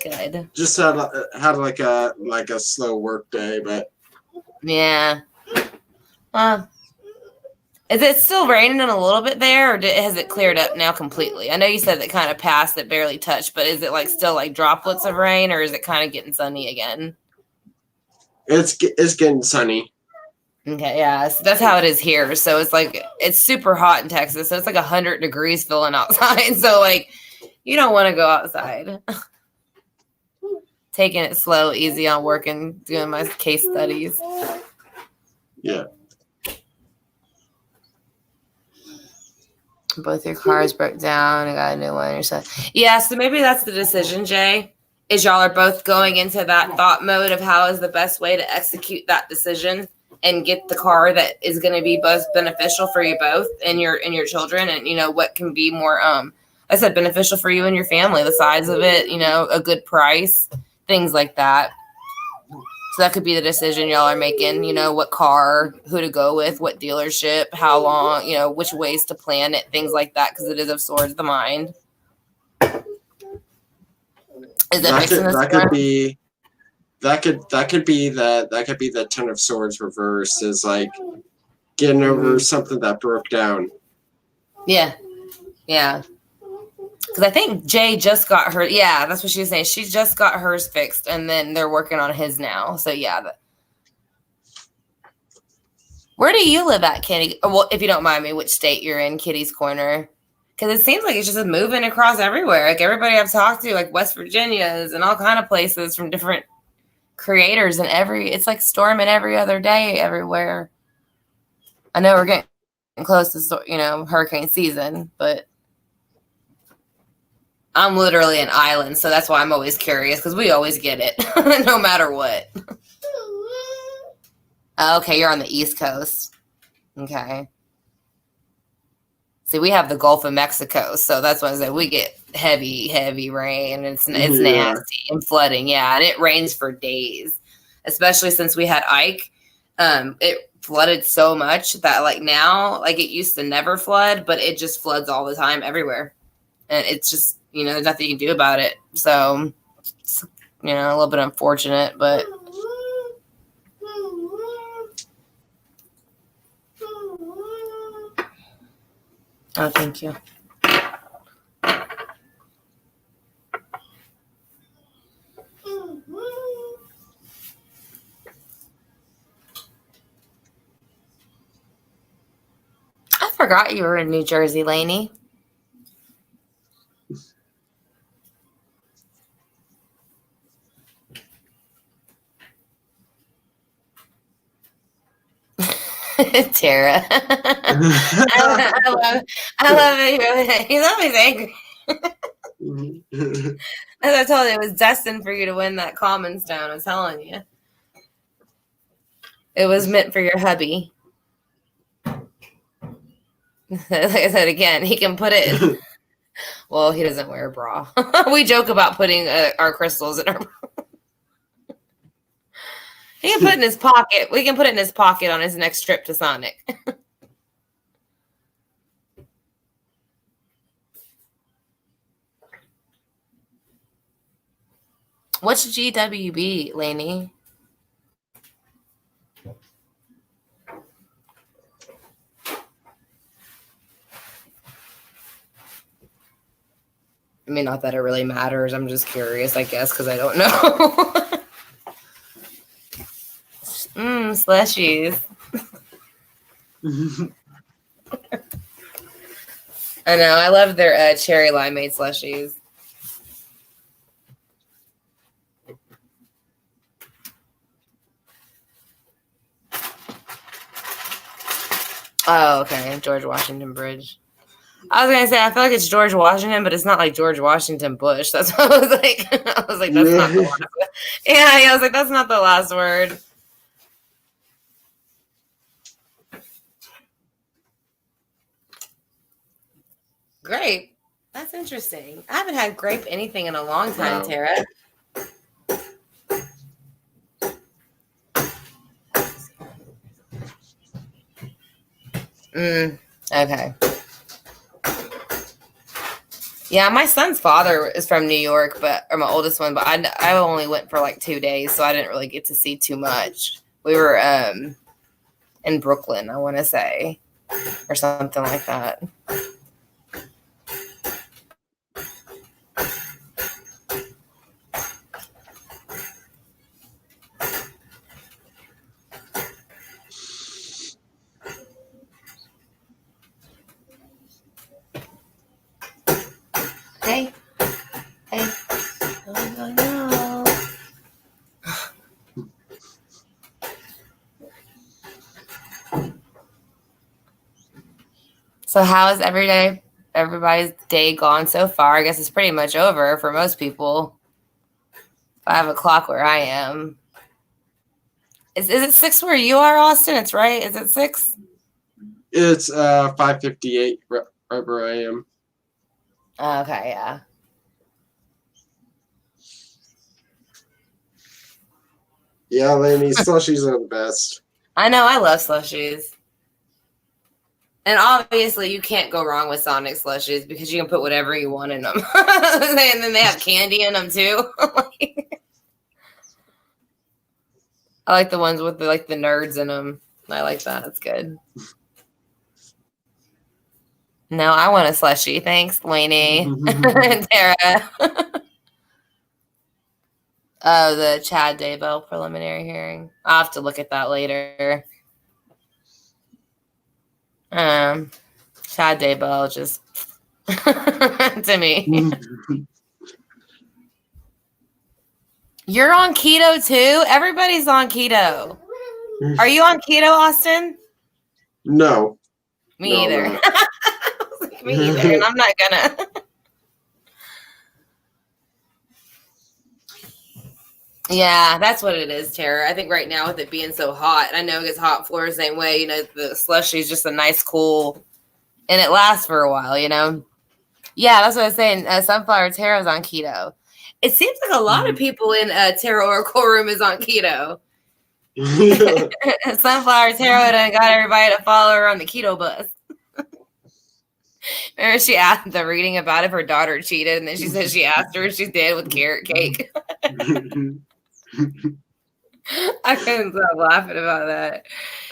Good. Just had like a slow work day, but Yeah. Is it still raining a little bit there, or has it cleared up now completely? I know you said it kind of passed, it barely touched, but is it like still like droplets of rain, or is it kind of getting sunny again? it's getting sunny. Okay, yeah, so that's how it is here. So it's like it's super hot in Texas. So it's like 100 degrees feeling outside. So like you don't want to go outside. Taking it slow, easy on working, doing my case studies. Yeah. Both your cars broke down. I got a new one. Yeah, so maybe that's the decision, Jay. Is y'all are both going into that thought mode of how is the best way to execute that decision and get the car that is going to be both beneficial for you both and your children, and you know what can be more I said beneficial for you and your family, the size of it, you know, a good price, things like that. So that could be the decision y'all are making, you know, what car, who to go with, what dealership, how long, you know, which ways to plan it, things like that, because it is of swords the mind. Is that could be the Ten of Swords reversed, is like getting over something that broke down. Yeah. Because I think Jay just got her. Yeah, that's what she was saying. She just got hers fixed, and then they're working on his now. So yeah. Where do you live at, Kitty? Well, if you don't mind me, which state you're in, Kitty's Corner? Because it seems like it's just moving across everywhere. Like everybody I've talked to, like West Virginia's and all kind of places from different creators, and it's like storming every other day everywhere. I know we're getting close to, you know, hurricane season, but I'm literally an island, so that's why I'm always curious, because we always get it, no matter what. Okay, you're on the East Coast. Okay. See, we have the Gulf of Mexico, so that's why I say we get heavy rain. It's nasty and flooding, yeah, and it rains for days, especially since we had Ike. It flooded so much that like now, like it used to never flood, but it just floods all the time everywhere, and it's just, you know, there's nothing you can do about it. So, it's, you know, a little bit unfortunate, but oh, thank you. I forgot you were in New Jersey, Lainey. Tara. I love it. He's always angry. As I told you, it was destined for you to win that common stone. I'm telling you. It was meant for your hubby. Like I said again, he can put it in. Well, he doesn't wear a bra. We joke about putting our crystals in our bra. He can put it in his pocket. We can put it in his pocket on his next trip to Sonic. What's GWB, Lainey? I mean, not that it really matters. I'm just curious, I guess, because I don't know. Slushies. I know. I love their cherry limeade slushies. Oh, okay. George Washington Bridge. I was gonna say I feel like it's George Washington, but it's not like George Washington Bush. That's what I was like. I was like, that's not the last word. Yeah, I was like, that's not the last word. Grape. That's interesting. I haven't had grape anything in a long time, Wow. Tara. Okay. Yeah, my son's father is from New York, or my oldest one, but I only went for like 2 days, so I didn't really get to see too much. We were in Brooklyn, I want to say, or something like that. Hey. Oh, no. So how is everybody's day gone so far? I guess it's pretty much over for most people. 5 o'clock where I am. Is it 6 where you are, Austin? It's right. Is it 6? It's 5:58 right where I am. Okay, yeah. Yeah, Lainey, slushies are the best. I know, I love slushies. And obviously, you can't go wrong with Sonic slushies because you can put whatever you want in them. And then they have candy in them, too. I like the ones with the nerds in them. I like that. It's good. No, I want a slushie. Thanks, Lainey and Tara. Oh, the Chad Daybell preliminary hearing. I'll have to look at that later. Chad Daybell just to me. You're on keto too? Everybody's on keto. Are you on keto, Austin? No. Me either. Me either, and I'm not gonna. Yeah, that's what it is, Tara. I think right now with it being so hot, I know it gets hot for the same way, the slushie is just a nice cool, and it lasts for a while, Yeah, that's what I was saying. Sunflower Tarot's on keto. It seems like a lot of people in Tarot Oracle Room is on keto. Sunflower Tarot done got everybody to follow her on the keto bus. Remember she asked the reading about if her daughter cheated, and then she said she asked her if she did with carrot cake. I couldn't stop laughing about that.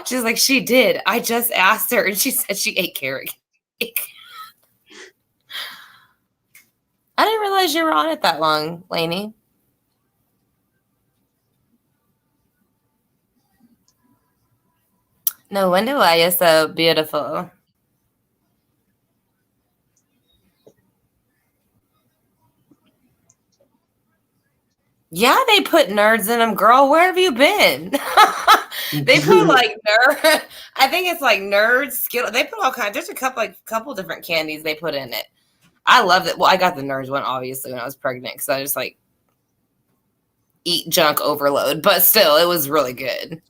She's like, she did. I just asked her, and she said she ate carrot cake. I didn't realize you were on it that long, Lainey. No wonder why you're so beautiful. Yeah, they put nerds in them, girl. Where have you been? They put like nerd. I think it's like nerds. Skill. They put all kinds. There's a couple different candies they put in it. I love it. Well, I got the nerds one obviously when I was pregnant because I just like eat junk overload, but still, it was really good.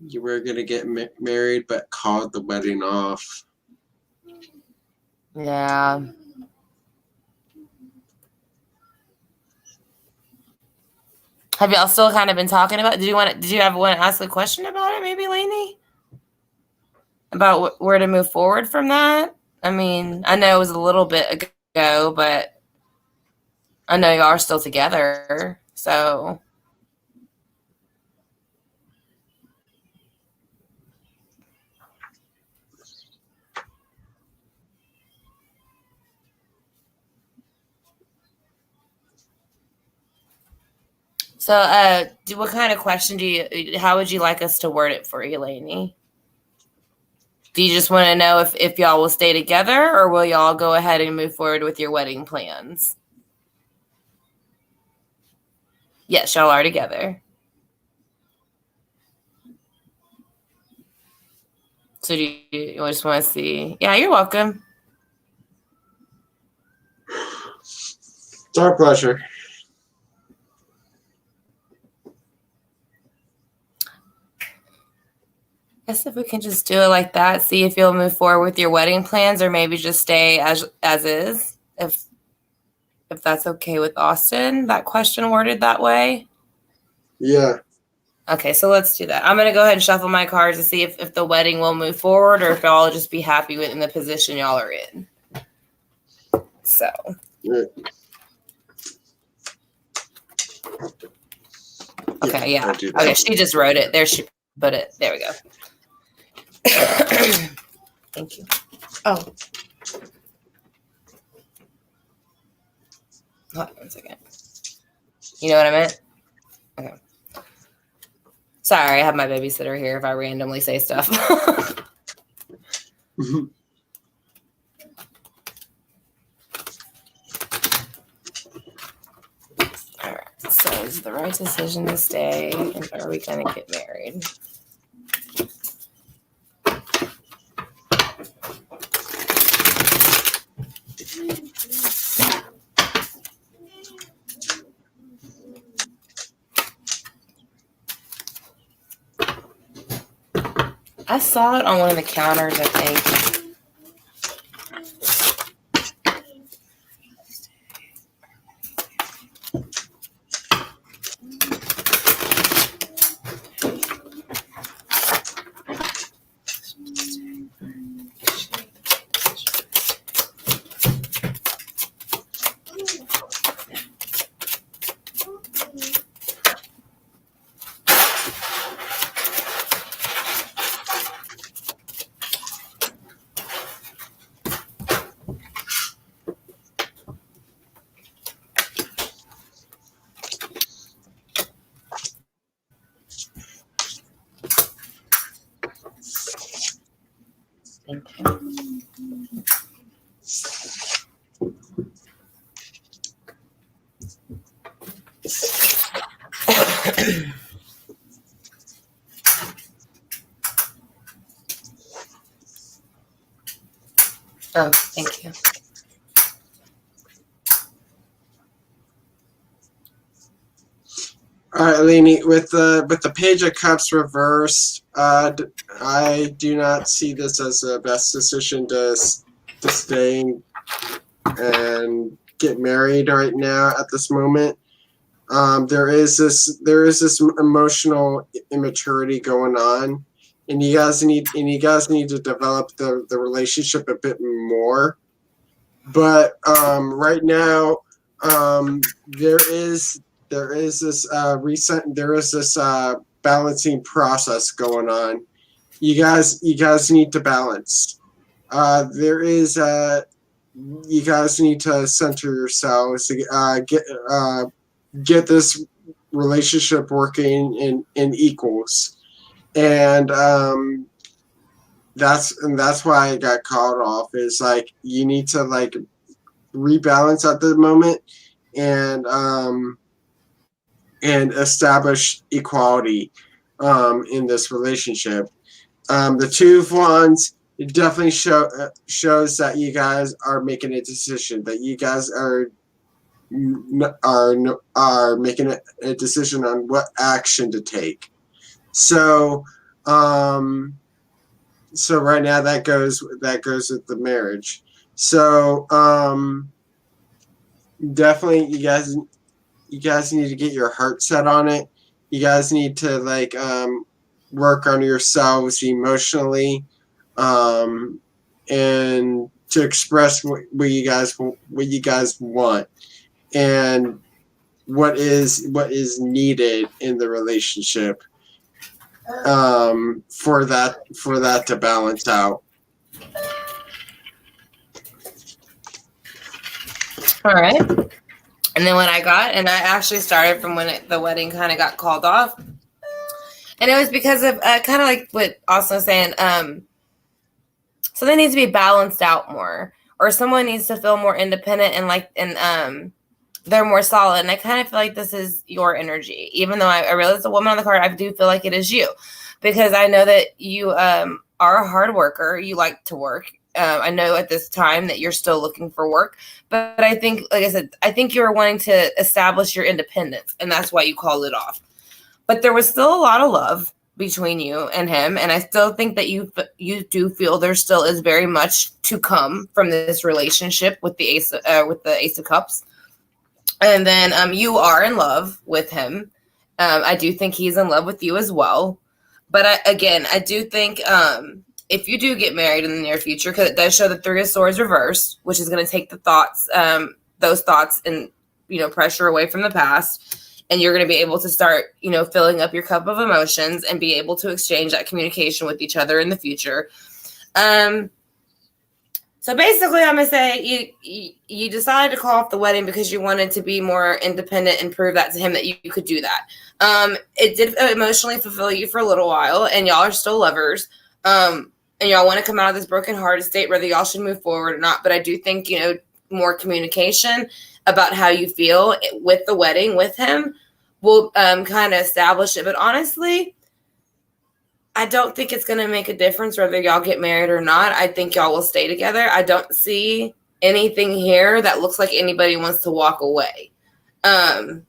You were going to get married, but called the wedding off. Yeah. Have y'all still kind of been talking about? Did you ever want to ask a question about it, maybe, Lainey? About where to move forward from that? I mean, I know it was a little bit ago, but I know y'all are still together, so. So, what kind of question how would you like us to word it for you, Lainey? Do you just want to know if y'all will stay together, or will y'all go ahead and move forward with your wedding plans? Yes, y'all are together. So do you just want to see? Yeah, you're welcome. It's our pleasure. I guess if we can just do it like that, see if you'll move forward with your wedding plans, or maybe just stay as is, if that's okay with Austin. That question worded that way. Yeah. Okay, so let's do that. I'm gonna go ahead and shuffle my cards to see if the wedding will move forward, or if y'all will just be happy with in the position y'all are in. So. Yeah. Okay, yeah. Okay, she just wrote it. There she put it. There we go. Thank you. Oh. Hold on 1 second. You know what I meant? Okay. Sorry, I have my babysitter here if I randomly say stuff. All right. So is it the right decision to stay, and are we going to get married? I saw it on one of the counters, I think. Oh, thank you. All right, Lainey, with the Page of Cups reversed, I do not see this as the best decision to stay and get married right now at this moment. There is this emotional immaturity going on, and you guys need to develop the relationship a bit more. But right now, there is this balancing process going on. You guys need to balance. You guys need to center yourselves to get this relationship working in equals, and that's why I got called off. Is like you need to like rebalance at the moment and establish equality in this relationship. The Two of Wands, it definitely shows that you guys are making a decision, that you guys are making a decision on what action to take. So right now that goes with the marriage. So definitely you guys need to get your heart set on it. You guys need to like work on yourselves emotionally, and to express what you guys want and what is needed in the relationship for that to balance out. All right. And then I actually started from when the wedding kind of got called off. And it was because of kind of like what Austin was saying. Something needs to be balanced out more, or someone needs to feel more independent and they're more solid. And I kind of feel like this is your energy, even though I realize the woman on the card, I do feel like it is you, because I know that you are a hard worker. You like to work. I know at this time that you're still looking for work, but I think, like I said, I think you were wanting to establish your independence, and that's why you called it off. But there was still a lot of love between you and him, and I still think that you do feel there still is very much to come from this relationship with the Ace of Cups. And then you are in love with him. I do think he's in love with you as well. But I do think if you do get married in the near future, because it does show the Three of Swords reversed, which is going to take the thoughts, those thoughts and, pressure away from the past. And you're going to be able to start, filling up your cup of emotions and be able to exchange that communication with each other in the future. So basically, I'm going to say you decided to call off the wedding because you wanted to be more independent and prove that to him that you could do that. It did emotionally fulfill you for a little while, and y'all are still lovers. And y'all want to come out of this broken-hearted state, whether y'all should move forward or not. But I do think, more communication about how you feel with the wedding with him will kind of establish it. But honestly, I don't think it's going to make a difference whether y'all get married or not. I think y'all will stay together. I don't see anything here that looks like anybody wants to walk away. I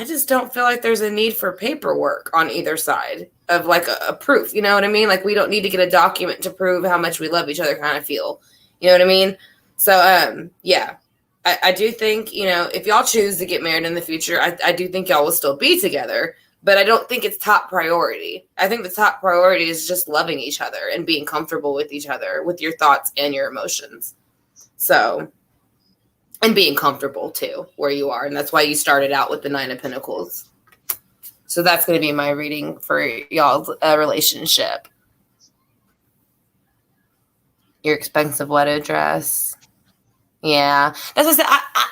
just don't feel like there's a need for paperwork on either side of like a proof. You know what I mean? Like we don't need to get a document to prove how much we love each other kind of feel. You know what I mean? So, yeah. I do think, if y'all choose to get married in the future, I do think y'all will still be together. But I don't think it's top priority. I think the top priority is just loving each other and being comfortable with each other, with your thoughts and your emotions. So, and being comfortable too, where you are. And that's why you started out with the 9 of Pentacles. So that's going to be my reading for y'all's relationship. Your expensive wedding dress. Yeah, that's what I said.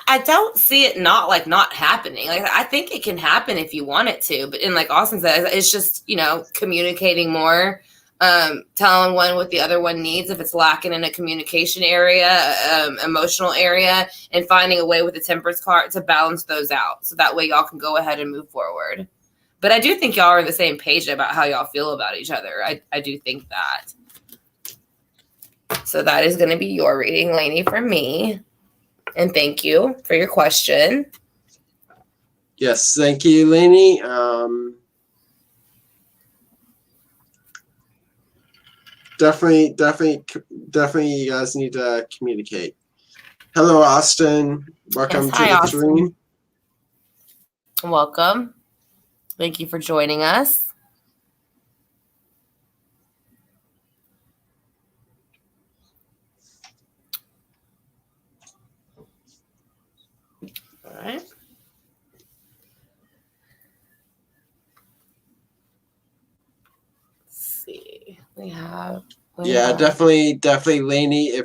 I don't see it not happening. Like I think it can happen if you want it to, but like Austin says, it's just communicating more, telling one what the other one needs if it's lacking in a communication area, emotional area, and finding a way with the Temperance card to balance those out, so that way y'all can go ahead and move forward. But I do think y'all are on the same page about how y'all feel about each other. I do think that. So that is going to be your reading, Lainey, from me. And thank you for your question. Yes, thank you, Lainey. Definitely, you guys need to communicate. Hello, Austin. Welcome to the stream. Welcome. Thank you for joining us. All right. Let's see. We have. Definitely, Lainey.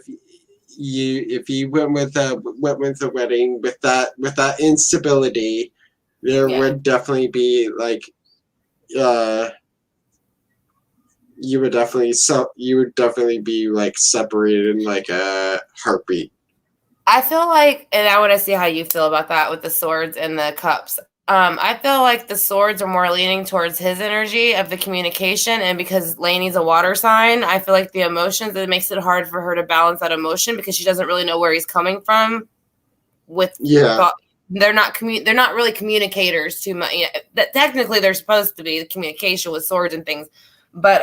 If you went with the wedding with that instability, there would definitely be like, you would definitely be like separated in like a heartbeat. I feel like, and I want to see how you feel about that with the swords and the cups. I feel like the swords are more leaning towards his energy of the communication, and because Lainey's a water sign, I feel like the emotions, it makes it hard for her to balance that emotion because she doesn't really know where he's coming from. They're not really communicators too much. That technically they're supposed to be the communication with swords and things, but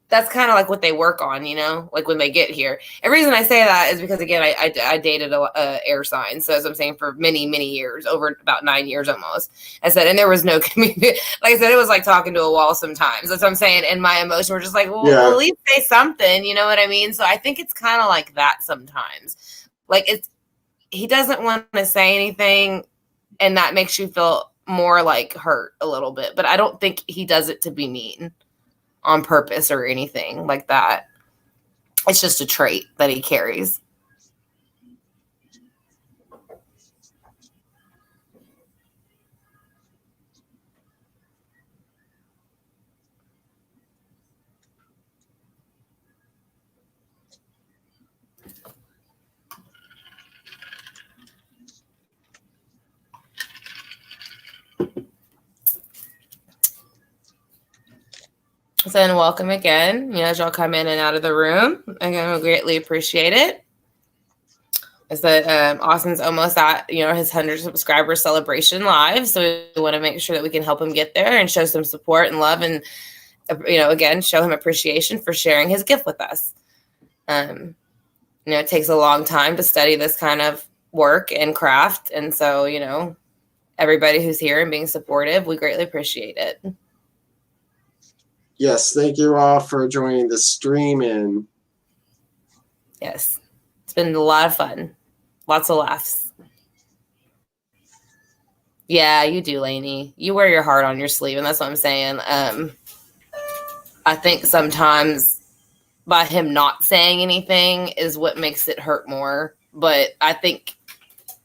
that's kind of like what they work on, like when they get here. And the reason I say that is because, again, I dated a air sign. So as I'm saying, for many, many years, over about 9 years almost, and there was no community. Like I said, it was like talking to a wall sometimes. That's what I'm saying. And my emotions were just like, well, at least say something. You know what I mean? So I think it's kind of like that sometimes. Like he doesn't want to say anything, and that makes you feel more like hurt a little bit. But I don't think he does it to be mean on purpose or anything like that. It's just a trait that he carries. So and welcome again. As y'all come in and out of the room, again, we greatly appreciate it. Is that Austin's almost at his 100 subscriber celebration live, so we want to make sure that we can help him get there and show some support and love, and again, show him appreciation for sharing his gift with us. It takes a long time to study this kind of work and craft, and so everybody who's here and being supportive, we greatly appreciate it. Yes, thank you all for joining the stream. And yes, it's been a lot of fun. Lots of laughs. Yeah, you do, Lainey. You wear your heart on your sleeve, and that's what I'm saying. I think sometimes by him not saying anything is what makes it hurt more. But I think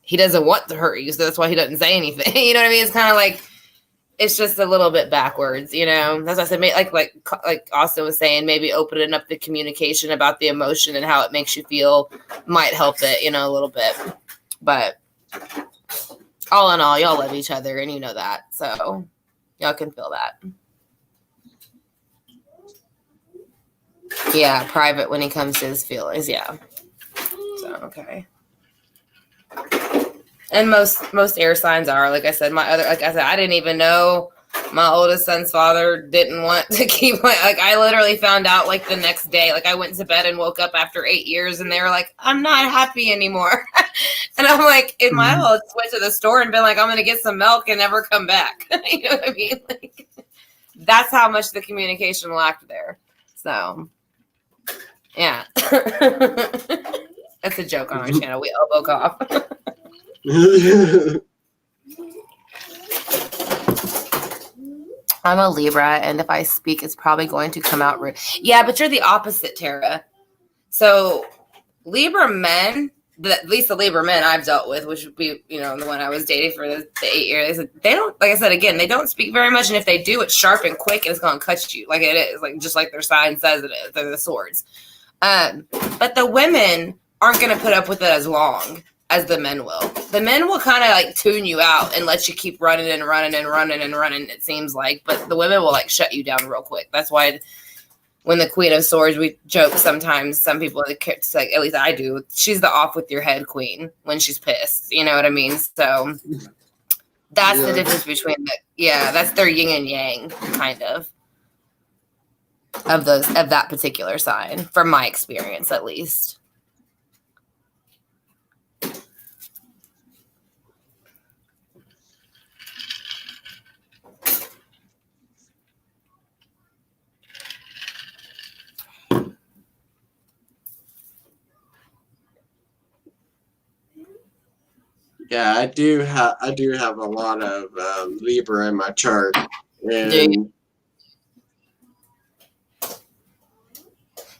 he doesn't want to hurt you, so that's why he doesn't say anything. You know what I mean? It's kind of like, it's just a little bit backwards, That's what I said. Like Austin was saying, maybe opening up the communication about the emotion and how it makes you feel might help it, a little bit. But all in all, y'all love each other, and you know that, so y'all can feel that. Yeah, private when he comes to his feelings. Yeah. So okay. And most air signs are, like I said, I didn't even know my oldest son's father didn't want to keep I literally found out the next day. I went to bed and woke up after 8 years, and they were like, I'm not happy anymore. And I'm like, in my whole went to the store and been like, I'm going to get some milk and never come back. You know what I mean? That's how much the communication lacked there. So, yeah. That's a joke on our channel. We elbow cough. I'm a Libra, and if I speak, it's probably going to come out rude. Yeah, but you're the opposite, Tara. So Libra men, at least the Libra men I've dealt with, which would be, the one I was dating for the 8 years, they don't, like I said, again, they don't speak very much, and if they do, it's sharp and quick, and it's going to cut you like it is, just like their sign says it is. They're the swords. But the women aren't going to put up with it as long as the men will. The men will kind of tune you out and let you keep running and running and running and running, it seems like. But the women will shut you down real quick. That's why when the Queen of Swords, we joke sometimes, some people, at least I do, she's the off with your head queen when she's pissed. You know what I mean? So that's the difference between that's their yin and yang, kind of that particular sign, from my experience at least. yeah, I do have a lot of Libra in my chart, and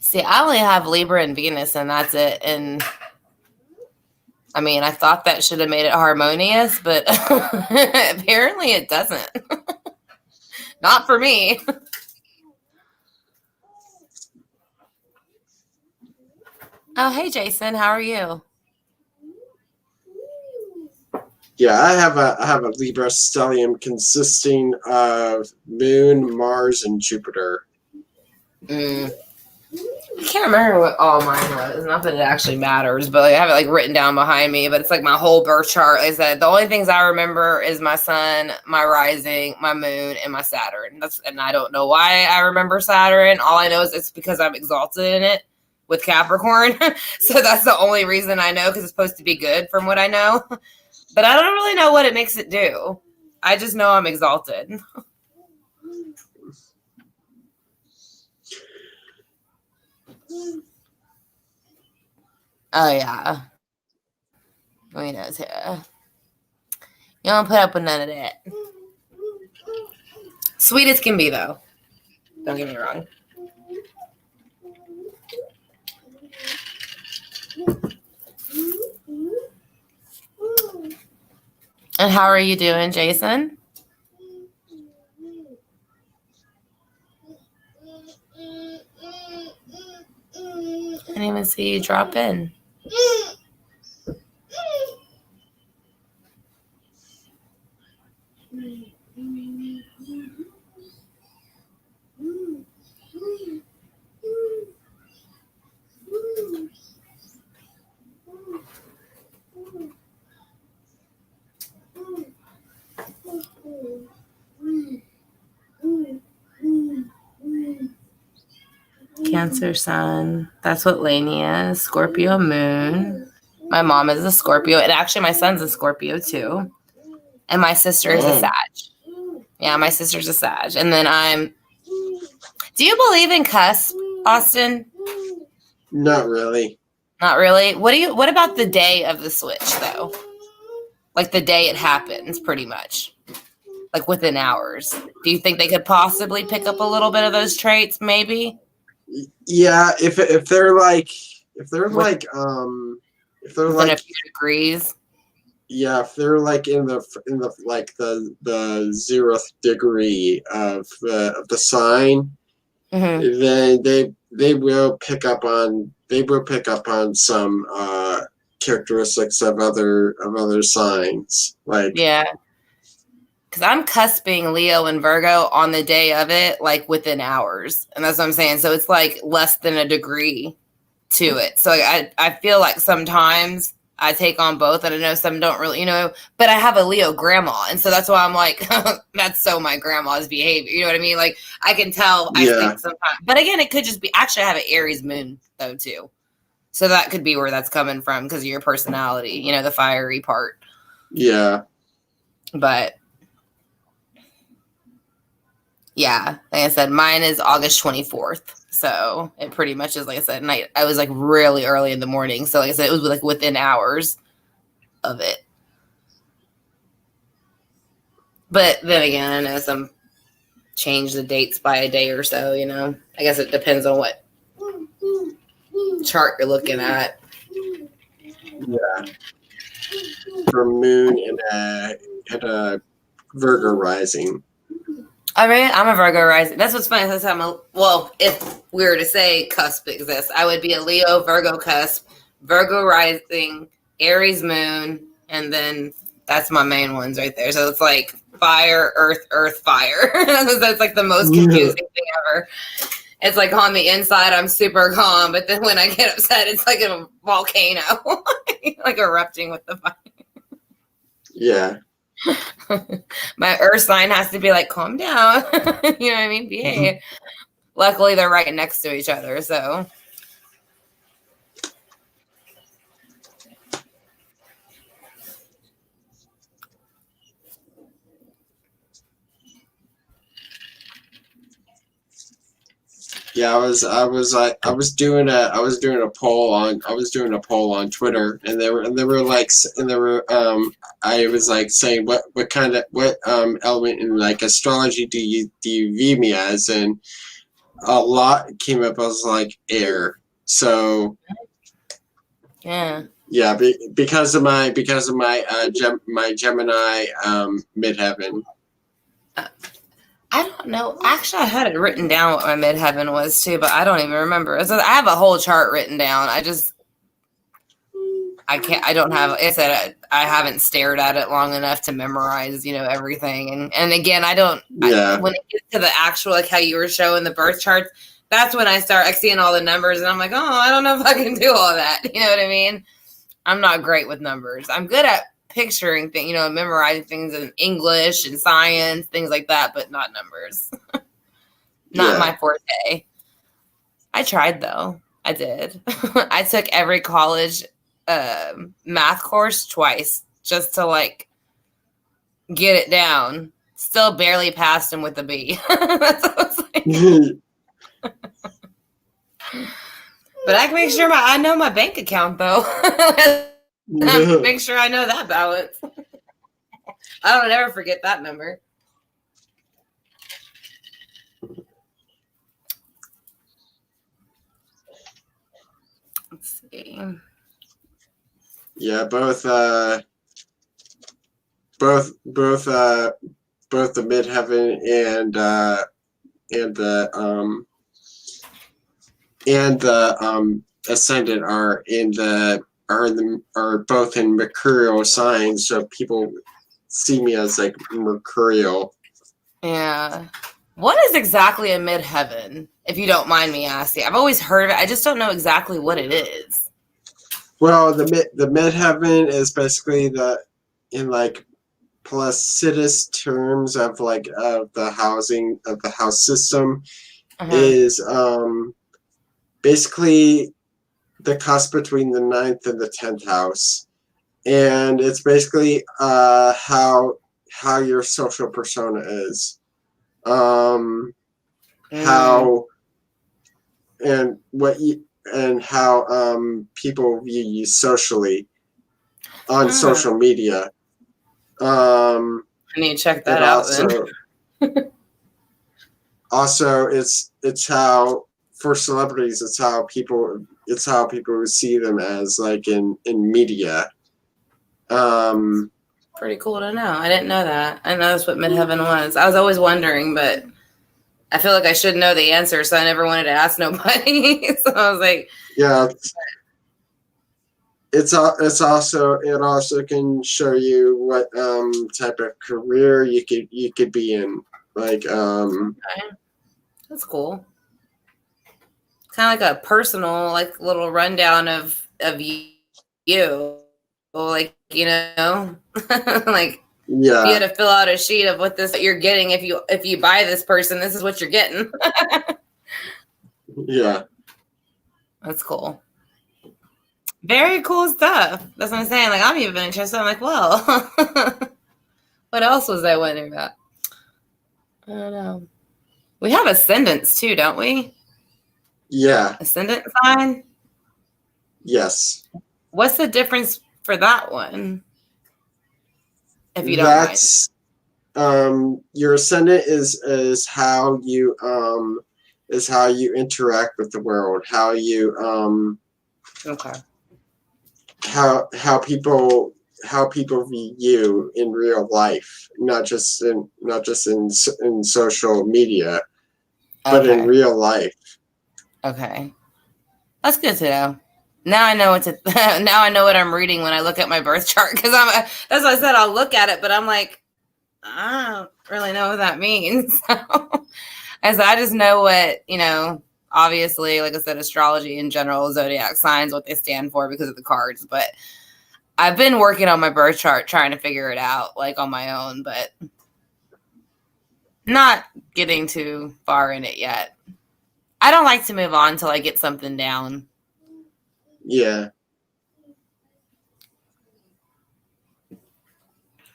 see, I only have Libra and Venus, and that's it. And I mean, I thought that should have made it harmonious, but apparently it doesn't. Not for me. Oh, hey, Jason, how are you? yeah, I have a Libra stellium consisting of Moon, Mars, and Jupiter. I can't remember what all mine was. Not that it actually matters, but I have it written down behind me. But it's my whole birth chart. Like I said, the only things I remember is my sun, my rising, my moon, and my Saturn. And I don't know why I remember Saturn. All I know is it's because I'm exalted in it with Capricorn. So that's the only reason I know, because it's supposed to be good from what I know. But I don't really know what it makes it do. I just know I'm exalted. Oh, yeah. We know, Tara. You don't put up with none of that. Sweet as can be, though. Don't get me wrong. And how are you doing, Jason? I didn't even see you drop in. Cancer sun. That's what Lainey is. Scorpio moon. My mom is a Scorpio. And actually, my son's a Scorpio, too. And my sister is a Sag. Yeah, my sister's a Sag. And then I'm... Do you believe in cusp, Austin? Not really. Not really? What about the day of the switch, though? Like the day it happens, pretty much. Like within hours. Do you think they could possibly pick up a little bit of those traits, maybe? Yeah, if they're like a few degrees. Yeah, if they're like in the like the 0th degree of the sign, then they will pick up on some characteristics of other signs. Like, yeah. Because I'm cusping Leo and Virgo on the day of it, like within hours. And that's what I'm saying. So it's like less than a degree to it. So I feel like sometimes I take on both. And I know some don't really, but I have a Leo grandma. And so that's why I'm like, that's so my grandma's behavior. You know what I mean? Like I can tell, I think sometimes. But again, it could just be, actually I have an Aries moon though too. So that could be where that's coming from because of your personality, the fiery part. Yeah. But yeah, like I said, mine is August 24th. So it pretty much is, like I said, night. I was like really early in the morning. So like I said, it was like within hours of it. But then again, I know some change the dates by a day or so, I guess it depends on what chart you're looking at. Yeah. For moon and a Virgo rising. I mean, I'm a Virgo rising. That's what's funny. That's if we were to say cusp exists, I would be a Leo, Virgo cusp, Virgo rising, Aries moon, and then that's my main ones right there. So it's like fire, earth, fire. That's like the most confusing thing ever. It's like on the inside, I'm super calm, but then when I get upset, it's like a volcano, like erupting with the fire. Yeah. My earth sign has to be like, calm down. You know what I mean? Behave. Luckily, they're right next to each other, so. Yeah, I was doing a poll on Twitter, and they were I was like saying what element in like astrology do you view me as, and a lot came up. I was like air. So yeah, because of my my Gemini midheaven. I don't know. Actually, I had it written down what my midheaven was too, but I don't even remember. So I have a whole chart written down. I don't have, like I said, I haven't stared at it long enough to memorize, everything. And again, when it gets to the actual, like how you were showing the birth charts, that's when I start like seeing all the numbers and I'm like, oh, I don't know if I can do all that. You know what I mean? I'm not great with numbers. I'm good at picturing things, memorizing things in English and science, things like that, but not numbers. Not my forte. I tried though. I did. I took every college math course twice just to like get it down. Still barely passed him with a B. That's what I was like. But I can make sure I know my bank account though. Make sure I know that balance. I don't ever forget that number. Let's see. Yeah, both the midheaven and the ascendant are both in mercurial signs, so people see me as like mercurial. Yeah. What is exactly a midheaven, if you don't mind me asking? I've always heard of it. I just don't know exactly what it is. Well, the midheaven is basically in like Placidus terms of like of the house system is basically the cusp between the 9th and the 10th house, and it's basically how your social persona is, how and what you and how people view you socially on social media. I need to check that out then. Also, it's how, for celebrities, it's how people see them as, like, in media. Pretty cool to know. I didn't know that. I know that's what midheaven was. I was always wondering, but I feel like I should know the answer, so I never wanted to ask nobody. So I was like, yeah. It also can show you what type of career you could be in. Like, okay. That's cool. Kind of like a personal, like, little rundown of you. Like, you know, like, yeah, if you had to fill out a sheet of what you're getting, if you buy this person, this is what you're getting. yeah, that's cool. Very cool stuff. That's what I'm saying. Like, I'm even interested. I'm like, well, what else was I wondering about? I don't know. We have ascendants too, don't we? Yeah. Ascendant sign? Yes. What's the difference for that one? If you don't mind. Your ascendant is how you interact with the world, how you okay. How people view you in real life, not just in social media, but in real life. Okay, that's good to know. Now I know now I know what I'm reading when I look at my birth chart, because that's what I said. I'll look at it, but I'm like, I don't really know what that means. As I just know what, obviously, like I said, astrology in general, zodiac signs, what they stand for because of the cards. But I've been working on my birth chart, trying to figure it out, like, on my own, but not getting too far in it yet. I don't like to move on until I get something down. Yeah.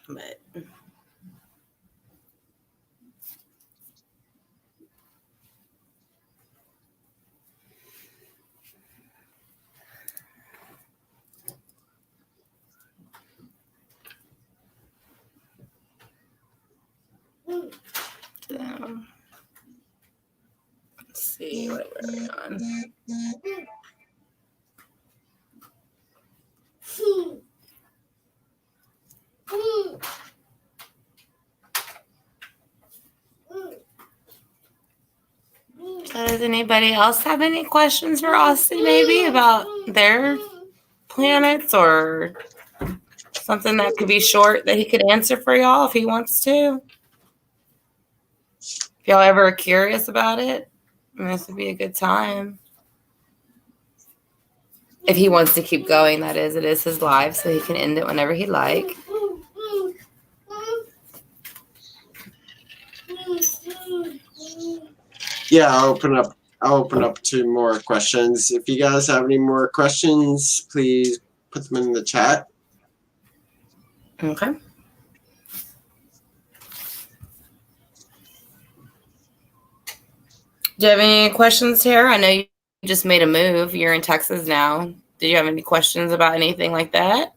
But let's see what we're on. Does anybody else have any questions for Austin, maybe about their planets, or something that could be short that he could answer for y'all if he wants to? If y'all ever are curious about it, this would be a good time. If he wants to keep going, that is. It is his live, so he can end it whenever he'd like. Yeah, I'll open up to more questions. If you guys have any more questions, please put them in the chat. Okay. Do you have any questions here? I know you just made a move. You're in Texas now. Do you have any questions about anything like that?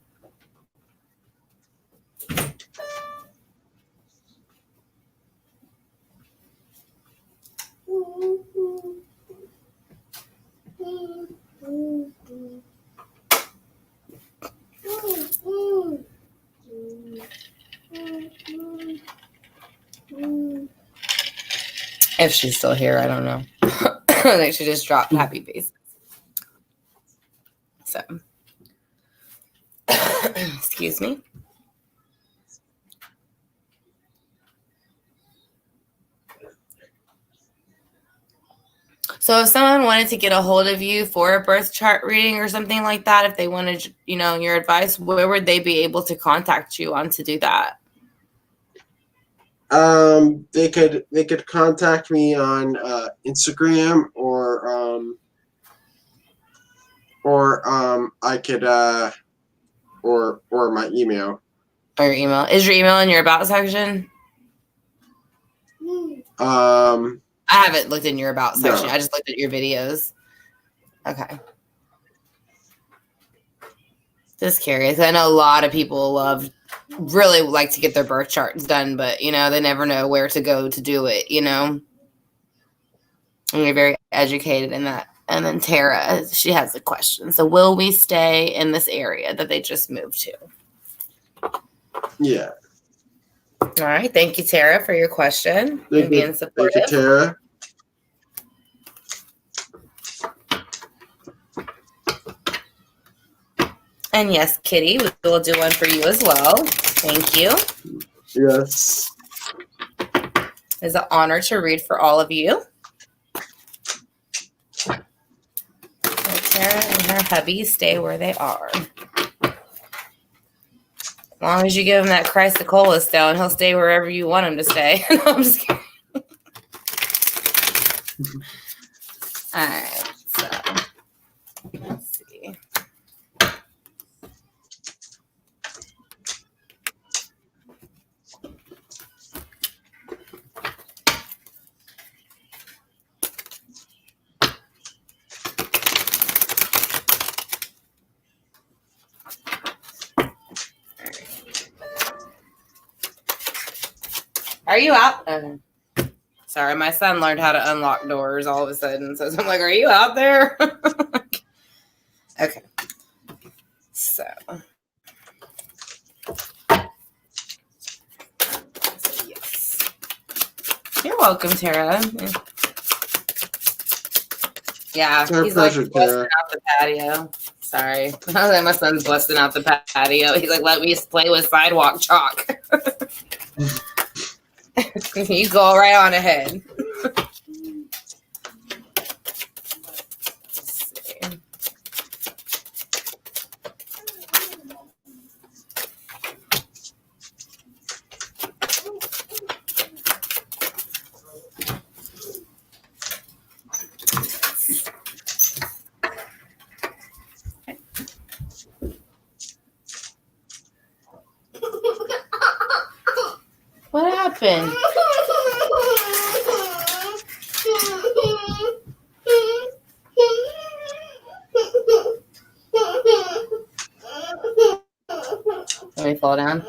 If she's still here, I don't know. I think she just dropped happy face. So, excuse me. So if someone wanted to get a hold of you for a birth chart reading or something like that, if they wanted, your advice, where would they be able to contact you on to do that? They could contact me on Instagram, or I could or my email. Or your email. Is your email in your about section? I haven't looked in your about section. No. I just looked at your videos. Okay. Just curious. I know a lot of people really like to get their birth charts done, but you know, they never know where to go to do it, you know. And you're very educated in that. And then Tara, she has a question. So will we stay in this area that they just moved to? Yeah. All right. Thank you, Tara, for your question. Thank you, Tara. And yes, Kitty, we will do one for you as well. Thank you. Yes. It's an honor to read for all of you. So Tara and her hubby stay where they are. As long as you give him that Chrysocola stone, he'll stay wherever you want him to stay. No, I'm just kidding. All right, so let's see. Are you out? Sorry, my son learned how to unlock doors all of a sudden. So I'm like, are you out there? Okay. So yes. You're welcome, Tara. Yeah, he's like busting out the patio. Sorry. My son's busting out the patio. He's like, let me play with sidewalk chalk. You go right on ahead. What happened? Let me fall down.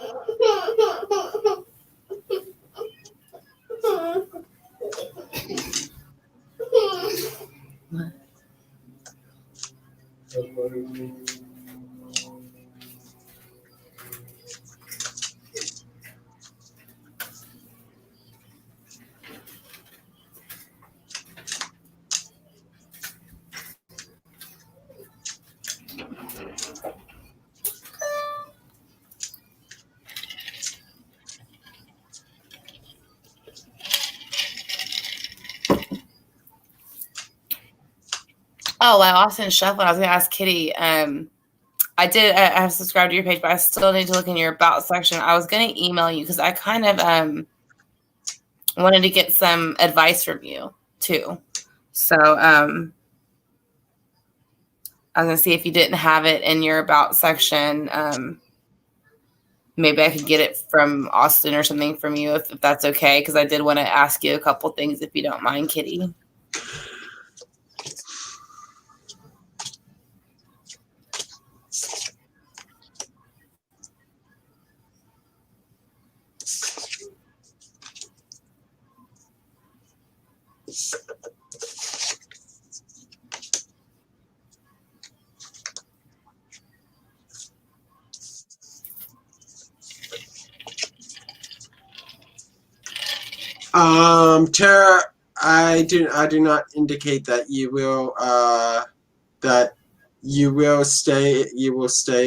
Oh, while Austin shuffling, I was going to ask Kitty. I have subscribed to your page, but I still need to look in your about section. I was going to email you because I kind of wanted to get some advice from you too. So I was going to see if you didn't have it in your about section. Maybe I could get it from Austin or something from you if that's okay, because I did want to ask you a couple things if you don't mind, Kitty. Tara, I do not indicate that you will stay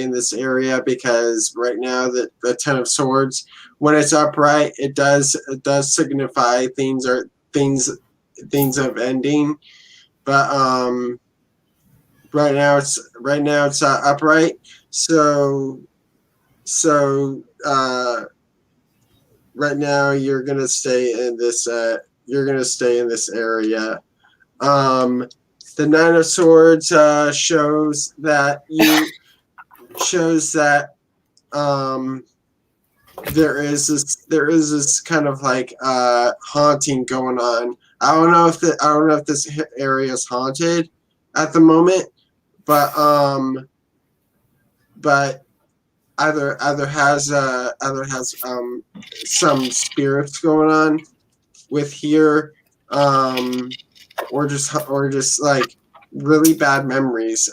in this area, because right now the Ten of Swords, when it's upright, it does signify things of ending, but right now it's upright, so right now you're gonna stay in this area. the Nine of Swords shows that there is this kind of like haunting going on. I don't know if this area is haunted at the moment, but either has some spirits going on with here, or just like really bad memories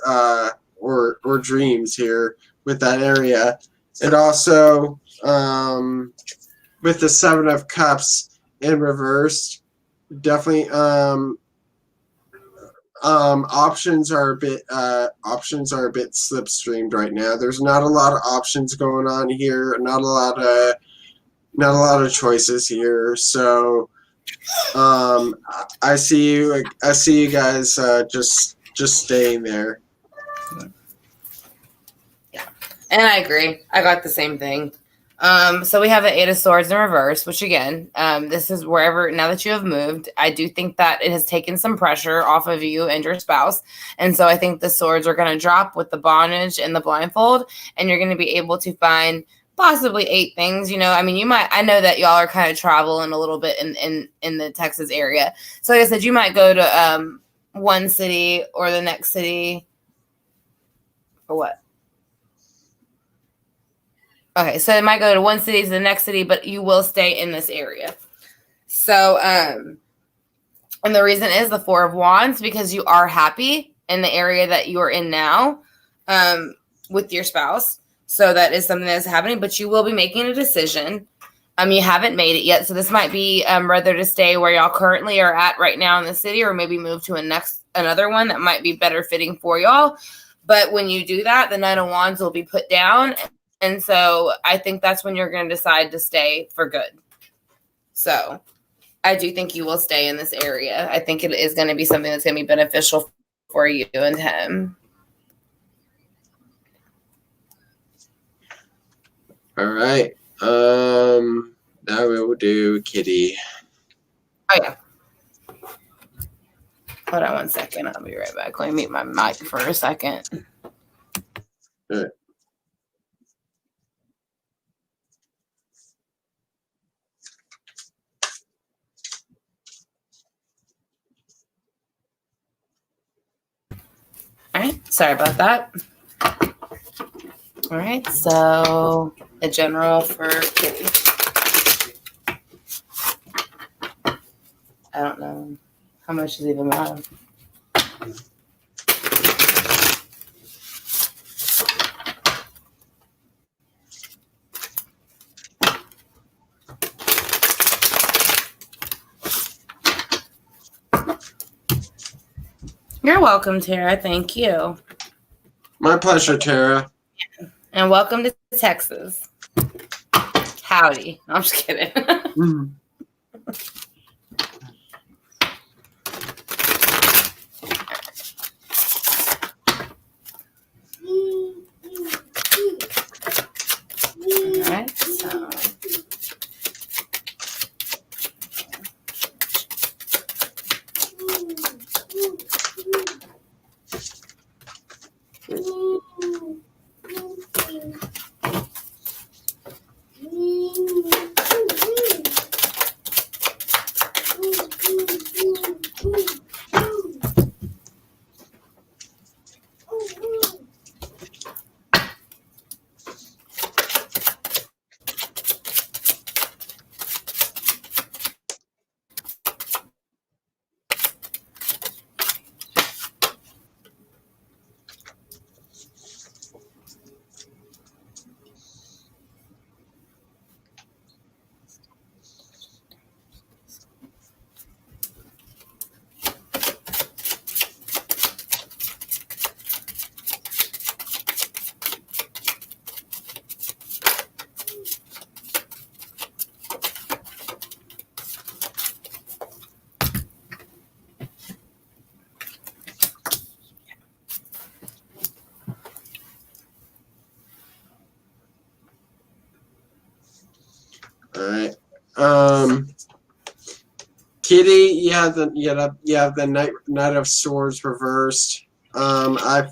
or dreams here with that area. And also with the Seven of Cups in reverse, definitely options are a bit slipstreamed right now. There's not a lot of options going on here, not a lot of choices here. So I see you guys just staying there. Yeah, and I agree. I got the same thing. So we have the Eight of Swords in reverse, which again, this is wherever, now that you have moved, I do think that it has taken some pressure off of you and your spouse. And so I think the swords are going to drop with the bondage and the blindfold, and you're going to be able to find possibly 8 things. I mean, I know that y'all are kind of traveling a little bit in the Texas area. So like I said, you might go to one city or the next city or what? Okay, so it might go to one city to the next city, but you will stay in this area. So, and the reason is the Four of Wands, because you are happy in the area that you're in now with your spouse. So that is something that's happening, but you will be making a decision. You haven't made it yet. So this might be whether to stay where y'all currently are at right now in the city, or maybe move to another one that might be better fitting for y'all. But when you do that, the Nine of Wands will be put down. And so I think that's when you're going to decide to stay for good. So I do think you will stay in this area. I think it is going to be something that's going to be beneficial for you and him. All right. Now we will do Kitty. Oh, yeah. Hold on one second. I'll be right back. Let me mute my mic for a second. All right. All right. Sorry about that. All right. So a general for Kitty. I don't know how much is even left. You're welcome, Tara. Thank you. My pleasure, Tara. And welcome to Texas. Howdy. I'm just kidding. Mm. All right. So. Kitty, you have the Knight of Swords reversed. I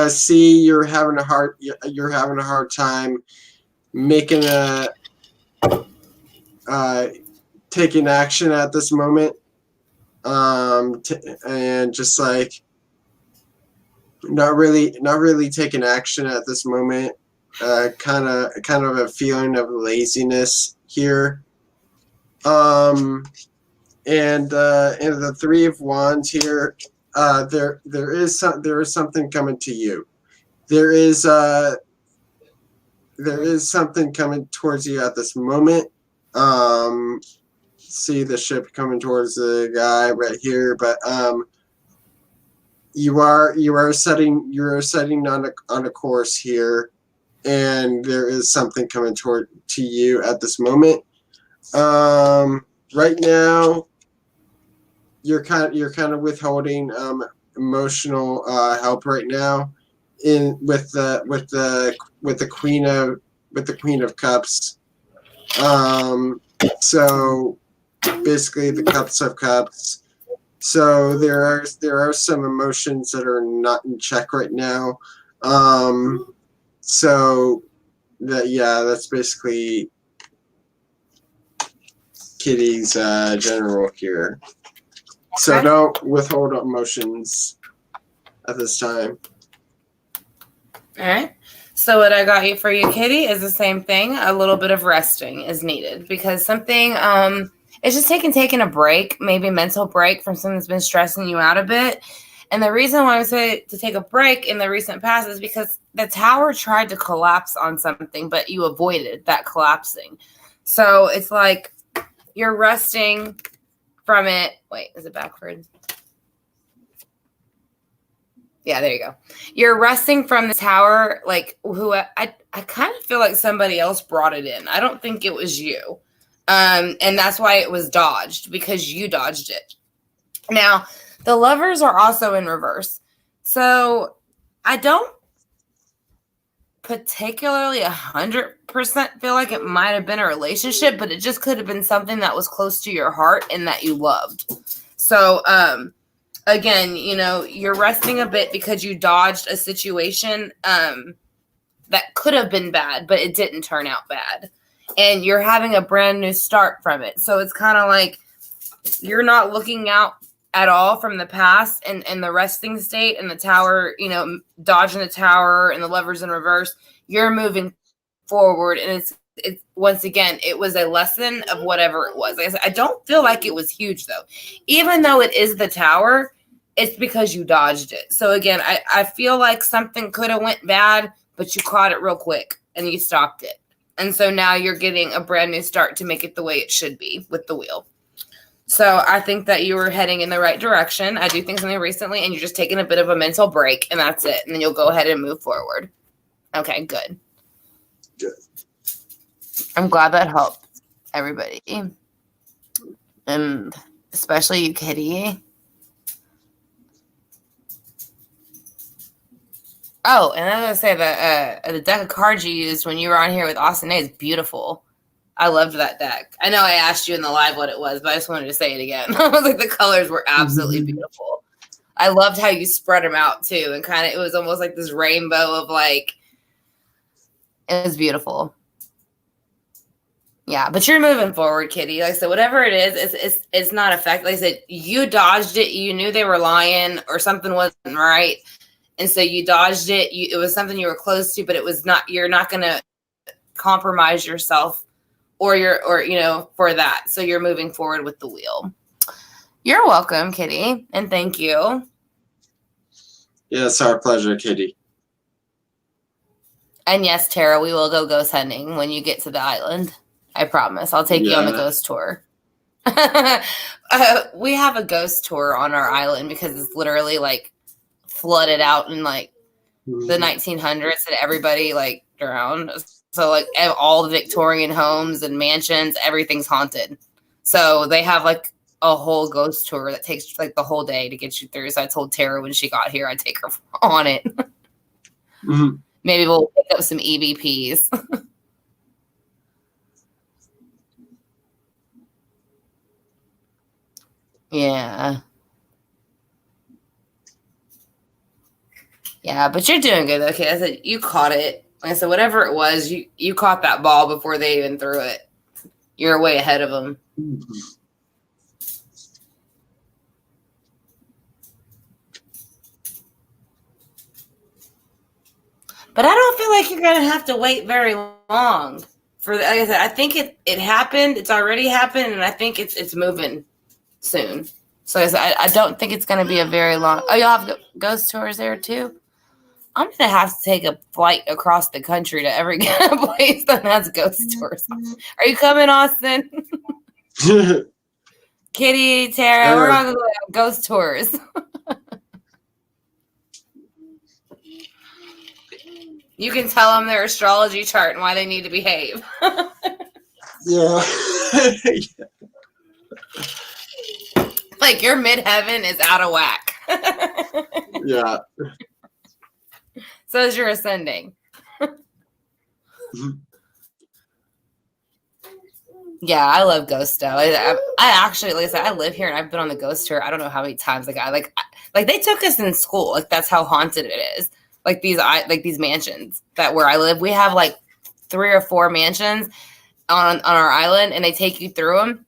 see you're having a hard time making taking action at this moment. And just like not really taking action at this moment. Kind of a feeling of laziness here. And the Three of Wands here, there is something coming to you. There is something coming towards you at this moment. See the ship coming towards the guy right here, but you are setting on a course here, and there is something coming to you at this moment. Right now, you're kind of withholding emotional help right now with the Queen of Cups. So basically the Cups of Cups. So there are some emotions that are not in check right now. So that's basically Kitty's general here. So don't withhold emotions at this time. All right. So what I got you for you, Kitty, is the same thing. A little bit of resting is needed because something it's just taking a break, maybe a mental break from something that's been stressing you out a bit. And the reason why I say to take a break in the recent past is because the tower tried to collapse on something, but you avoided that collapsing. So it's like you're resting from it. Wait, is it backwards? Yeah, there you go. You're resting from the tower, like I kind of feel like somebody else brought it in. I don't think it was you. And that's why it was dodged, because you dodged it. Now, the Lovers are also in reverse. So I don't particularly 100% feel like it might have been a relationship, but it just could have been something that was close to your heart and that you loved. So, again, you're resting a bit because you dodged a situation that could have been bad, but it didn't turn out bad. And you're having a brand new start from it. So it's kind of like you're not looking out at all from the past and the resting state and the tower, dodging the tower and the Lovers in reverse. You're moving forward. And it's once again, it was a lesson of whatever it was. Like I said, I don't feel like it was huge, though. Even though it is the tower, it's because you dodged it. So again, I feel like something could have went bad, but you caught it real quick and you stopped it. And so now you're getting a brand new start to make it the way it should be with the wheel. So I think that you were heading in the right direction. I do think something recently, and you're just taking a bit of a mental break, and that's it. And then you'll go ahead and move forward. Okay, good. Good. I'm glad that helped everybody. And especially you, Kitty. Oh, and I was going to say the deck of cards you used when you were on here with Austin A is beautiful. I loved that deck. I know I asked you in the live what it was, but I just wanted to say it again. I was like, the colors were absolutely beautiful. I loved how you spread them out too, and kind of it was almost like this rainbow of like. It was beautiful. Yeah, but you're moving forward, Kitty. Like I said, whatever it is, it's not effective. Like I said, you dodged it. You knew they were lying or something wasn't right. And so you dodged it. It was something you were close to, but it was not. You're not going to compromise yourself, or for that. So you're moving forward with the wheel. You're welcome, Kitty, and thank you. Yeah, it's our pleasure, Kitty. And yes, Tara, we will go ghost hunting when you get to the island. I promise. I'll take you on the ghost tour. We have a ghost tour on our island because it's literally like flooded out in like the 1900s and everybody like drowned. So like all the Victorian homes and mansions, everything's haunted. So they have like a whole ghost tour that takes like the whole day to get you through. So I told Tara when she got here, I'd take her on it. Mm-hmm. Maybe we'll pick up some EVPs. Yeah. Yeah, but you're doing good. Okay, I said you caught it. Like I said, whatever it was, you caught that ball before they even threw it. You're way ahead of them. Mm-hmm. But I don't feel like you're gonna have to wait very long for. Like I said, I think it happened. It's already happened, and I think it's moving soon. So I don't think it's gonna be a very long. Oh, y'all have ghost tours there too. I'm gonna have to take a flight across the country to every place that has ghost tours. Are you coming, Austin? Kitty, Tara, we're on ghost tours. You can tell them their astrology chart and why they need to behave. Yeah. Like your midheaven is out of whack. Yeah. So is your ascending. Yeah, I love ghost stuff. I actually, like I said, I live here and I've been on the ghost tour. I don't know how many times. Like they took us in school. Like that's how haunted it is. Like these mansions that where I live, we have like 3 or 4 mansions on our island, and they take you through them.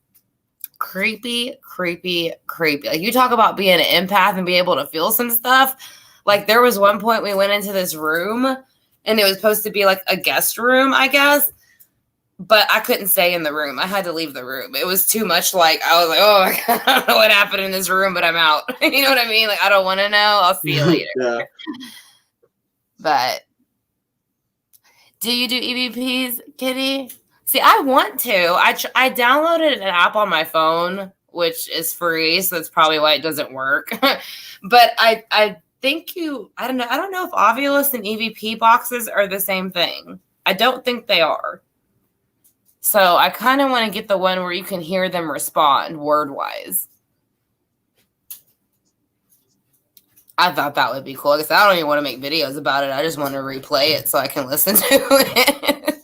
Creepy. Like you talk about being an empath and be able to feel some stuff. Like there was one point we went into this room, and it was supposed to be like a guest room, I guess. But I couldn't stay in the room. I had to leave the room. It was too much. Like I was like, oh my God, I don't know what happened in this room, but I'm out. You know what I mean? Like I don't want to know. I'll see you later. Yeah. But do you do EVPs, Kitty? See, I want to. I downloaded an app on my phone, which is free, so that's probably why it doesn't work. But I think I don't know if Ovilus and EVP boxes are the same thing. I don't think they are. So I kind of want to get the one where you can hear them respond word-wise. I thought that would be cool. Because I don't even want to make videos about it. I just want to replay it so I can listen to it.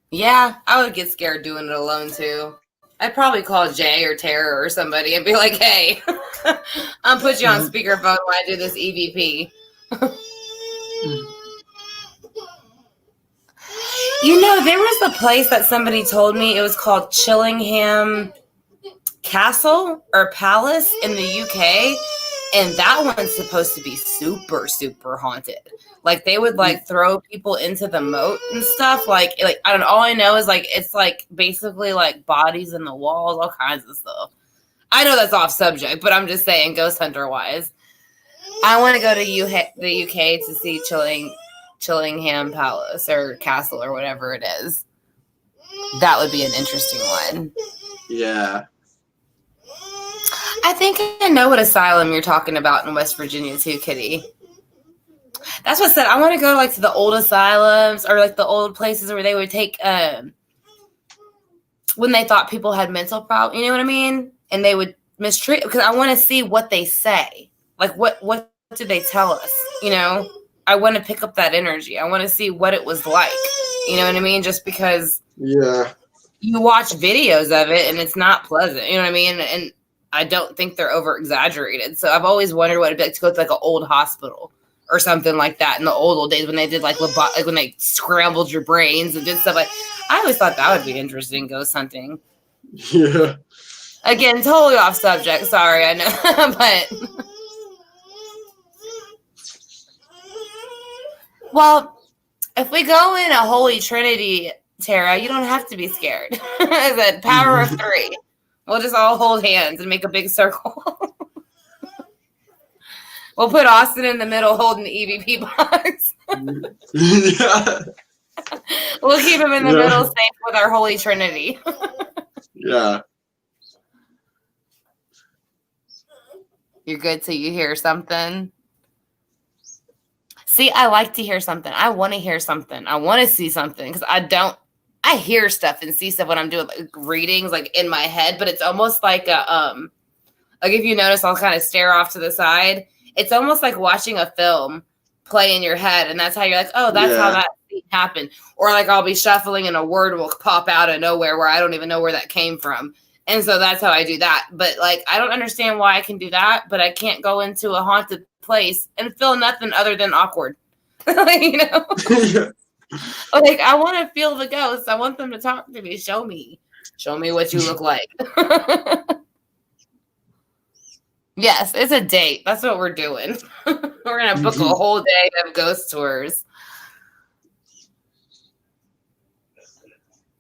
Yeah, I would get scared doing it alone too. I'd probably call Jay or Tara or somebody and be like, hey, I'll put you on speakerphone while I do this EVP. You know, there was a place that somebody told me it was called Chillingham Castle or Palace in the UK, and that one's supposed to be super, super haunted. Like they would like throw people into the moat and stuff. Like I don't know. All I know is like it's like basically like bodies in the walls, all kinds of stuff. I know that's off subject, but I'm just saying, ghost hunter wise, I want to go to the UK to see Chillingham Palace or Castle or whatever it is. That would be an interesting one. Yeah. I think I know what asylum you're talking about in West Virginia too, Kitty. That's what I said. I want to go like to the old asylums or like the old places where they would take when they thought people had mental problems. You know what I mean? And they would mistreat, because I want to see what they say. Like what do they tell us? You know, I want to pick up that energy. I want to see what it was like. You know what I mean? Just because Yeah. you watch videos of it and it's not pleasant. You know what I mean? And I don't think they're over exaggerated. So I've always wondered what it'd be like to go to like an old hospital or something like that in the old days when they did like when they scrambled your brains and did stuff like. I always thought that would be interesting, ghost hunting. Yeah. Again, totally off subject. Sorry, I know, but well, if we go in a Holy Trinity, Tara, you don't have to be scared. I said power of 3. We'll just all hold hands and make a big circle. We'll put Austin in the middle holding the EVP box. Yeah. We'll keep him in the middle safe with our Holy Trinity. Yeah. You're good till you hear something. See, I like to hear something. I want to hear something. I want to see something because I hear stuff and see stuff when I'm doing like readings like in my head, but it's almost like like if you notice, I'll kind of stare off to the side. It's almost like watching a film play in your head, and that's how you're like, oh, that's how that see happen. Or like I'll be shuffling and a word will pop out of nowhere where I don't even know where that came from. And so that's how I do that. But like, I don't understand why I can do that, but I can't go into a haunted place and feel nothing other than awkward. You know? Like, I want to feel the ghosts. I want them to talk to me. Show me what you look like. Yes, it's a date. That's what we're doing. We're going to book a whole day of ghost tours.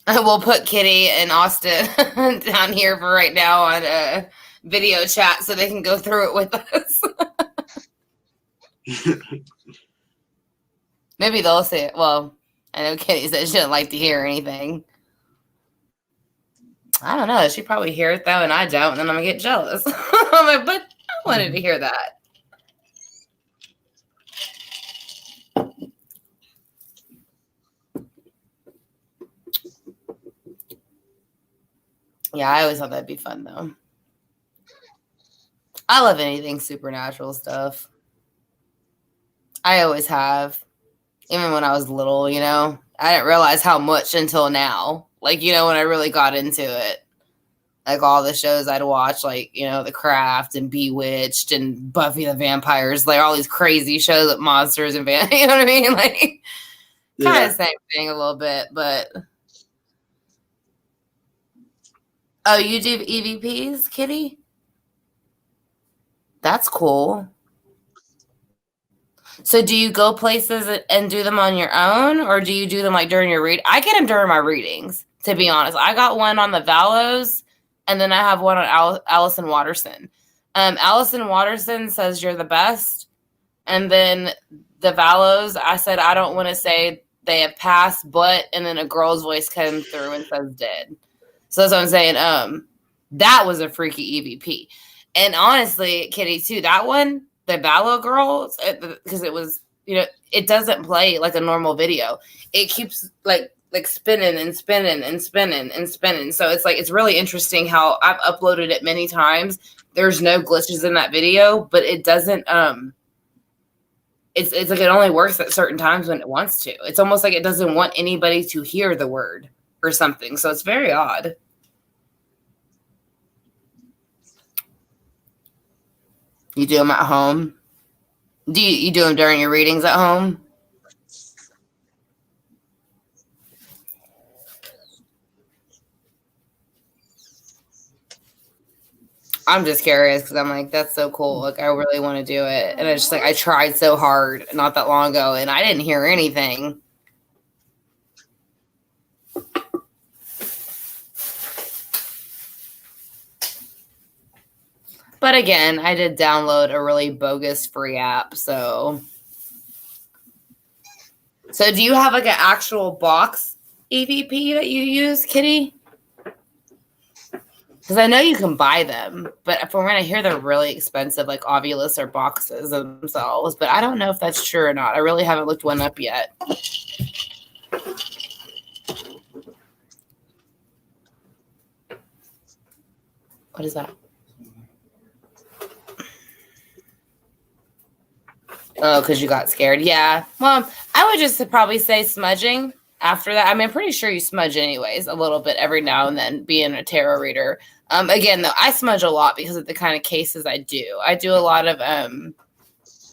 We'll put Kitty and Austin down here for right now on a video chat so they can go through it with us. Maybe they'll say it. Well, I know Kitty said she doesn't like to hear anything. I don't know. She probably hear it though, and I don't, and then I'm gonna get jealous. I'm like, but I wanted to hear that. Yeah, I always thought that'd be fun though. I love anything supernatural stuff. I always have. Even when I was little, you know, I didn't realize how much until now. Like, you know, when I really got into it, like all the shows I'd watch, like, you know, The Craft and Bewitched and Buffy the Vampire Slayer, all these crazy shows with monsters and you know what I mean? Like, kind of the same thing a little bit, but. Oh, you do EVPs, Kitty? That's cool. So do you go places and do them on your own, or do you do them like during your read? I get them during my readings, to be honest. I got one on the Valos, and then I have one on Allison Watterson. Allison Watterson says you're the best, and then the Valos, I said I don't want to say they have passed, but, and then a girl's voice comes through and says dead. So that's what I'm saying. That was a freaky EVP, and honestly, Kitty too. That one. The Valo girl, because it was, you know, it doesn't play like a normal video. It keeps like spinning and spinning and spinning and spinning. So it's like, it's really interesting how I've uploaded it many times. There's no glitches in that video, but it doesn't, it's like it only works at certain times when it wants to. It's almost like it doesn't want anybody to hear the word or something. So it's very odd. You do them at home? Do you do them during your readings at home? I'm just curious because I'm like, that's so cool. Like, I really want to do it. And it's just like, I tried so hard not that long ago and I didn't hear anything. But again, I did download a really bogus free app. So do you have like an actual box EVP that you use, Kitty? Because I know you can buy them, but if we're going to hear they're really expensive, like Ovilus or boxes themselves. But I don't know if that's true or not. I really haven't looked one up yet. What is that? Oh, because you got scared. Yeah. Well, I would just probably say smudging after that. I mean, I'm pretty sure you smudge anyways a little bit every now and then being a tarot reader. Again, though, I smudge a lot because of the kind of cases I do. I do a lot of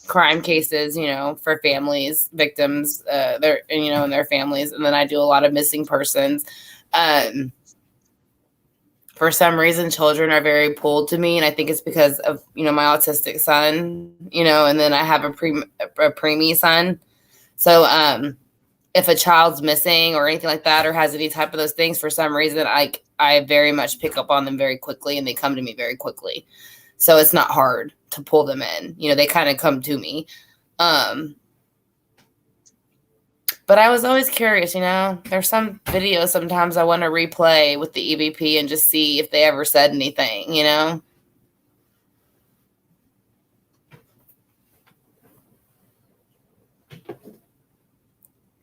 crime cases, you know, for families, victims, and their families. And then I do a lot of missing persons. For some reason, children are very pulled to me, and I think it's because of, you know, my autistic son, you know, and then I have a preemie son. So if a child's missing or anything like that, or has any type of those things, for some reason, I very much pick up on them very quickly, and they come to me very quickly. So it's not hard to pull them in. You know, they kind of come to me. But I was always curious, you know, there's some videos sometimes I want to replay with the EVP and just see if they ever said anything, you know?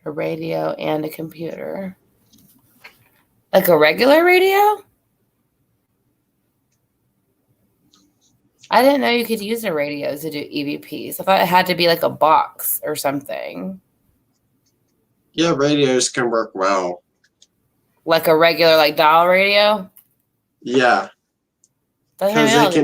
A radio and a computer. Like a regular radio? I didn't know you could use a radio to do EVPs. I thought it had to be like a box or something. Yeah, radios can work well. Like a regular like dial radio? Yeah, because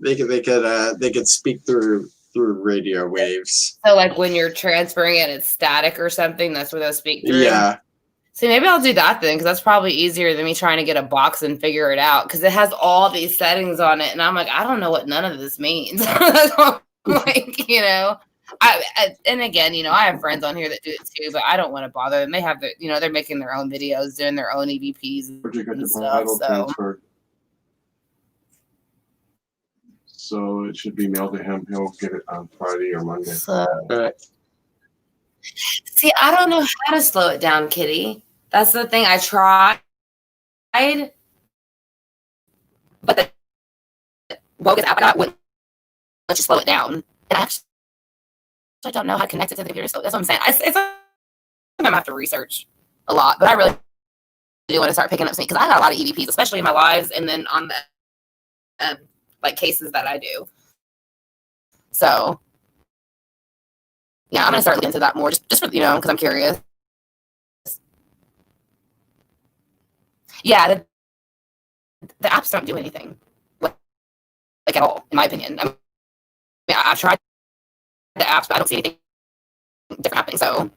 they could speak through radio waves. So like when you're transferring it, it's static or something. That's where they'll speak through. Yeah. See, maybe I'll do that then, because that's probably easier than me trying to get a box and figure it out. Because it has all these settings on it, and I'm like, I don't know what none of this means. Like, you know, and again, you know, I have friends on here that do it too, but I don't want to bother them. They have their, you know, they're making their own videos, doing their own EVPs and stuff. So it should be mailed to him. He'll get it on Friday or Monday. See, I don't know how to slow it down, Kitty. That's the thing. I tried, but the bogus app I got wouldn't let you slow it down. And I actually don't know how to connect it to the computer. So that's what I'm saying. It's something I'm going to have to research a lot. But I really do want to start picking up something, because I got a lot of EVPs, especially in my lives, and then on the like cases that I do. So yeah, I'm gonna start looking into that more, just for, you know, because I'm curious. Yeah, the apps don't do anything, like at all, in my opinion. I mean, I've tried the apps, but I don't see anything different happening. So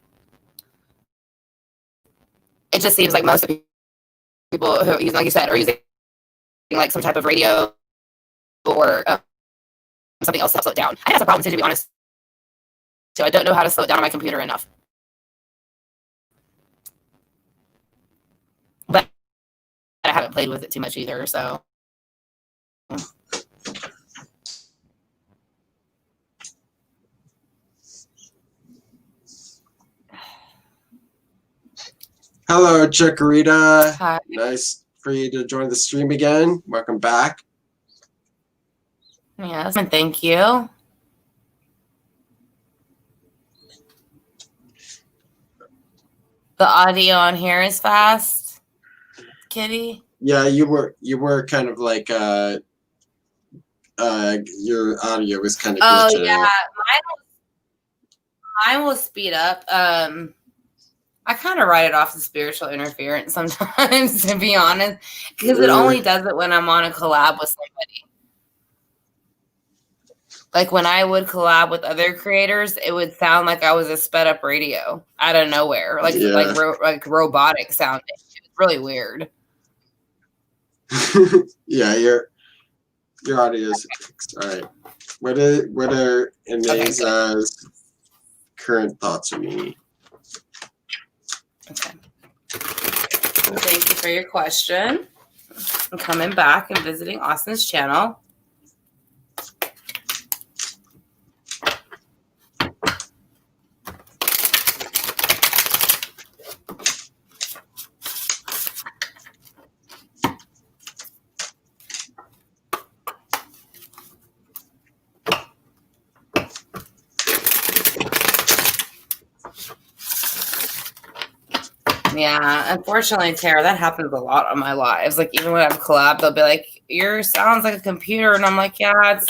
it just seems like most of the people who use, like you said, are using like some type of radio or something else to slow it down. I think that's a problem too, to be honest. So I don't know how to slow it down on my computer enough. But I haven't played with it too much either, so. Hello, Chakarita. Hi. Nice for you to join the stream again. Welcome back. Yes, and thank you. The audio on here is fast, Kitty. Yeah, you were kind of like your audio was kind of glitching. Oh yeah, mine will speed up. I kind of write it off as spiritual interference sometimes, to be honest, because it only does it when I'm on a collab with somebody. Like when I would collab with other creators, it would sound like I was a sped up radio out of nowhere, like robotic sounding. It was really weird. Yeah, your audio is fixed. All right. What are Ina's current thoughts on me? Okay. Well, thank you for your question. I'm coming back and visiting Austin's channel. Yeah, unfortunately, Tara, that happens a lot on my lives. Like even when I've collabed, they'll be like, "Your sounds like a computer," and I'm like, "Yeah, it's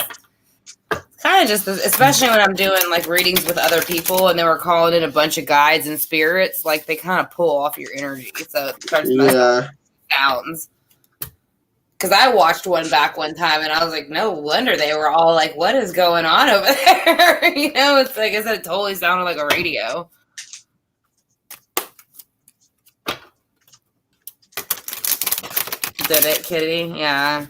kind of just," especially when I'm doing like readings with other people, and they were calling in a bunch of guides and spirits. Like they kind of pull off your energy, so it starts sounds. Because I watched one back one time, and I was like, "No wonder they were all like, what is going on over there?" You know, it's like I said, it totally sounded like a radio. Did it, Kitty? Yeah.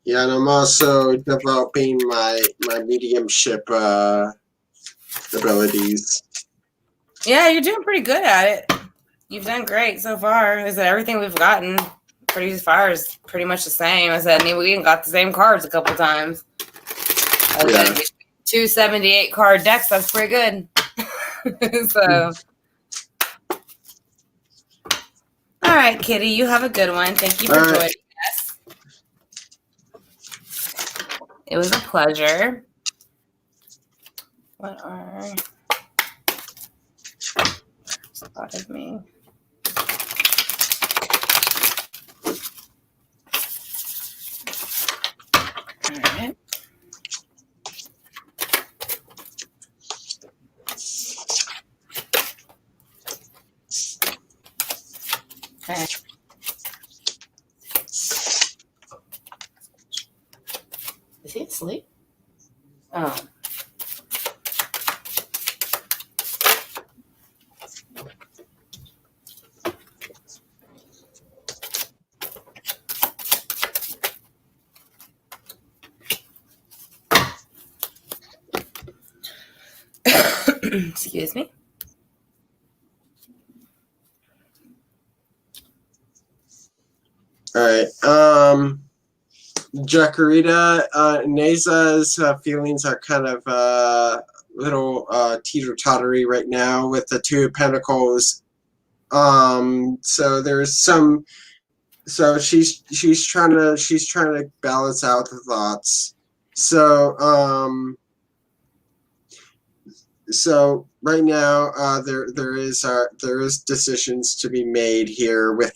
Yeah, and I'm also developing my mediumship abilities. Yeah, you're doing pretty good at it. You've done great so far. I said everything we've gotten pretty far is pretty much the same. I said, we even got the same cards a couple times. I said, 278 card decks. That's pretty good. So, all right, Kitty, you have a good one. Thank you for joining us. It was a pleasure. What are spot of me? All right. Okay. Is he asleep? Oh. Excuse me. All right. Jacarita, Neza's feelings are kind of little teeter-tottery right now with the Two of Pentacles. So there's some. So she's trying to balance out the thoughts. So right now there is decisions to be made here with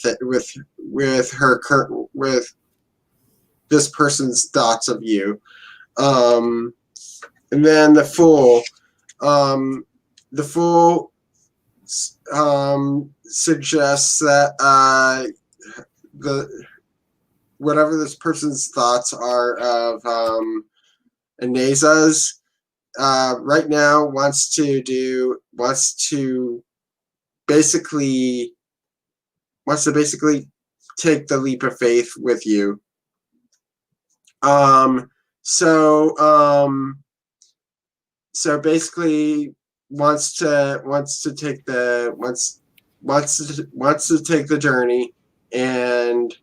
this person's thoughts of you. And then the Fool. The Fool suggests that whatever this person's thoughts are of Aneza's right now wants to basically take the leap of faith with you. So basically wants to take the journey and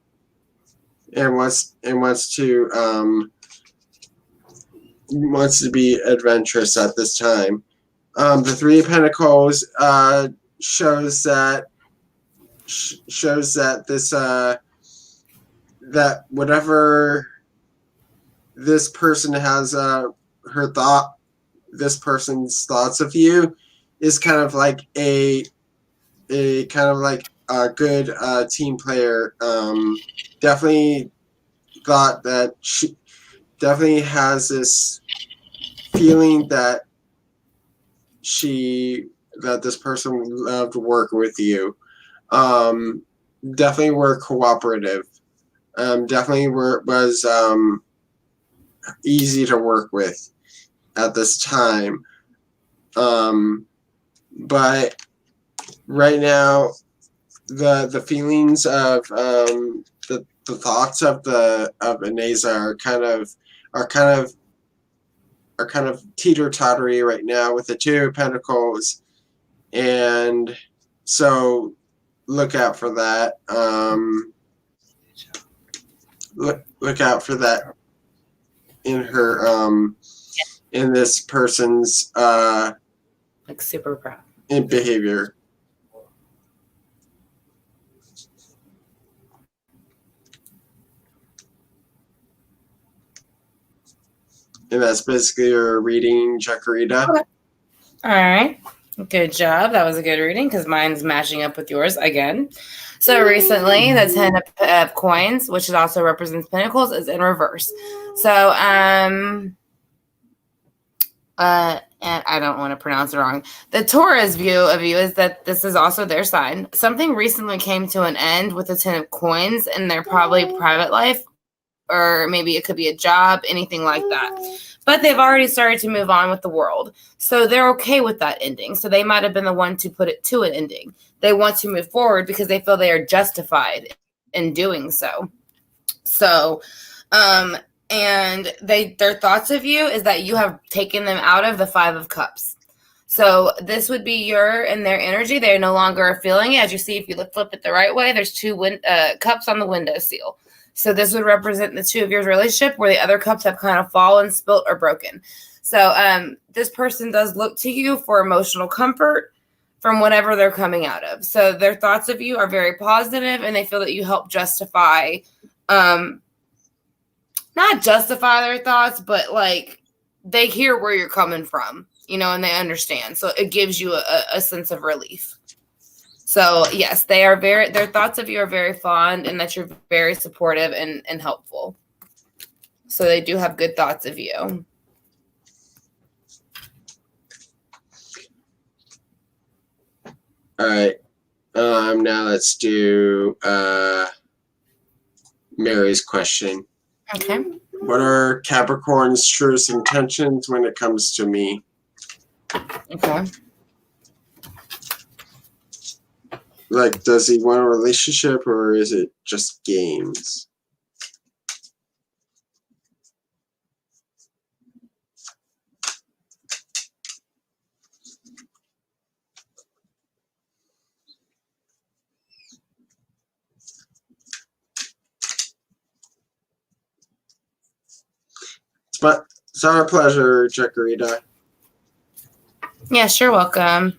wants to be adventurous at this time. The Three of Pentacles shows that this that whatever this person has this person's thoughts of you is kind of like a good team player. Definitely thought that she definitely has this feeling that this person would love to work with you. Definitely were cooperative. Definitely was easy to work with at this time. But right now, the feelings of the thoughts of Aneza are kind of teeter-tottery right now with the Two of Pentacles, and so look out for that. Look out for that in her in this person's Like super proud. in behavior. And that's basically your reading, Chakarita. Okay. All right. Good job. That was a good reading because mine's matching up with yours again. So recently, the 10 of coins, which it also represents pentacles, is in reverse. So, and I don't want to pronounce it wrong. The Taurus view of you is that this is also their sign. Something recently came to an end with the 10 of coins in their probably private life, or maybe it could be a job, anything like that. But they've already started to move on with the world. So they're okay with that ending. So they might have been the one to put it to an ending. They want to move forward because they feel they are justified in doing so. So, and their thoughts of you is that you have taken them out of the 5 of Cups. So this would be your and their energy. They're no longer feeling it. As you see, if you flip it the right way, there's 2 cups on the window seal. So this would represent the 2 of your relationship where the other cups have kind of fallen, spilt, or broken. So this person does look to you for emotional comfort from whatever they're coming out of. So their thoughts of you are very positive, and they feel that you help justify, not justify their thoughts, but like they hear where you're coming from, and they understand. So it gives you a sense of relief. So yes, their thoughts of you are very fond, and that you're very supportive and helpful. So they do have good thoughts of you. All right. Now let's do Mary's question. Okay. What are Capricorn's truest intentions when it comes to me? Okay. Like, does he want a relationship or is it just games? It's our pleasure, Chakrita. Yes, you're welcome.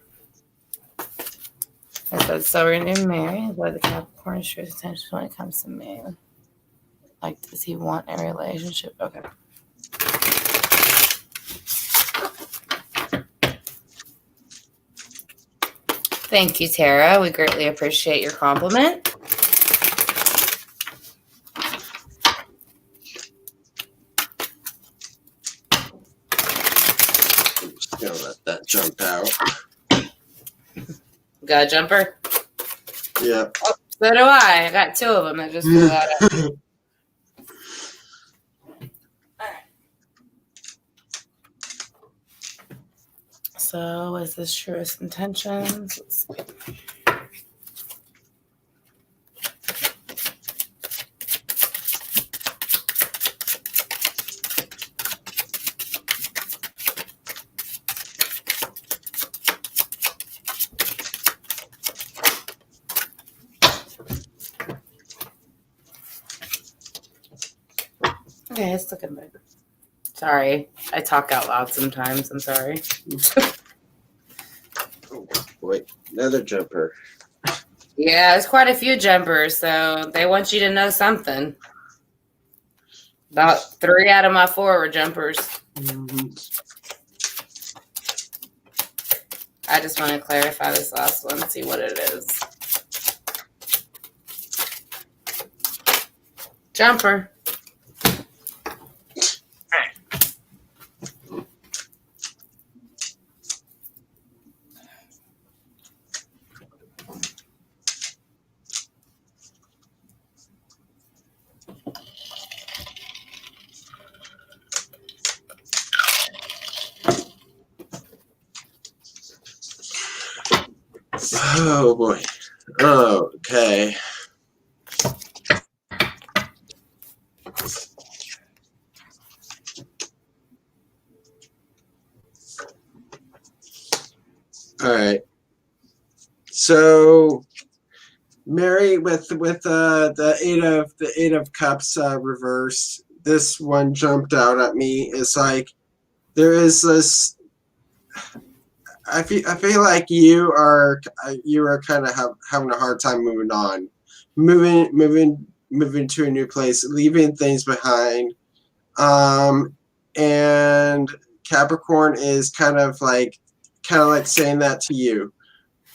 I said, so we're going to marry. What are the Capricorn's true intentions when it comes to me? Like, does he want a relationship? Okay. Thank you, Tara. We greatly appreciate your compliment. Just gonna let that jump out. Got a jumper? Yeah. Oh, so do I. I got two of them that just flew out. So, what is this truest intentions? Let's see. Okay, it's looking good. Sorry, I talk out loud sometimes. I'm sorry. Oh, wait, another jumper. Yeah, there's quite a few jumpers, so they want you to know something. About 3 out of my 4 were jumpers. Mm-hmm. I just want to clarify this last one, see what it is. Jumper. Oh boy. Okay. All right. So Mary with the eight of cups reverse. This one jumped out at me. It's like there is this. I feel like you are kind of having a hard time moving on, moving to a new place, leaving things behind. And Capricorn is kind of like saying that to you,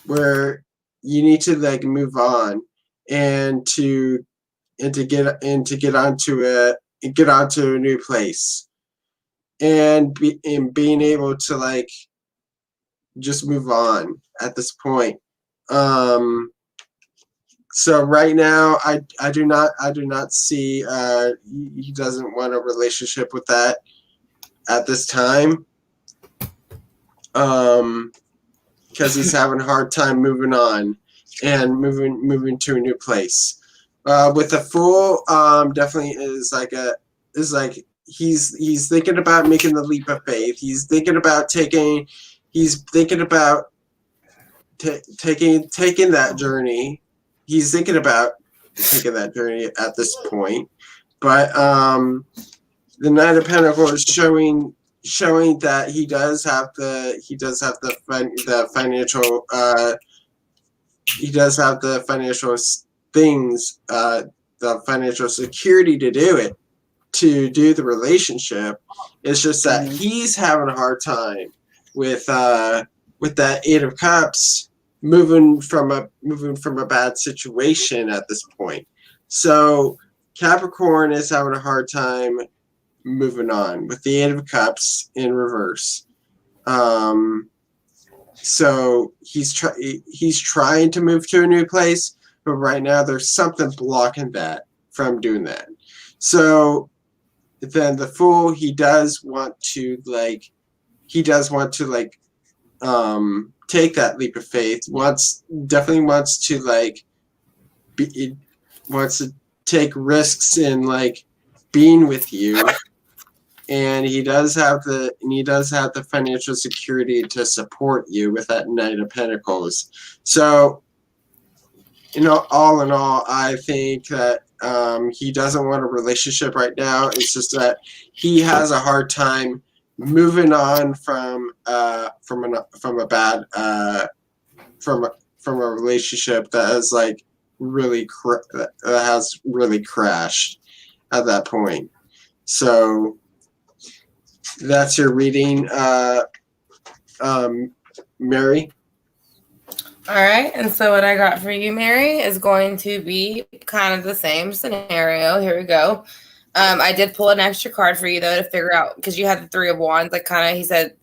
where you need to like move on and to get onto a new place and being able to like just move on at this point. So right now I do not see he doesn't want a relationship with that at this time. Because he's having a hard time moving on and moving to a new place. With the Fool, definitely is like he's thinking about making the leap of faith. He's thinking about taking that journey. He's thinking about taking that journey at this point. But the Knight of Pentacles is showing that he does have the financial things, the financial security to do the relationship. It's just that he's having a hard time with that Eight of Cups moving from a bad situation at this point. So Capricorn is having a hard time moving on with the Eight of Cups in reverse. So he's trying to move to a new place, but right now there's something blocking that from doing that. So then the Fool, he does want to take that leap of faith. Definitely wants to take risks in like being with you. And he does have the financial security to support you with that Knight of Pentacles. So, all in all, I think that he doesn't want a relationship right now. It's just that he has a hard time moving on from a relationship that has like that has really crashed at that point. So that's your reading, Mary. All right, and so what I got for you, Mary, is going to be kind of the same scenario. Here we go. I did pull an extra card for you, though, to figure out, because you had the Three of Wands. Like, kind of, he said,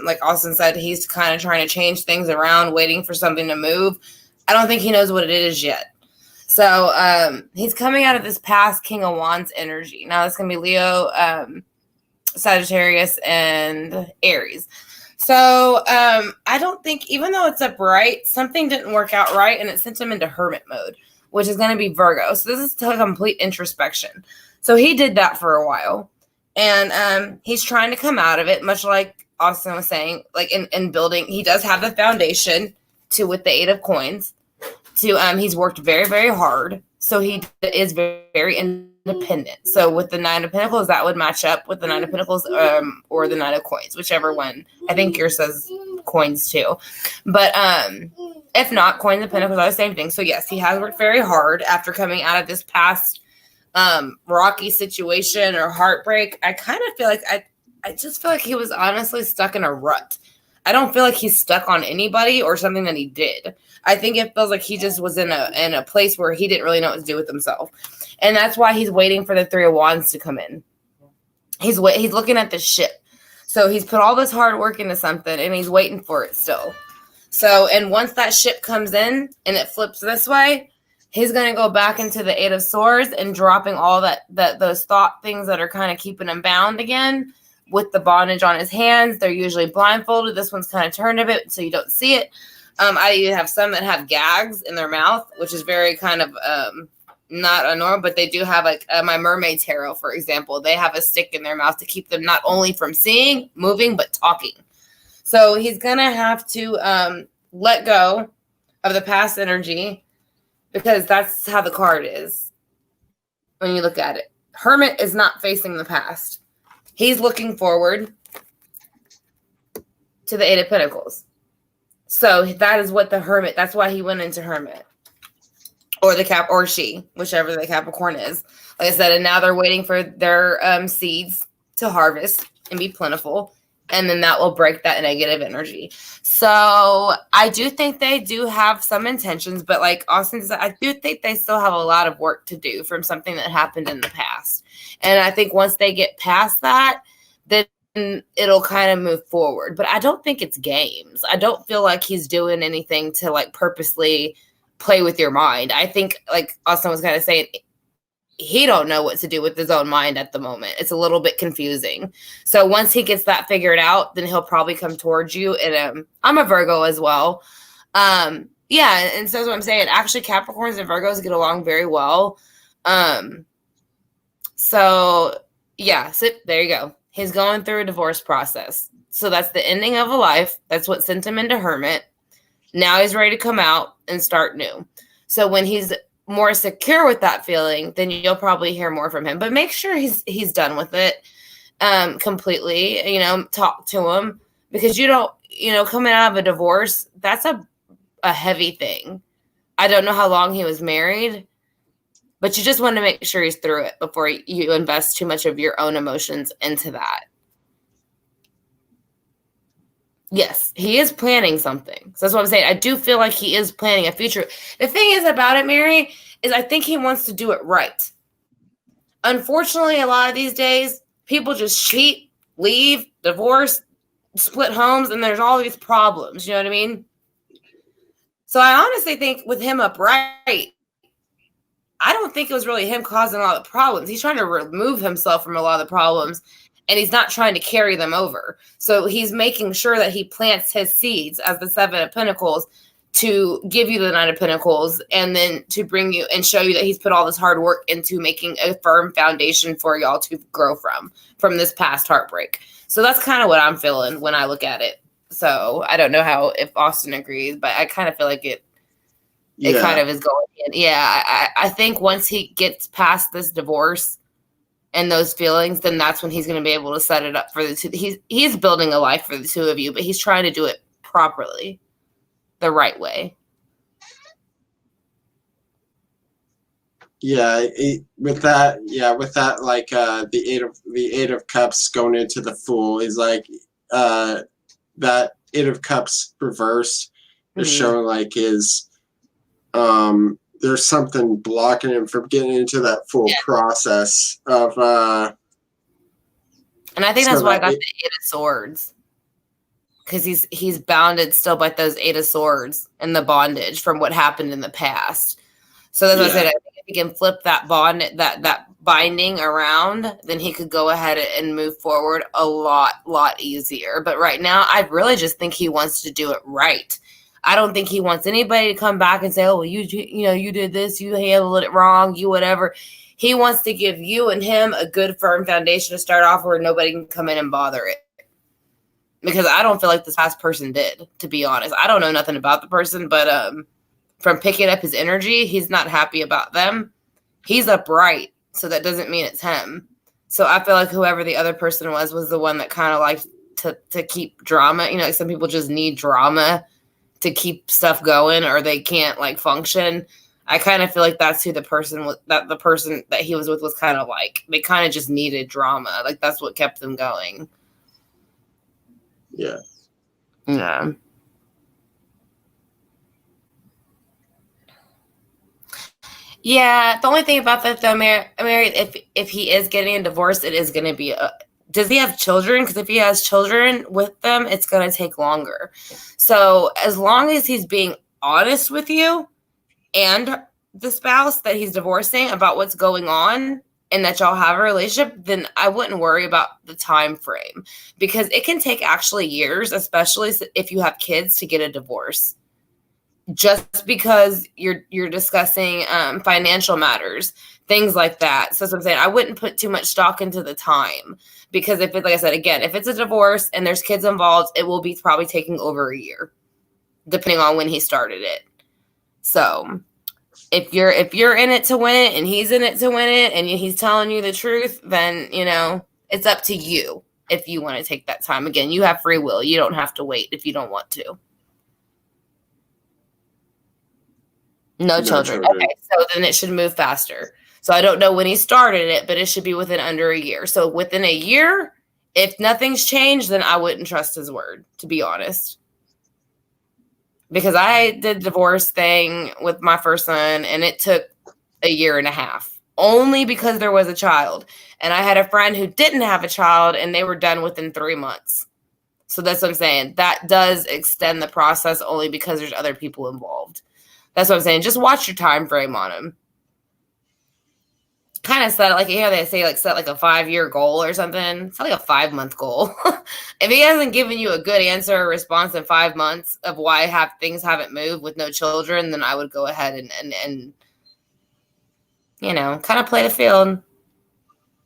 like Austin said, he's kind of trying to change things around, waiting for something to move. I don't think he knows what it is yet. So he's coming out of this past King of Wands energy. Now, it's going to be Leo, Sagittarius, and Aries. So I don't think, even though it's upright, something didn't work out right, and it sent him into hermit mode, which is going to be Virgo. So this is a complete introspection. So he did that for a while, and he's trying to come out of it, much like Austin was saying, like in building. He does have the foundation with the Eight of Coins. He's worked very, very hard. So he is very, very independent. So with the Nine of Pentacles, that would match up with the Nine of Pentacles or the Nine of Coins, whichever one. I think yours says Coins too. But if not, Coins and Pentacles are the same thing. So yes, he has worked very hard after coming out of this past rocky situation or heartbreak. I kind of feel like I just feel like he was honestly stuck in a rut. I don't feel like he's stuck on anybody or something that he did. I think it feels like he just was in a place where he didn't really know what to do with himself. And that's why he's waiting for the Three of Wands to come in. He's looking at the ship. So he's put all this hard work into something and he's waiting for it still. So, and once that ship comes in and it flips this way, he's going to go back into the Eight of Swords and dropping all those thought things that are kind of keeping him bound again with the bondage on his hands. They're usually blindfolded. This one's kind of turned a bit so you don't see it. I even have some that have gags in their mouth, which is very kind of not a normal, but they do have like my mermaid tarot, for example. They have a stick in their mouth to keep them not only from seeing, moving, but talking. So he's going to have to let go of the past energy because that's how the card is when you look at it. Hermit is not facing the past. He's looking forward to the Eight of Pentacles. So that is what the Hermit, that's why he went into Hermit. Or or she, whichever the Capricorn is. Like I said, and now they're waiting for their seeds to harvest and be plentiful. And then that will break that negative energy. So I do think they do have some intentions, but like Austin said, I do think they still have a lot of work to do from something that happened in the past. And I think once they get past that, then it'll kind of move forward. But I don't think it's games. I don't feel like he's doing anything to like purposely play with your mind. I think like Austin was kind of saying, he don't know what to do with his own mind at the moment. It's a little bit confusing. So once he gets that figured out, then he'll probably come towards you. And I'm a Virgo as well. Yeah. And so that's what I'm saying. Actually, Capricorns and Virgos get along very well. So yeah, so there you go. He's going through a divorce process. So that's the ending of a life. That's what sent him into Hermit. Now he's ready to come out and start new. So when he's more secure with that feeling, then you'll probably hear more from him. But make sure he's done with it completely. Talk to him because you don't, coming out of a divorce, that's a heavy thing. I don't know how long he was married, but you just want to make sure he's through it before you invest too much of your own emotions into that. Yes, he is planning something. So that's what I'm saying. I do feel like he is planning a future. The thing is about it, Mary, is I think he wants to do it right. Unfortunately, a lot of these days, people just cheat, leave, divorce, split homes and there's all these problems. You know what I mean? So I honestly think with him upright, I don't think it was really him causing a lot of problems. He's trying to remove himself from a lot of the problems, and he's not trying to carry them over. So he's making sure that he plants his seeds as the Seven of Pentacles to give you the Nine of Pentacles, and then to bring you and show you that he's put all this hard work into making a firm foundation for y'all to grow from this past heartbreak. So that's kind of what I'm feeling when I look at it. So I don't know if Austin agrees, but I kind of feel like it kind of is going in. Yeah, I think once he gets past this divorce and those feelings, then that's when he's going to be able to set it up for the two. He's building a life for the two of you, but he's trying to do it properly, the right way. Yeah, with that, like the Eight of Cups going into the Fool is like that Eight of Cups reverse is showing like his there's something blocking him from getting into that full process of and I think that's why I got the Eight of Swords, because he's bounded still by those Eight of Swords and the bondage from what happened in the past. So that's what I said. I think if he can flip that that binding around, then he could go ahead and move forward a lot easier. But right now, I really just think he wants to do it right. I don't think he wants anybody to come back and say, "Oh, well, you did this, you handled it wrong, you whatever." He wants to give you and him a good, firm foundation to start off where nobody can come in and bother it. Because I don't feel like this past person did, to be honest. I don't know nothing about the person, but from picking up his energy, he's not happy about them. He's upright, so that doesn't mean it's him. So I feel like whoever the other person was the one that kind of liked to keep drama. You know, like some people just need drama to keep stuff going, or they can't like function. I kind of feel like that's who the person that he was with was kind of like. They kind of just needed drama. Like that's what kept them going. Yeah. Yeah. Yeah, the only thing about that though, Mary, if he is getting a divorce, it is going to be does he have children? Because if he has children with them, it's going to take longer. So as long as he's being honest with you and the spouse that he's divorcing about what's going on and that y'all have a relationship, then I wouldn't worry about the time frame, because it can take actually years, especially if you have kids, to get a divorce. Just because you're discussing financial matters, things like that. So that's what I'm saying. I wouldn't put too much stock into the time, because if it, like I said, again, if it's a divorce and there's kids involved, it will be probably taking over a year, depending on when he started it. So if you're in it to win it and he's in it to win it and he's telling you the truth, then, you know, it's up to you if you want to take that time. Again, you have free will. You don't have to wait if you don't want to. No children. Okay, so then it should move faster. So I don't know when he started it, but it should be within under a year. So within a year, if nothing's changed, then I wouldn't trust his word, to be honest. Because I did the divorce thing with my first son, and it took a year and a half, only because there was a child. And I had a friend who didn't have a child, and they were done within 3 months. So that's what I'm saying. That does extend the process only because there's other people involved. That's what I'm saying. Just watch your time frame on him. Kind of set it like, you know, they say like set like a 5-year goal or something. It's like a 5-month goal. If he hasn't given you a good answer or response in 5 months of why things haven't moved with no children, then I would go ahead and you know, kind of play the field.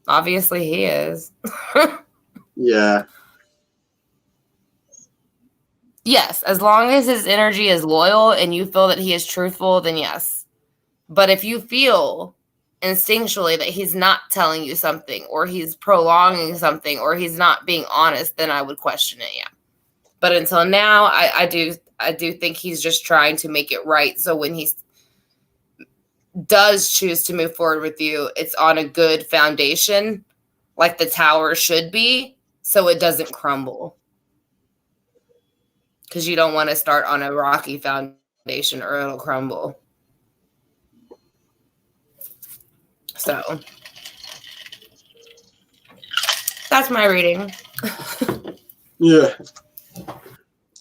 Obviously he is. Yeah. Yes, as long as his energy is loyal and you feel that he is truthful, then yes. But if you feel instinctually that he's not telling you something, or he's prolonging something, or he's not being honest, then I would question it, yeah. But until now, I do think he's just trying to make it right. So when he does choose to move forward with you, it's on a good foundation, like the tower should be, so it doesn't crumble. Because you don't want to start on a rocky foundation or it'll crumble. So that's my reading. Yeah.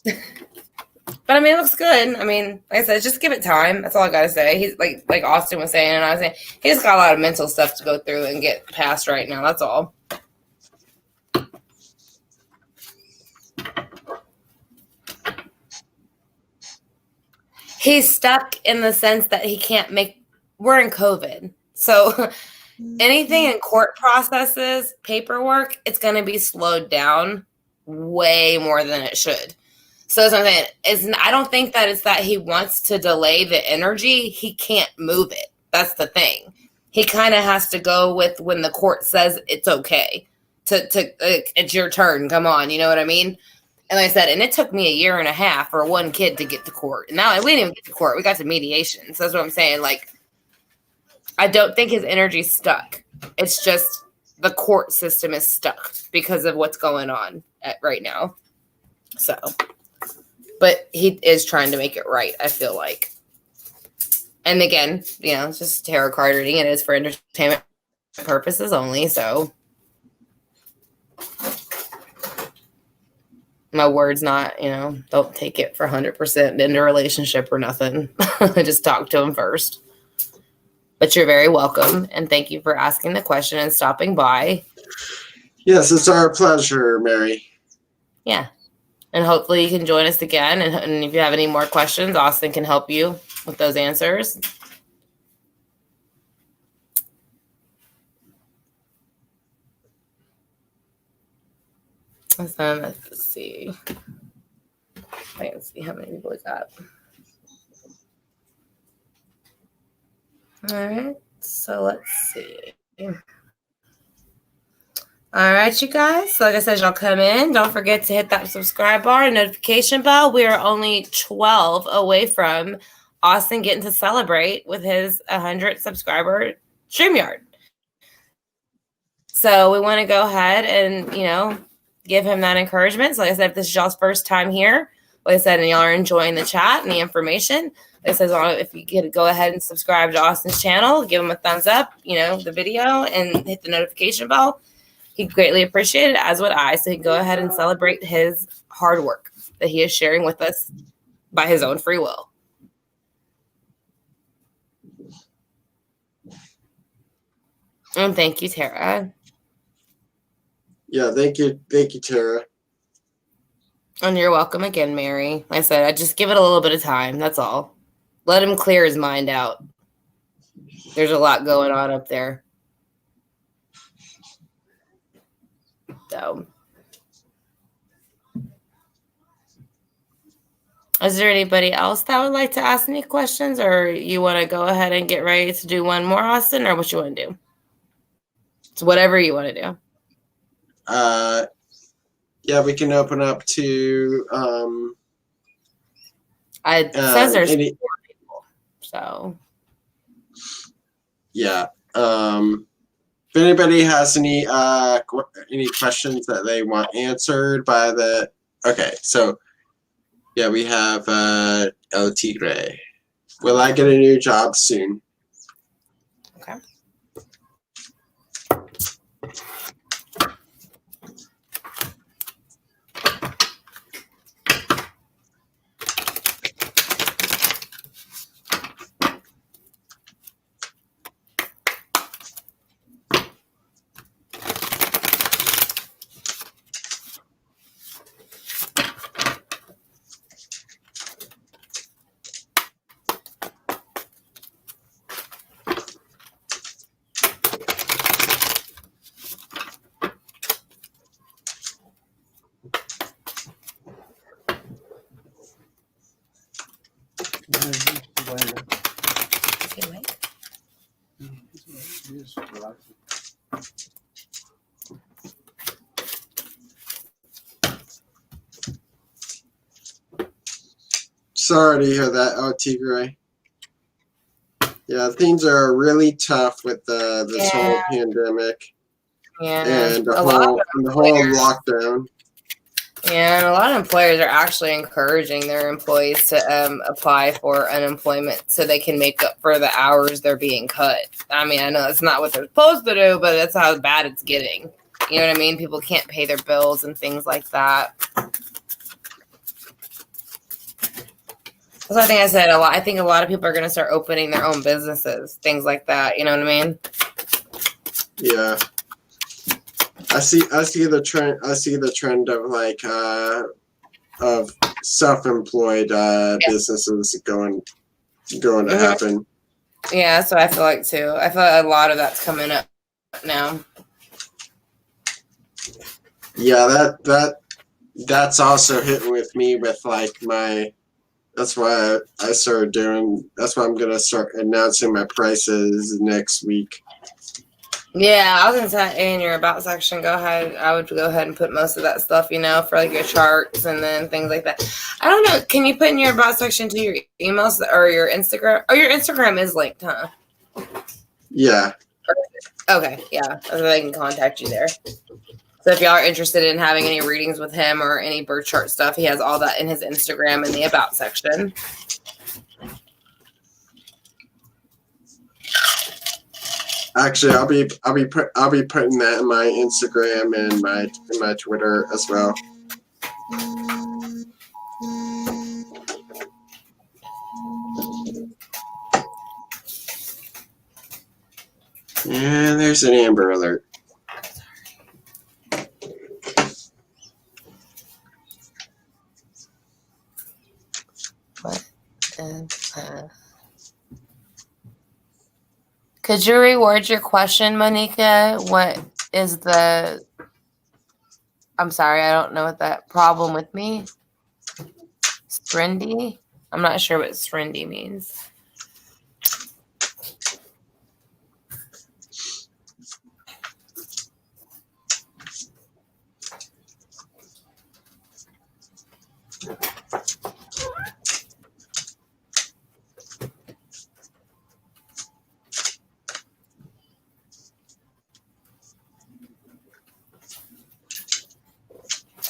But I mean, it looks good. I mean, like I said, just give it time. That's all I gotta say. He's like Austin was saying, and I was saying, he just got a lot of mental stuff to go through and get past right now. That's all. He's stuck in the sense that he can't make. We're in COVID, so anything in court processes, paperwork, it's going to be slowed down way more than it should. So that's what I'm saying. I don't think that it's that he wants to delay the energy. He can't move it. That's the thing. He kind of has to go with when the court says it's okay. It's your turn. Come on. You know what I mean? And like I said, and it took me 1.5 years for one kid to get to court. And now we didn't even get to court. We got to mediation. So that's what I'm saying. Like, I don't think his energy's stuck. It's just the court system is stuck because of what's going on right now. So, but he is trying to make it right, I feel like. And again, it's just tarot card reading. It is for entertainment purposes only. So my word's not, don't take it for 100% into a relationship or nothing. I just talk to him first. But you're very welcome, and thank you for asking the question and stopping by. Yes, it's our pleasure, Mary. Yeah. And hopefully you can join us again. And if you have any more questions, Austin can help you with those answers. Let's see. I can see how many people we got. All right, so let's see. All right, you guys. So like I said, y'all come in. Don't forget to hit that subscribe bar and notification bell. We are only 12 away from Austin getting to celebrate with his 100 subscriber StreamYard. So we want to go ahead and, give him that encouragement. So like I said, if this is y'all's first time here, like I said, and y'all are enjoying the chat and the information, it says if you could go ahead and subscribe to Austin's channel, give him a thumbs up, the video, and hit the notification bell. He'd greatly appreciate it, as would I. So he can go ahead and celebrate his hard work that he is sharing with us by his own free will. And thank you, Tara. Yeah, thank you, Tara. And you're welcome again, Mary. Like I said, I just give it a little bit of time. That's all. Let him clear his mind out. There's a lot going on up there. So, is there anybody else that would like to ask any questions, or you want to go ahead and get ready to do one more, Austin, or what you want to do? It's whatever you want to do. Yeah, we can open up to It says there's 4 people, so yeah. If anybody has any questions that they want answered by the so yeah, we have El Tigre. Will I get a new job soon? Okay. Sorry to hear that, El Tigre. Yeah, things are really tough with this whole pandemic. Yeah, and the whole lockdown. Yeah, and a lot of employers are actually encouraging their employees to apply for unemployment so they can make up for the hours they're being cut. I mean, I know that's not what they're supposed to do, but that's how bad it's getting. You know what I mean? People can't pay their bills and things like that. So I think I said a lot. I think a lot of people are going to start opening their own businesses, things like that. You know what I mean? Yeah. I see the trend. I see the trend of like of self-employed businesses going to happen. Yeah, so I feel like too. I feel like a lot of that's coming up now. Yeah, that's also hitting with me with like my. That's why I started doing. That's why I'm gonna start announcing my prices next week. Yeah, I was gonna say in your about section, go ahead. I would go ahead and put most of that stuff, you know, for like your charts and then things like that. I don't know. Can you put in your about section to your emails or your Instagram? Oh, your Instagram is linked, huh? Yeah. Okay, yeah, so they can contact you there. So if y'all are interested in having any readings with him or any birth chart stuff, he has all that in his Instagram in the about section. Actually, I'll be putting that in my Instagram and my Twitter as well. And there's an Amber Alert. What is Could you reword your question, Monica? What is the... I'm sorry, I don't know what that problem with me. Strindy? I'm not sure what strindy means.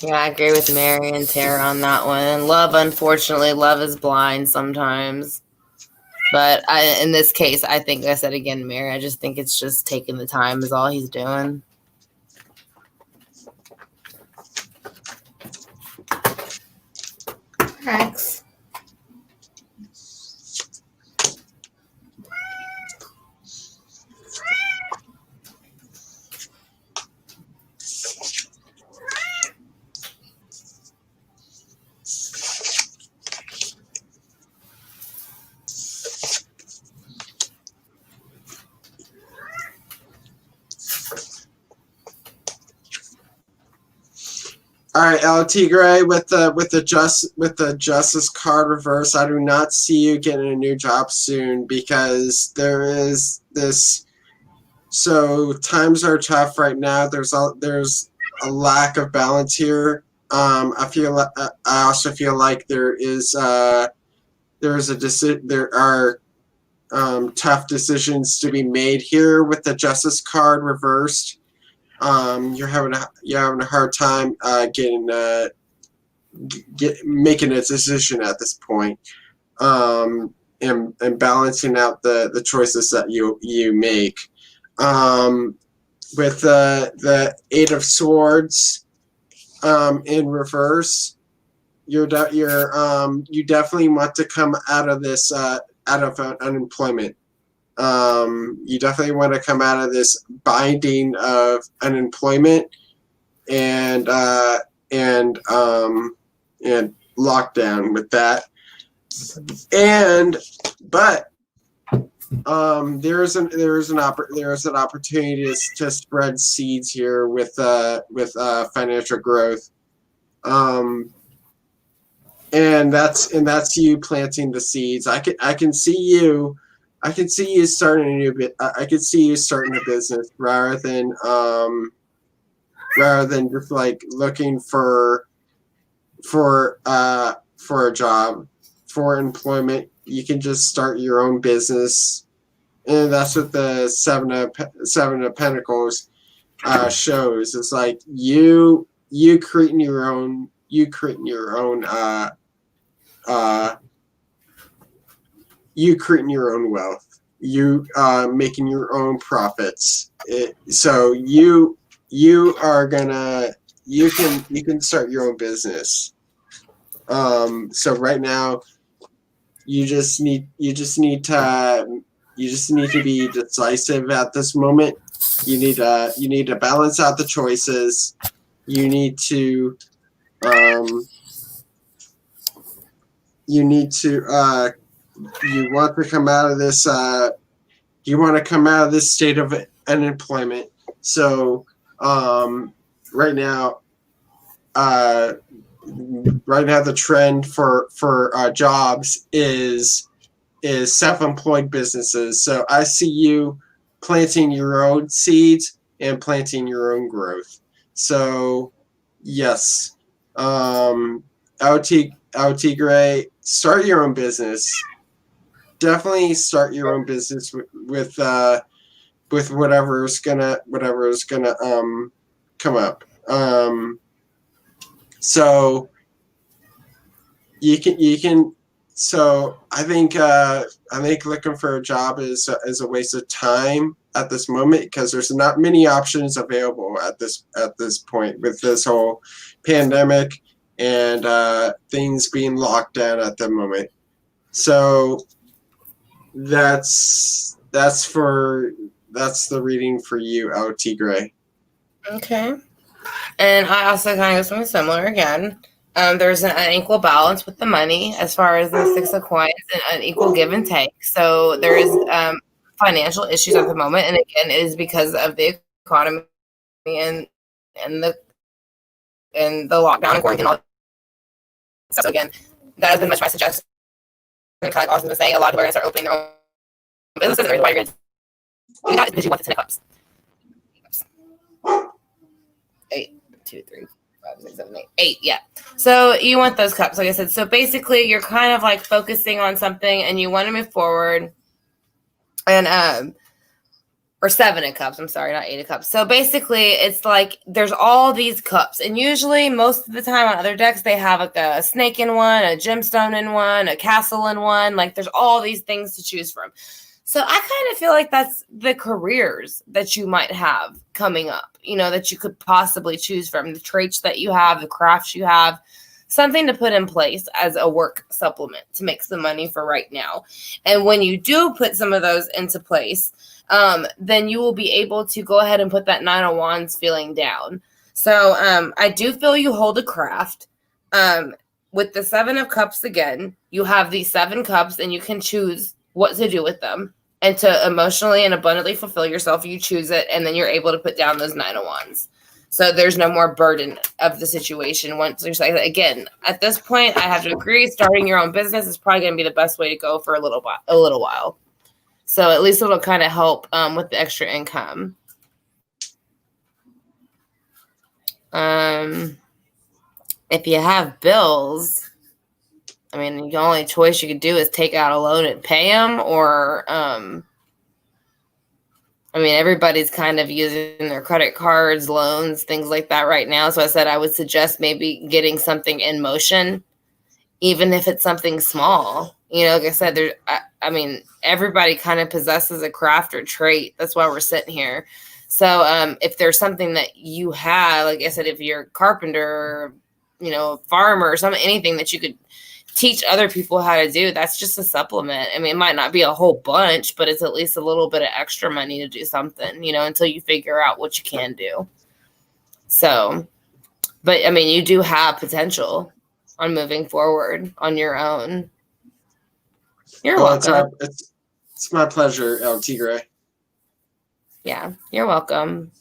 Yeah, I agree with Mary and Tara on that one. And love, unfortunately, love is blind sometimes. But in this case, I think I said again, Mary, I just think it's just taking the time is all he's doing. Thanks. All right, El Tigre, with the Justice card reverse, I do not see you getting a new job soon because there is this. So times are tough right now. There's a lack of balance here. I also feel like there are tough decisions to be made here with the Justice card reversed. You're having a hard time making a decision at this point, and balancing out the choices that you make. With the Eight of Swords in reverse, you definitely want to come out of this out of unemployment. You definitely want to come out of this binding of unemployment and lockdown with that. But there is an opportunity to spread seeds here with financial growth. And that's you planting the seeds. I can see you starting a new bit. I could see you starting a business rather than just like looking for a job, for employment. You can just start your own business, and that's what the Seven of Pentacles shows. It's like you creating your own wealth, you making your own profits. So you you can start your own business. So right now, you just need to be decisive at this moment. You need to balance out the choices. You need to you want to come out of this state of unemployment. So right now the trend for jobs is self-employed businesses. So I see you planting your own seeds and planting your own growth. So yes, LT Gray, start your own business. Definitely start your own business with whatever's gonna come up. So you can. So I think looking for a job is a waste of time at this moment, because there's not many options available at this point with this whole pandemic and things being locked down at the moment. So that's the reading for you, LT Gray. Okay. And I also kind of go something similar again. There's an unequal balance with the money as far as the Six of Coins, and unequal give and take. So there is financial issues at the moment, and again, it is because of the economy and the lockdown and quarantine. So again, that has been much my suggestion. And kind of awesome to say, a lot of people are going to start opening their own businesses, and the reason why you're going to do that is because you want the Ten of Cups. 8, 2, 3, 5, 6, 7, 8. 8, yeah. So you want those cups, like I said. So basically, you're kind of like focusing on something, and you want to move forward. And or 7 of Cups. I'm sorry, not 8 of Cups. So basically, it's like there's all these cups, and usually, most of the time on other decks, they have like a snake in one, a gemstone in one, a castle in one. Like there's all these things to choose from. So I kind of feel like that's the careers that you might have coming up, that you could possibly choose from, the traits that you have, the crafts you have, something to put in place as a work supplement to make some money for right now. And when you do put some of those into place, then you will be able to go ahead and put that 9 of Wands feeling down. So I do feel you hold a craft. With the 7 of Cups again, you have these 7 cups, and you can choose what to do with them. And to emotionally and abundantly fulfill yourself, you choose it, and then you're able to put down those 9 of Wands. So there's no more burden of the situation. Once you're saying, again, at this point, I have to agree, starting your own business is probably going to be the best way to go for a little while. So at least it'll kind of help with the extra income. If you have bills, I mean, the only choice you could do is take out a loan and pay them, or, everybody's kind of using their credit cards, loans, things like that right now. So I said I would suggest maybe getting something in motion, even if it's something small. Like I said, everybody kind of possesses a craft or trait. That's why we're sitting here. So if there's something that you have, like I said, if you're a carpenter, a farmer or anything that you could teach other people how to do, that's just a supplement. It might not be a whole bunch, but it's at least a little bit of extra money to do something, until you figure out what you can do. So, but you do have potential on moving forward on your own. You're welcome. It's my pleasure, LT Gray. Yeah, you're welcome.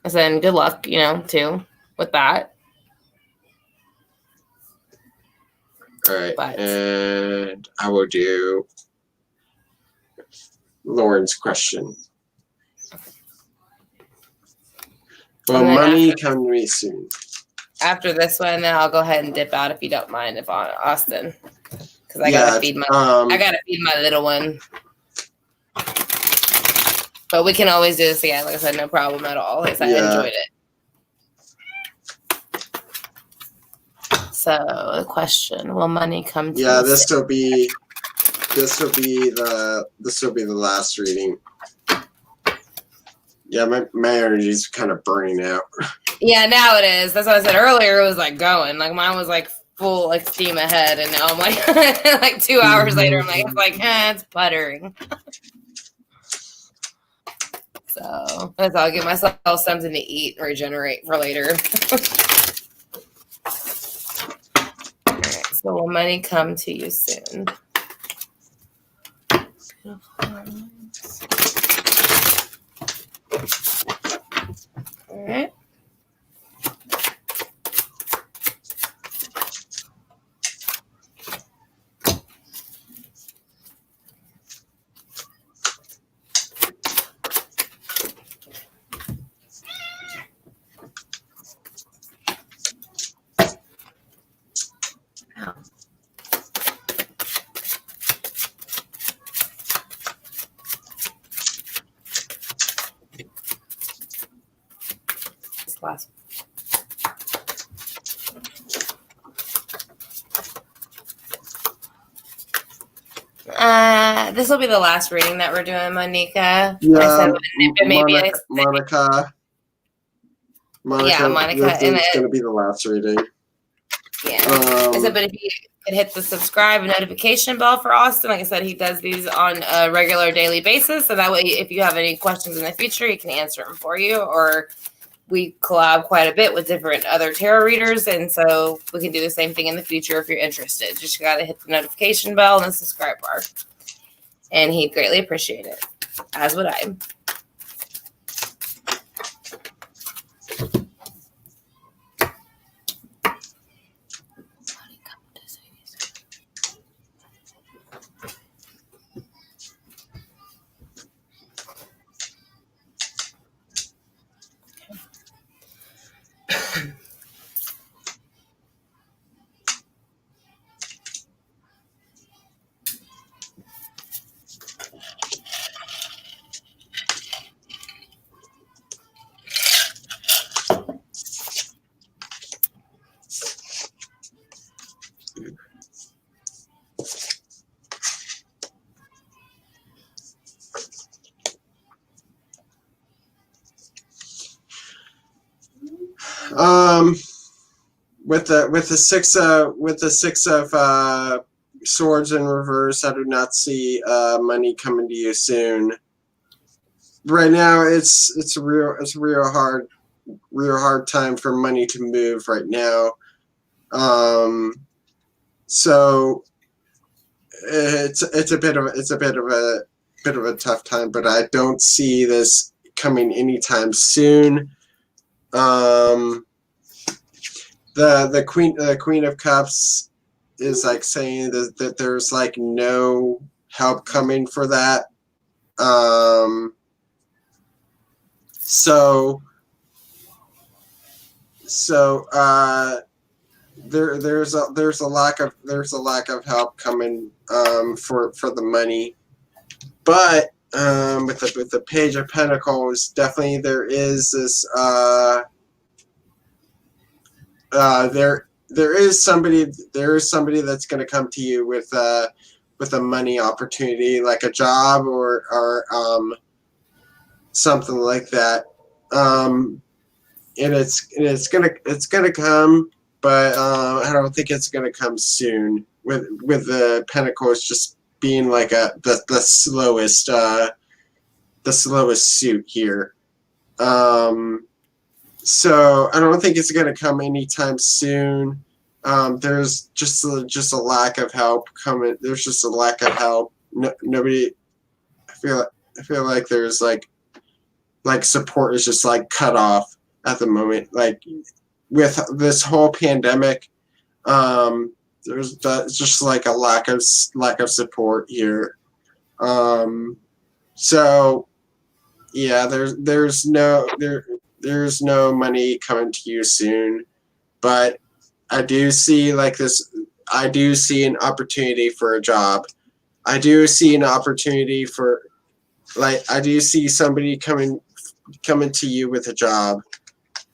I said, good luck, too, with that. All right, and I will do Lauren's question. Will money come to me soon? After this one, then I'll go ahead and dip out if you don't mind, if Austin, because I gotta feed my little one. But we can always do this again. Like I said, no problem at all. Like I said, I enjoyed it. So the question: will money come to? Yeah, this will be the last reading. Yeah, my energy's kind of burning out. Yeah, now it is. That's what I said earlier. It was like going. Like mine was like full like steam ahead, and now I'm like like 2 hours later, I'm like it's puttering. So that's I'll give myself something to eat, regenerate for later. All right, so will money come to you soon? All right. Last. This will be the last reading that we're doing, Monica. Yeah, maybe Monica. Yeah, Monica. This is going to be the last reading. Yeah. I said, but if you could hit the subscribe and notification bell for Austin, like I said, he does these on a regular daily basis. So that way, if you have any questions in the future, he can answer them for you. Or we collab quite a bit with different other tarot readers. And so we can do the same thing in the future if you're interested. Just got to hit the notification bell and the subscribe bar. And he'd greatly appreciate it, as would I. With the six of swords in reverse, I do not see money coming to you soon. Right now, it's a real hard time for money to move right now. So it's a bit of a tough time, but I don't see this coming anytime soon. The Queen of Cups is like saying that there's like no help coming for that. There's a lack of help coming for the money, but with the Page of Pentacles, definitely there is this there is somebody that's going to come to you with a money opportunity, like a job or something like that. And it's gonna come, but I don't think it's gonna come soon. With the Pentacles just being like the slowest suit here. So I don't think it's gonna come anytime soon. There's just a lack of help coming. There's just a lack of help. Nobody. I feel like there's like support is just like cut off at the moment. Like with this whole pandemic, there's just like a lack of support here. So yeah, there's no money coming to you soon, but I do see like this. I do see an opportunity for a job. I do see an opportunity for, like, I do see somebody coming to you with a job,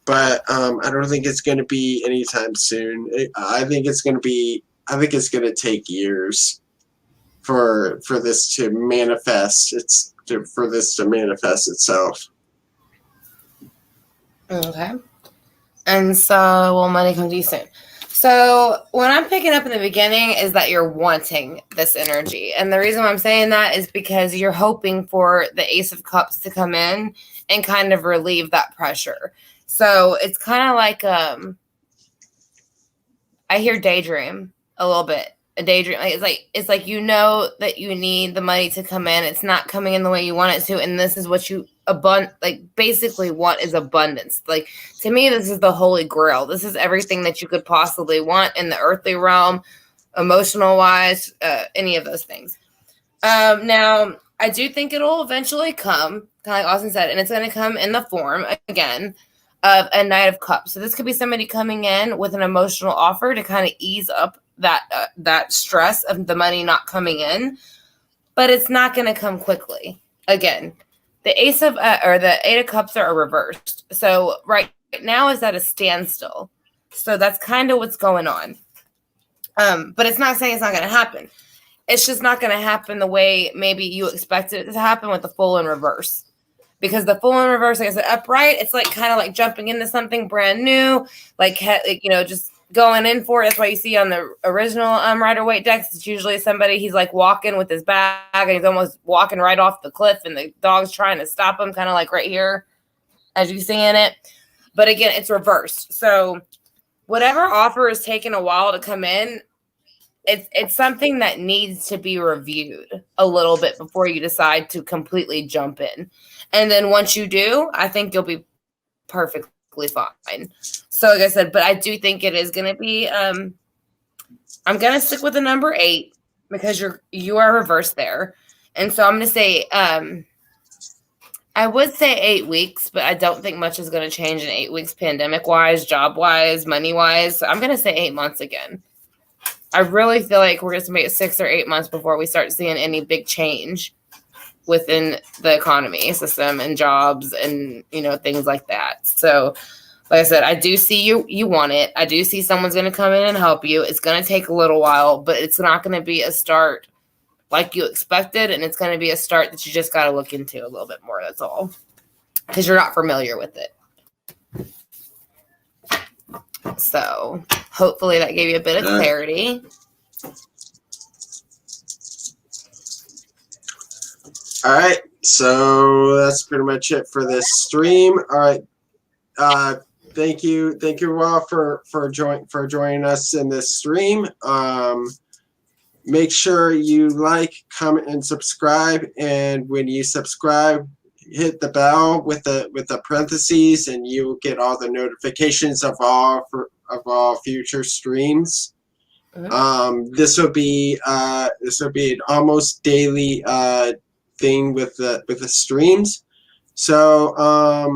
but I don't think it's going to be anytime soon. I think it's going to take years for this to manifest. For this to manifest itself. Okay. And so, will money come to you soon? So, what I'm picking up in the beginning is that you're wanting this energy. And the reason why I'm saying that is because you're hoping for the Ace of Cups to come in and kind of relieve that pressure. So, it's kind of like, I hear daydream a little bit. A daydream. It's like you know that you need the money to come in. It's not coming in the way you want it to. And this is what you basically what is abundance. Like, to me, this is the holy grail. This is everything that you could possibly want in the earthly realm, emotional wise, any of those things. Now, I do think it'll eventually come, kind of like Austin said, and it's going to come in the form, again, of a Knight of Cups. So this could be somebody coming in with an emotional offer to kind of ease up that stress of the money not coming in, but it's not going to come quickly. Again, the Ace of or the Eight of Cups are reversed. So right now is at a standstill. So that's kind of what's going on. But it's not saying it's not going to happen. It's just not going to happen the way maybe you expected it to happen with the Fool in reverse. Because the Fool in reverse, like I said, upright, it's like kind of like jumping into something brand new, like just going in for it. That's why you see on the original Rider-Waite decks, it's usually somebody, he's like walking with his bag and he's almost walking right off the cliff and the dog's trying to stop him, kind of like right here as you see in it. But again, it's reversed. So whatever offer is taking a while to come in, it's something that needs to be reviewed a little bit before you decide to completely jump in. And then once you do, I think you'll be perfectly fine. So like I said, but I do think it is going to be, I'm going to stick with the number 8 because you are reversed there. And so I'm going to say, I would say 8 weeks, but I don't think much is going to change in 8 weeks, pandemic wise, job wise, money wise. So I'm going to say 8 months again. I really feel like we're going to make it 6 or 8 months before we start seeing any big change within the economy system and jobs and, things like that. So like I said, I do see you want it. I do see someone's going to come in and help you. It's going to take a little while, but it's not going to be a start like you expected. And it's going to be a start that you just got to look into a little bit more. That's all. Because you're not familiar with it. So hopefully that gave you a bit of clarity. All right, so that's pretty much it for this stream. All right, thank you all for joining us in this stream. Make sure you like, comment, and subscribe. And when you subscribe, hit the bell with the parentheses, and you'll get all the notifications of all future streams. Mm-hmm. This will be an almost daily thing with the streams. So I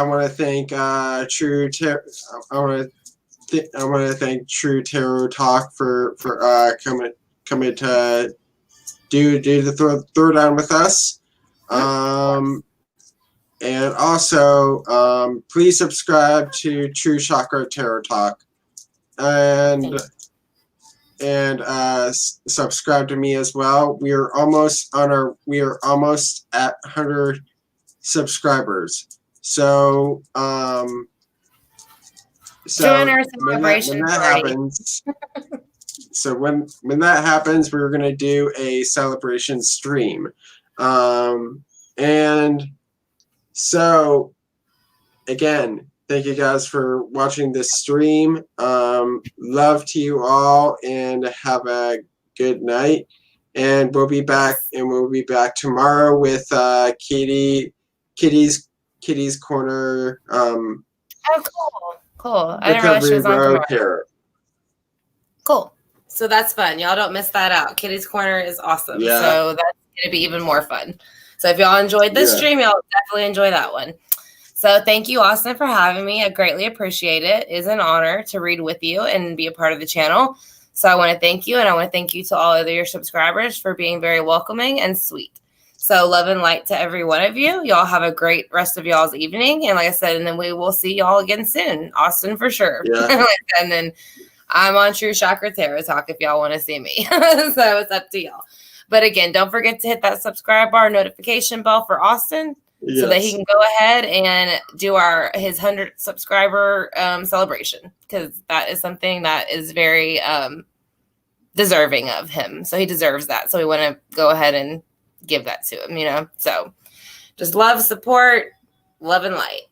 want to thank True Tarot. I want to thank True Tarot Talk for coming to do the throwdown with us. And also please subscribe to True Chakra Tarot Talk. And subscribe to me as well. We are almost at 100 subscribers. So join our celebration when that happens. So when that happens, we're gonna do a celebration stream. And so again, thank you guys for watching this stream. Love to you all, and have a good night. And we'll be back tomorrow with Kitty's Corner. Oh, cool. I didn't realize she was on tomorrow. Cool. So that's fun. Y'all don't miss that out. Kitty's Corner is awesome. Yeah. So that's going to be even more fun. So if y'all enjoyed this stream, y'all definitely enjoy that one. So thank you, Austin, for having me. I greatly appreciate it. It is an honor to read with you and be a part of the channel. So I want to thank you, and I want to thank you to all of your subscribers for being very welcoming and sweet. So love and light to every one of you. Y'all have a great rest of y'all's evening. And like I said, and then we will see y'all again soon. Austin for sure. Yeah. And then I'm on True Chakra Tarot Talk if y'all want to see me. So it's up to y'all. But again, don't forget to hit that subscribe bar notification bell for Austin. so that he can go ahead and do his 100 subscriber celebration, because that is something that is very deserving of him. So he deserves that. So we want to go ahead and give that to him, you know. So just love, support, love, and light.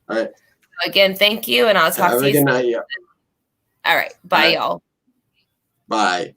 All right. Again, thank you, and I'll talk to you soon. Have a good night, yeah. All right. Bye, y'all. Bye.